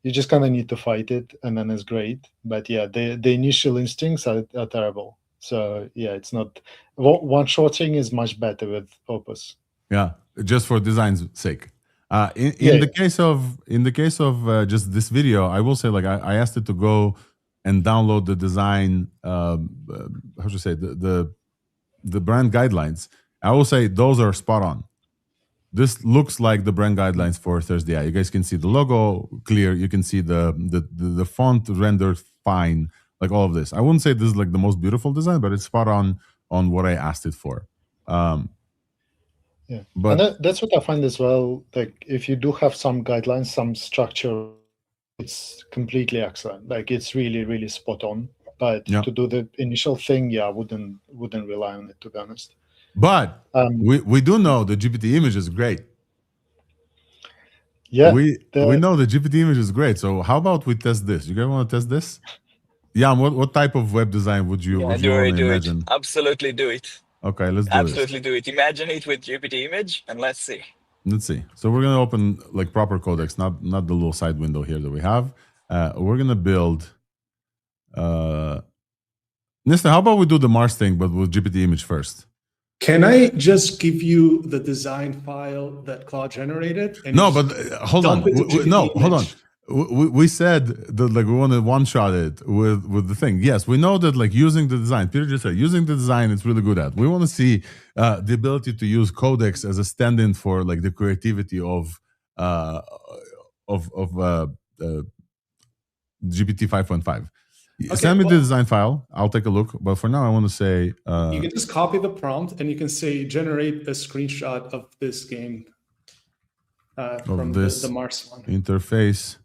you just kind of need to fight it, and then it's great. But yeah, the initial instincts are terrible. So yeah, it's not one-shotting is much better with Opus. Yeah, just for design's sake. In the case of just this video, I will say, like, I asked it to go and download the design. How should I say, the brand guidelines. I will say those are spot on. This looks like the brand guidelines for ThursdAI. You guys can see the logo clear. You can see the font rendered fine. Like all of this. I wouldn't say this is like the most beautiful design, but it's spot on what I asked it for. Yeah, but and that's what I find as well. Like if you do have some guidelines, some structure, it's completely excellent. Like it's really, really spot on. But to do the initial thing, yeah, I wouldn't rely on it, to be honest. But we do know the GPT image is great. Yeah, we know the GPT image is great. So how about we test this? You guys want to test this? Yeah, what type of web design would you want to imagine? Absolutely do it. Okay, let's do Absolutely do it. Imagine it with GPT image, and let's see. Let's see. So we're gonna open like proper Codex, not the little side window here that we have. We're gonna build. Nista, how about we do the Mars thing, but with GPT image first? Can I just give you the design file that Claude generated? And no, but hold on. Hold on. We said that like we want to one-shot it with the thing. Yes, we know that like using the design. Peter just said using the design, it's really good at. We want to see the ability to use Codex as a stand-in for like the creativity of GPT 5.5. Okay, send me the design file. I'll take a look. But for now, I want to say you can just copy the prompt and you can say generate a screenshot of this game from the Mars one interface.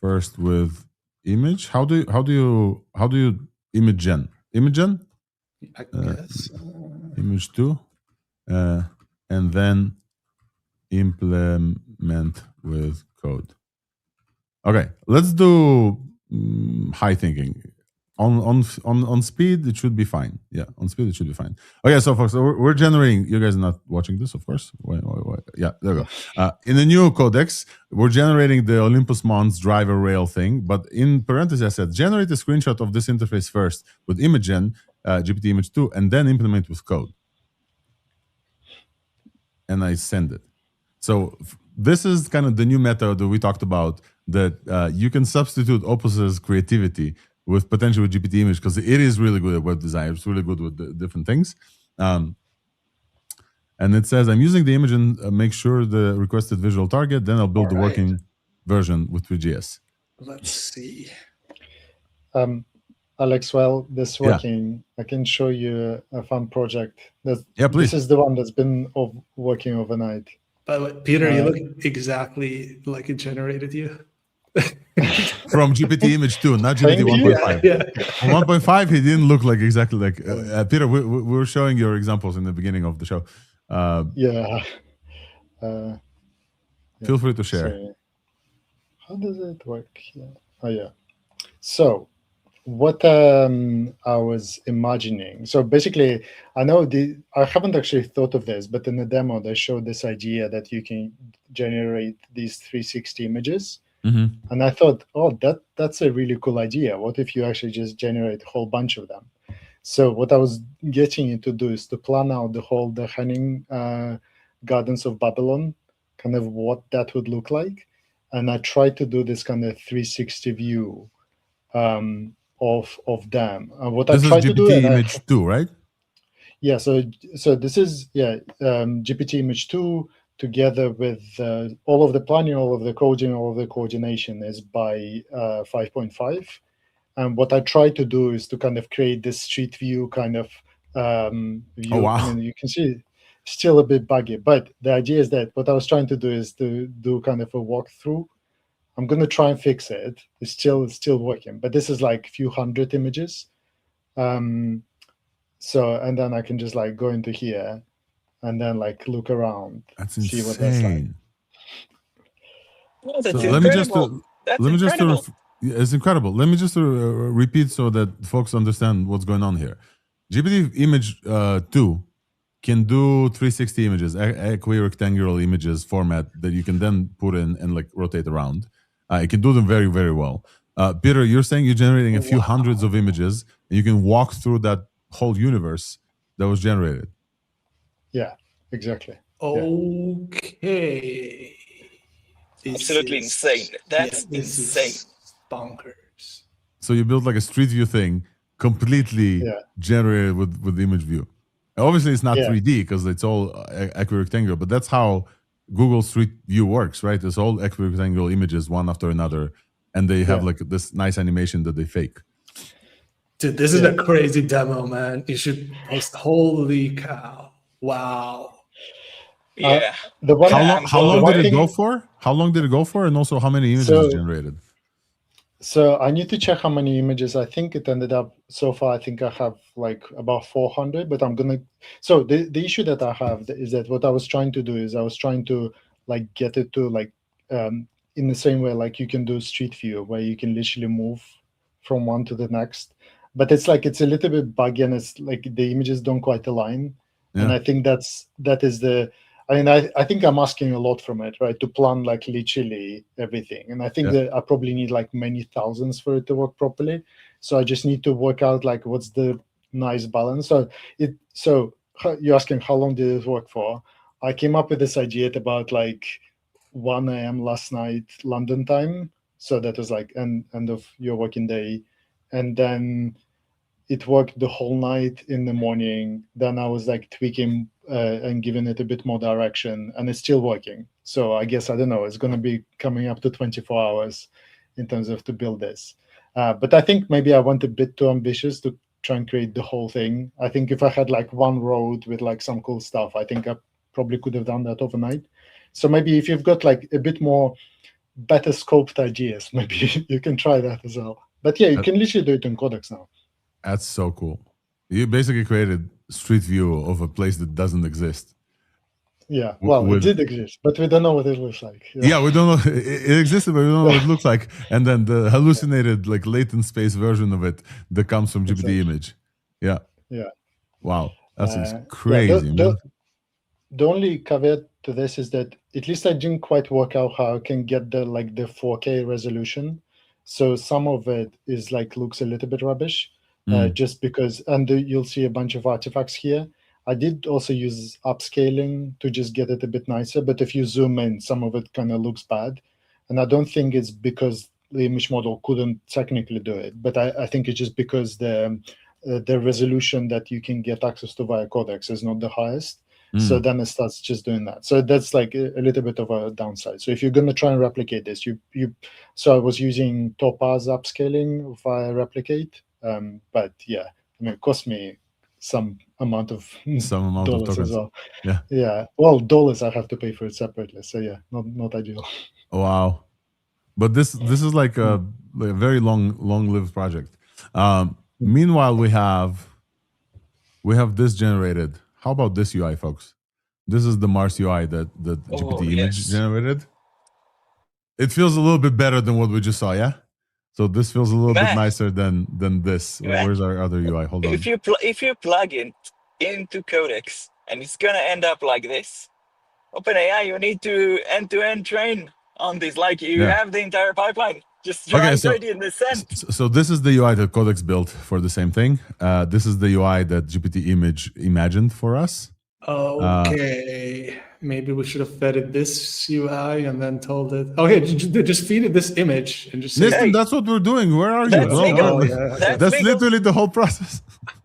First with image. How do you image gen? Image gen? I guess. Image 2. And then implement with code. Okay, let's do high thinking. On speed, it should be fine. Yeah, on speed, it should be fine. Okay, so folks, we're generating. You guys are not watching this, of course. Wait. Yeah, there we go. In the new Codex, we're generating the Olympus Mons driver rail thing. But in parentheses, I said, generate a screenshot of this interface first with image gen, GPT image 2, and then implement with code. And I send it. So this is kind of the new method that we talked about, that you can substitute Opus's creativity with potentially with GPT image, because it is really good at web design. It's really good with the different things. And it says, I'm using the image and make sure the requested visual target, then I'll build the working version with 3GS. Let's see. Alex, while this working, I can show you a fun project. Please. This is the one that's been working overnight. By the way, Peter, you look exactly like it generated you. From GPT image 2, not GPT 1.5. Yeah. On 1.5, he didn't look like exactly like Peter. We were showing your examples in the beginning of the show. Feel free to share. So, how does it work here? Oh yeah. So what I was imagining. So basically, I haven't actually thought of this, but in the demo they showed this idea that you can generate these 360 images. Mm-hmm. And I thought, that's a really cool idea. What if you actually just generate a whole bunch of them? So what I was getting you to do is to plan out the Hanging Gardens of Babylon, kind of what that would look like. And I tried to do this kind of 360 view of them. What this I tried is GPT to do, image 2, right? Yeah. So this is GPT image 2. Together with all of the planning, all of the coding, all of the coordination is by 5.5. And what I try to do is to kind of create this street view kind of view. Oh, wow. I mean, you can see still a bit buggy, but the idea is that what I was trying to do is to do kind of a walkthrough. I'm going to try and fix it. It's still working, but this is like a few hundred images. And then I can just like go into here and then like look around, that's see insane. what that's like. Oh, that's so incredible. let me just It's incredible. Let me just repeat so that folks understand what's going on here. GPT Image 2 can do 360 images, equirectangular images format that you can then put in and like rotate around. It can do them very, very well. Peter, you're saying you're generating a few hundreds of images, and you can walk through that whole universe that was generated. Yeah, exactly. Okay. Absolutely insane. That's insane. Is bonkers. So you built like a street view thing completely generated with image view. Obviously, it's not 3D because it's all equirectangular, but that's how Google Street View works, right? It's all equirectangular images one after another, and they have like this nice animation that they fake. Dude, this is a crazy demo, man. You should post. Holy cow! Wow. Yeah. How long did it go for? How long did it go for? And also, how many images generated? So I need to check how many images. I think it ended up so far. I think I have like about 400, but I'm gonna. So the issue that I have is that what I was trying to do is I was trying to like get it to like in the same way like you can do Street View, where you can literally move from one to the next. But it's like it's a little bit buggy, and it's like the images don't quite align. Yeah. And I think that is the. I mean, I think I'm asking a lot from it, right? To plan like literally everything. And I think that I probably need like many thousands for it to work properly. So I just need to work out like what's the nice balance. So you're asking how long did it work for? I came up with this idea at about like 1 a.m. last night, London time. So that was like end of your working day. And then it worked the whole night in the morning. Then I was like tweaking and giving it a bit more direction, and it's still working. So I guess, I don't know, it's going to be coming up to 24 hours in terms of to build this. But I think maybe I went a bit too ambitious to try and create the whole thing. I think if I had like one road with like some cool stuff, I think I probably could have done that overnight. So maybe if you've got like a bit more better scoped ideas, maybe you can try that as well. But yeah, you can literally do it in Codex now. That's so cool. You basically created Street View of a place that doesn't exist. Yeah, well, it did exist, but we don't know what it looks like. Yeah, we don't know. It existed, but we don't know what it looks like. And then the hallucinated, like, latent space version of it that comes from GPT Image. Yeah. Yeah. Wow. That's crazy. The only caveat to this is that at least I didn't quite work out how I can get the 4K resolution. So some of it is like looks a little bit rubbish. Just because, and you'll see a bunch of artifacts here. I did also use upscaling to just get it a bit nicer, but if you zoom in, some of it kind of looks bad. And I don't think it's because the image model couldn't technically do it, but I think it's just because the resolution that you can get access to via Codex is not the highest. So then it starts just doing that. So that's like a little bit of a downside. So if you're going to try and replicate this, so I was using Topaz upscaling via Replicate. But yeah, I mean, it cost me some amount of dollars as well. Yeah. Well, dollars I have to pay for it separately. So yeah, not ideal. Wow. But this is like a very long-lived project. Meanwhile, we have this generated. How about this UI, folks? This is the Mars UI that GPT Image generated. It feels a little bit better than what we just saw, yeah? So this feels a little bit nicer than this. Where's our other UI? Hold on. If you plug it into Codex and it's gonna end up like this, OpenAI, you need to end-to-end train on this. Like you have the entire pipeline. Just try in the sense. So this is the UI that Codex built for the same thing. This is the UI that GPT Image imagined for us. Okay. Maybe we should have fed it this UI and then told it, okay, just feed it this image and just say, listen, that's what we're doing. Where are you? That's legal. That's literally the whole process.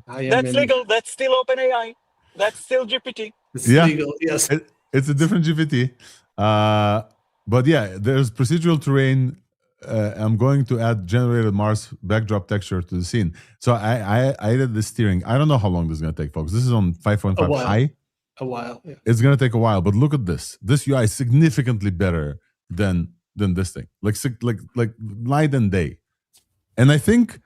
That's legal. That's still OpenAI. That's still GPT. It's legal, yes. It's a different GPT. But yeah, there's procedural terrain. I'm going to add generated Mars backdrop texture to the scene. So I added the steering. I don't know how long this is going to take, folks. This is on 5.5 high. A while. Yeah. It's going to take a while, but look at this. This UI is significantly better than this thing. Like night and day. And I think,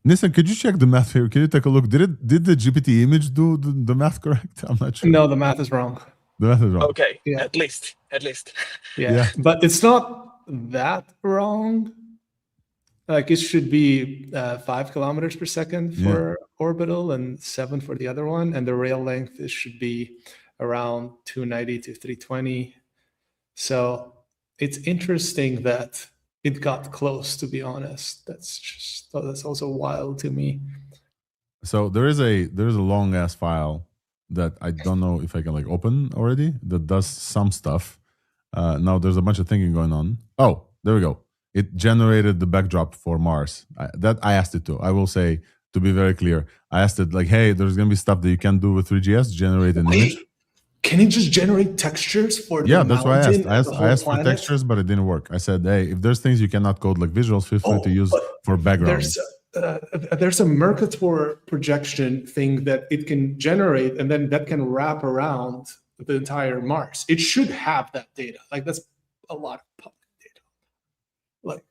Nissan, could you check the math here? Can you take a look? Did the GPT Image do the math correct? I'm not sure. No, the math is wrong. The math is wrong. Okay, at least. Yeah, but it's not that wrong. Like it should be 5 kilometers per second for orbital and 7 for the other one, and the rail length it should be around 290 to 320. So it's interesting that it got close. To be honest, that's also wild to me. So there's a long ass file that I don't know if I can like open already that does some stuff. Now there's a bunch of thinking going on. Oh, there we go. It generated the backdrop for Mars. That I asked it to. I will say, to be very clear, I asked it like, hey, there's gonna be stuff that you can do with 3GS, generate an image. Can it just generate textures for yeah, the that's why I asked. I asked for planet? textures, but it didn't work. I said, hey, if there's things you cannot code like visuals, feel free to use for background. There's a Mercator projection thing that it can generate, and then that can wrap around the entire Mars. It should have that data. Like that's a lot of public data. Like,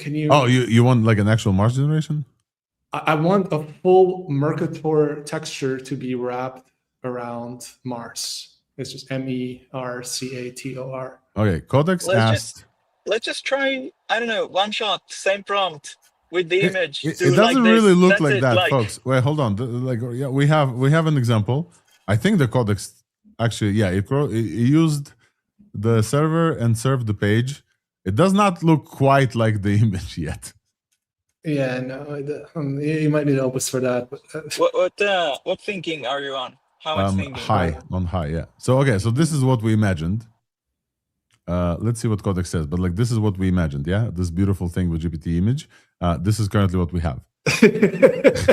can you? Oh, you want like an actual Mars generation? I want a full Mercator texture to be wrapped around Mars. It's just MERCATOR. Okay, Codex asked. Let's just try. I don't know, one shot, same prompt with the image. It doesn't really look like that, like... folks. Wait, hold on. Like, yeah, we have an example. I think the Codex actually, yeah, it used the server and served the page. It does not look quite like the image yet. Yeah, no, you might need Opus for that. But, what thinking are you on? How much thinking? High, on high, yeah. So okay, so this is what we imagined. Let's see what Codex says, but like this is what we imagined, yeah? This beautiful thing with GPT Image. This is currently what we have. It's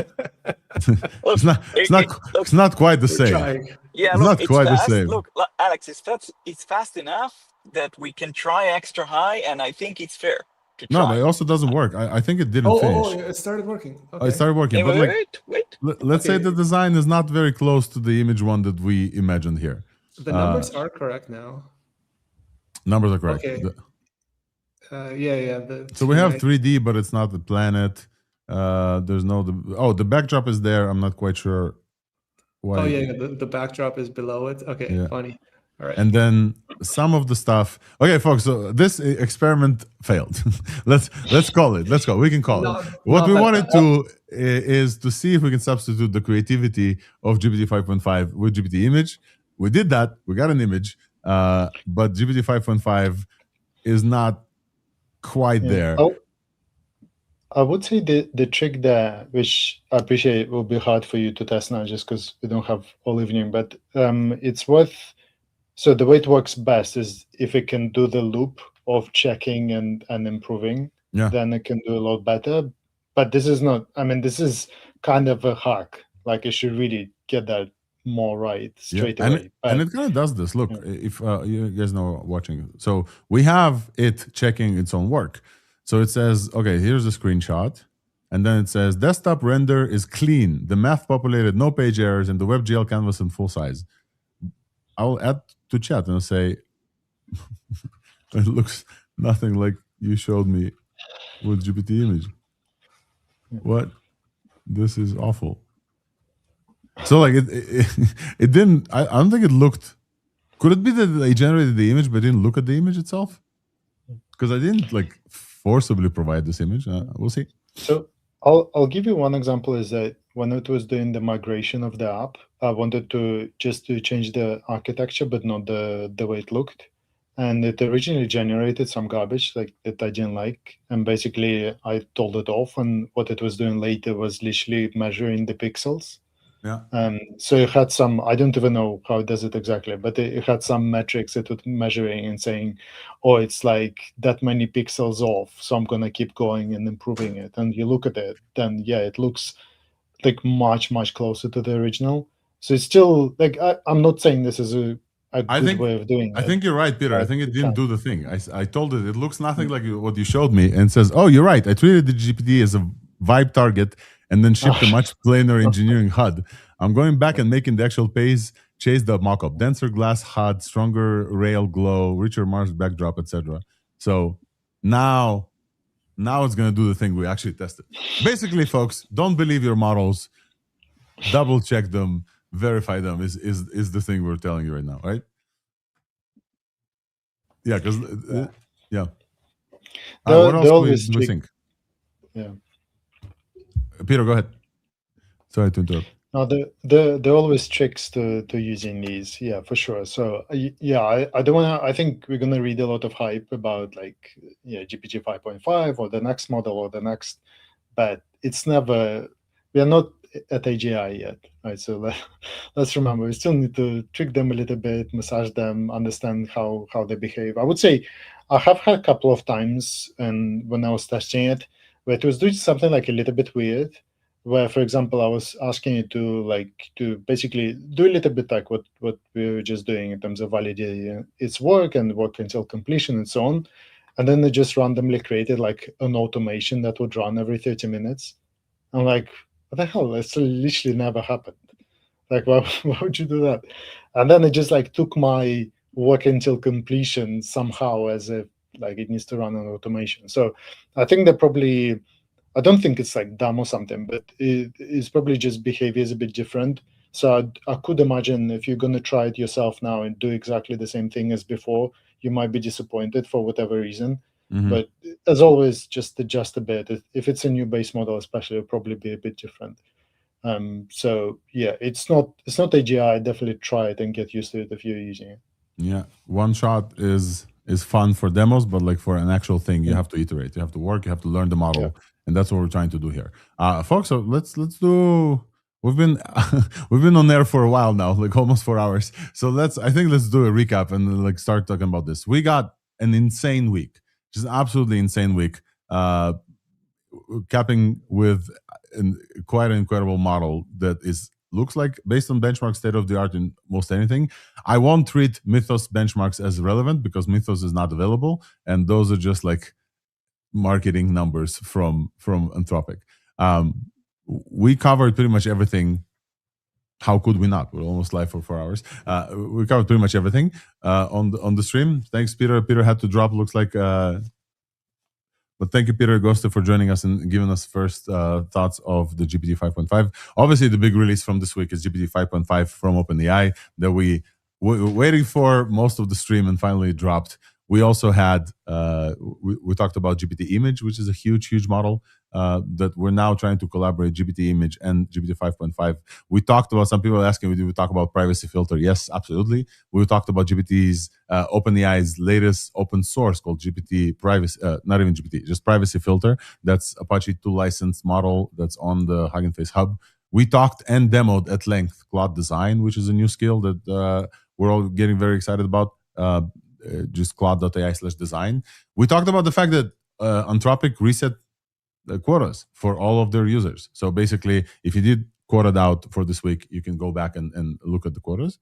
not quite the same. Yeah, it's not quite fast. the same. Look, Alex, it's fast enough that we can try extra high, and I think it's fair to try. No, but it also doesn't work. I think it didn't finish. Oh, it started working. Okay. Oh, it started working. But wait. Let's say the design is not very close to the image one that we imagined here. The numbers are correct now. Numbers are correct. Okay. Yeah. So we have 3D, but it's not the planet. There's no the backdrop is there. I'm not quite sure why. Oh yeah, the backdrop is below it. Okay, yeah. Funny. All right. And then some of the stuff. Okay, folks. So this experiment failed. let's call it. Let's go. We can call it. What we wanted to is to see if we can substitute the creativity of GPT 5.5 with GPT Image. We did that. We got an image. But GPT 5.5 is not quite there. I would say the trick there, which I appreciate will be hard for you to test now just because we don't have all evening, but it's worth. So the way it works best is if it can do the loop of checking and improving, then it can do a lot better. But this is not, this is kind of a hack. Like it should really get that more right straight away. And it kind of does this. Look, if you guys know watching, so we have it checking its own work. So it says, okay, here's a screenshot, and then it says desktop render is clean, the math populated, no page errors, and the WebGL canvas in full size. I will add to chat and I'll say it looks nothing like you showed me with GPT Image. What? This is awful. So like it didn't. I don't think it looked. Could it be that they generated the image but didn't look at the image itself? Because I didn't like forcibly provide this image. We'll see. So I'll give you one example. Is that when it was doing the migration of the app, I wanted to change the architecture, but not the way it looked. And it originally generated some garbage like that I didn't like. And basically I told it off, and what it was doing later was literally measuring the pixels. Yeah. So it had some, I don't even know how it does it exactly, but it had some metrics it was measuring and saying, oh, it's like that many pixels off, so I'm going to keep going and improving it. And you look at it, then yeah, it looks like much closer to the original. So it's still like, I'm not saying this is a good way of doing it. I think you're right, Peter. I think it didn't do the thing. I told it looks nothing like what you showed me, and it says, oh, you're right. I treated the GPT as a vibe target and then shipped a much plainer engineering HUD. I'm going back and making the actual page chase the mockup. Denser glass HUD, stronger rail glow, richer Mars backdrop, etc. So now it's going to do the thing we actually tested. Basically, folks, don't believe your models. Double check them, verify them is the thing we're telling you right now, right? Yeah, because what else do we think? Yeah. Peter, go ahead. Sorry to interrupt. No, there are always tricks to using these. Yeah, for sure. So yeah, I don't want to. I think we're gonna read a lot of hype about like GPT 5.5 or the next model or the next, but it's never. We are not at AGI yet, right? So let's remember, we still need to trick them a little bit, massage them, understand how they behave. I would say I have had a couple of times, and when I was testing it, where it was doing something like a little bit weird. Where, for example, I was asking it to basically do a little bit like what we were just doing in terms of validating its work and work until completion and so on. And then they just randomly created like an automation that would run every 30 minutes. I'm like, what the hell? That's literally never happened. Like, why would you do that? And then it just like took my work until completion somehow as if like it needs to run an automation. So I think that probably, I don't think it's like dumb or something, but it's probably just behavior is a bit different. So I could imagine if you're going to try it yourself now and do exactly the same thing as before, you might be disappointed for whatever reason. Mm-hmm. But as always, just adjust a bit. If it's a new base model, especially, it'll probably be a bit different. So yeah, it's not AGI. Definitely try it and get used to it if you're using it. Yeah, one shot is fun for demos, but like for an actual thing, you have to iterate, you have to work, you have to learn the model, and that's what we're trying to do here, folks. So let's do. We've been on air for a while now, like almost 4 hours. So let's do a recap and like start talking about this. We got an insane week, just an absolutely insane week, capping with quite an incredible model that looks like, based on benchmark, state of the art in most anything. I won't treat Mythos benchmarks as relevant because Mythos is not available, and those are just like marketing numbers from Anthropic. We covered pretty much everything. How could we not? We're almost live for 4 hours. We covered pretty much everything on the stream. Thanks, Peter. Peter had to drop. Looks like. But thank you, Peter Goste, for joining us and giving us first thoughts of the GPT 5.5. Obviously, the big release from this week is GPT 5.5 from OpenAI that we were waiting for most of the stream and finally dropped. We also had, we talked about GPT Image, which is a huge model that we're now trying to collaborate, GPT Image and GPT 5.5. We talked about, some people asking, did we talk about privacy filter? Yes, absolutely. We talked about GPT's, OpenAI's latest open source called GPT privacy, not even GPT, just privacy filter. That's Apache 2 licensed model that's on the Hugging Face Hub. We talked and demoed at length Claude Design, which is a new skill that we're all getting very excited about. Just Claude.ai/design. We talked about the fact that Anthropic reset the quotas for all of their users. So basically, if you did quoted out for this week, you can go back and look at the quotas.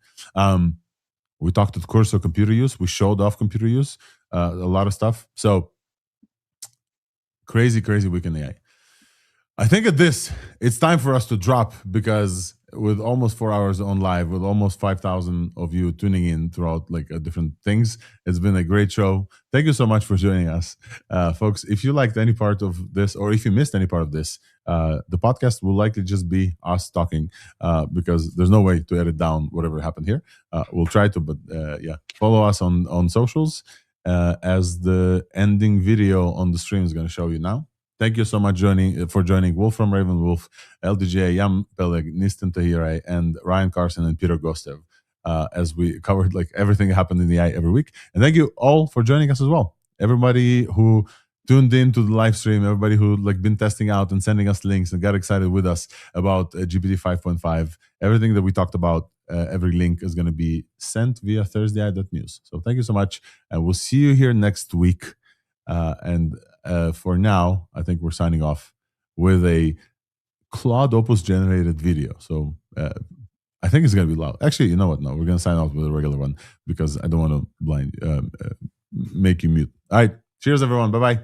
We talked at Cursor computer use. We showed off computer use, a lot of stuff. So crazy week in AI. I think at this, it's time for us to drop, because with almost 4 hours on live, with almost 5,000 of you tuning in throughout like different things, it's been a great show. Thank you so much for joining us, folks. If you liked any part of this, or if you missed any part of this, the podcast will likely just be us talking, because there's no way to edit down whatever happened here. We'll try to, but yeah, follow us on socials, as the ending video on the stream is going to show you now. Thank you so much for joining Wolf from Ravenwolf, LDJ, Yam Peleg, Nistan Tahire, and Ryan Carson and Peter Gostev, as we covered like everything that happened in the AI every week. And thank you all for joining us as well. Everybody who tuned into the live stream, everybody who like been testing out and sending us links and got excited with us about GPT 5.5. Everything that we talked about, every link is going to be sent via ThursdAI.news. So thank you so much, and we'll see you here next week. For now, I think we're signing off with a Claude Opus generated video. So I think it's going to be loud. Actually, you know what? No, we're going to sign off with a regular one, because I don't want to make you mute. All right. Cheers, everyone. Bye-bye.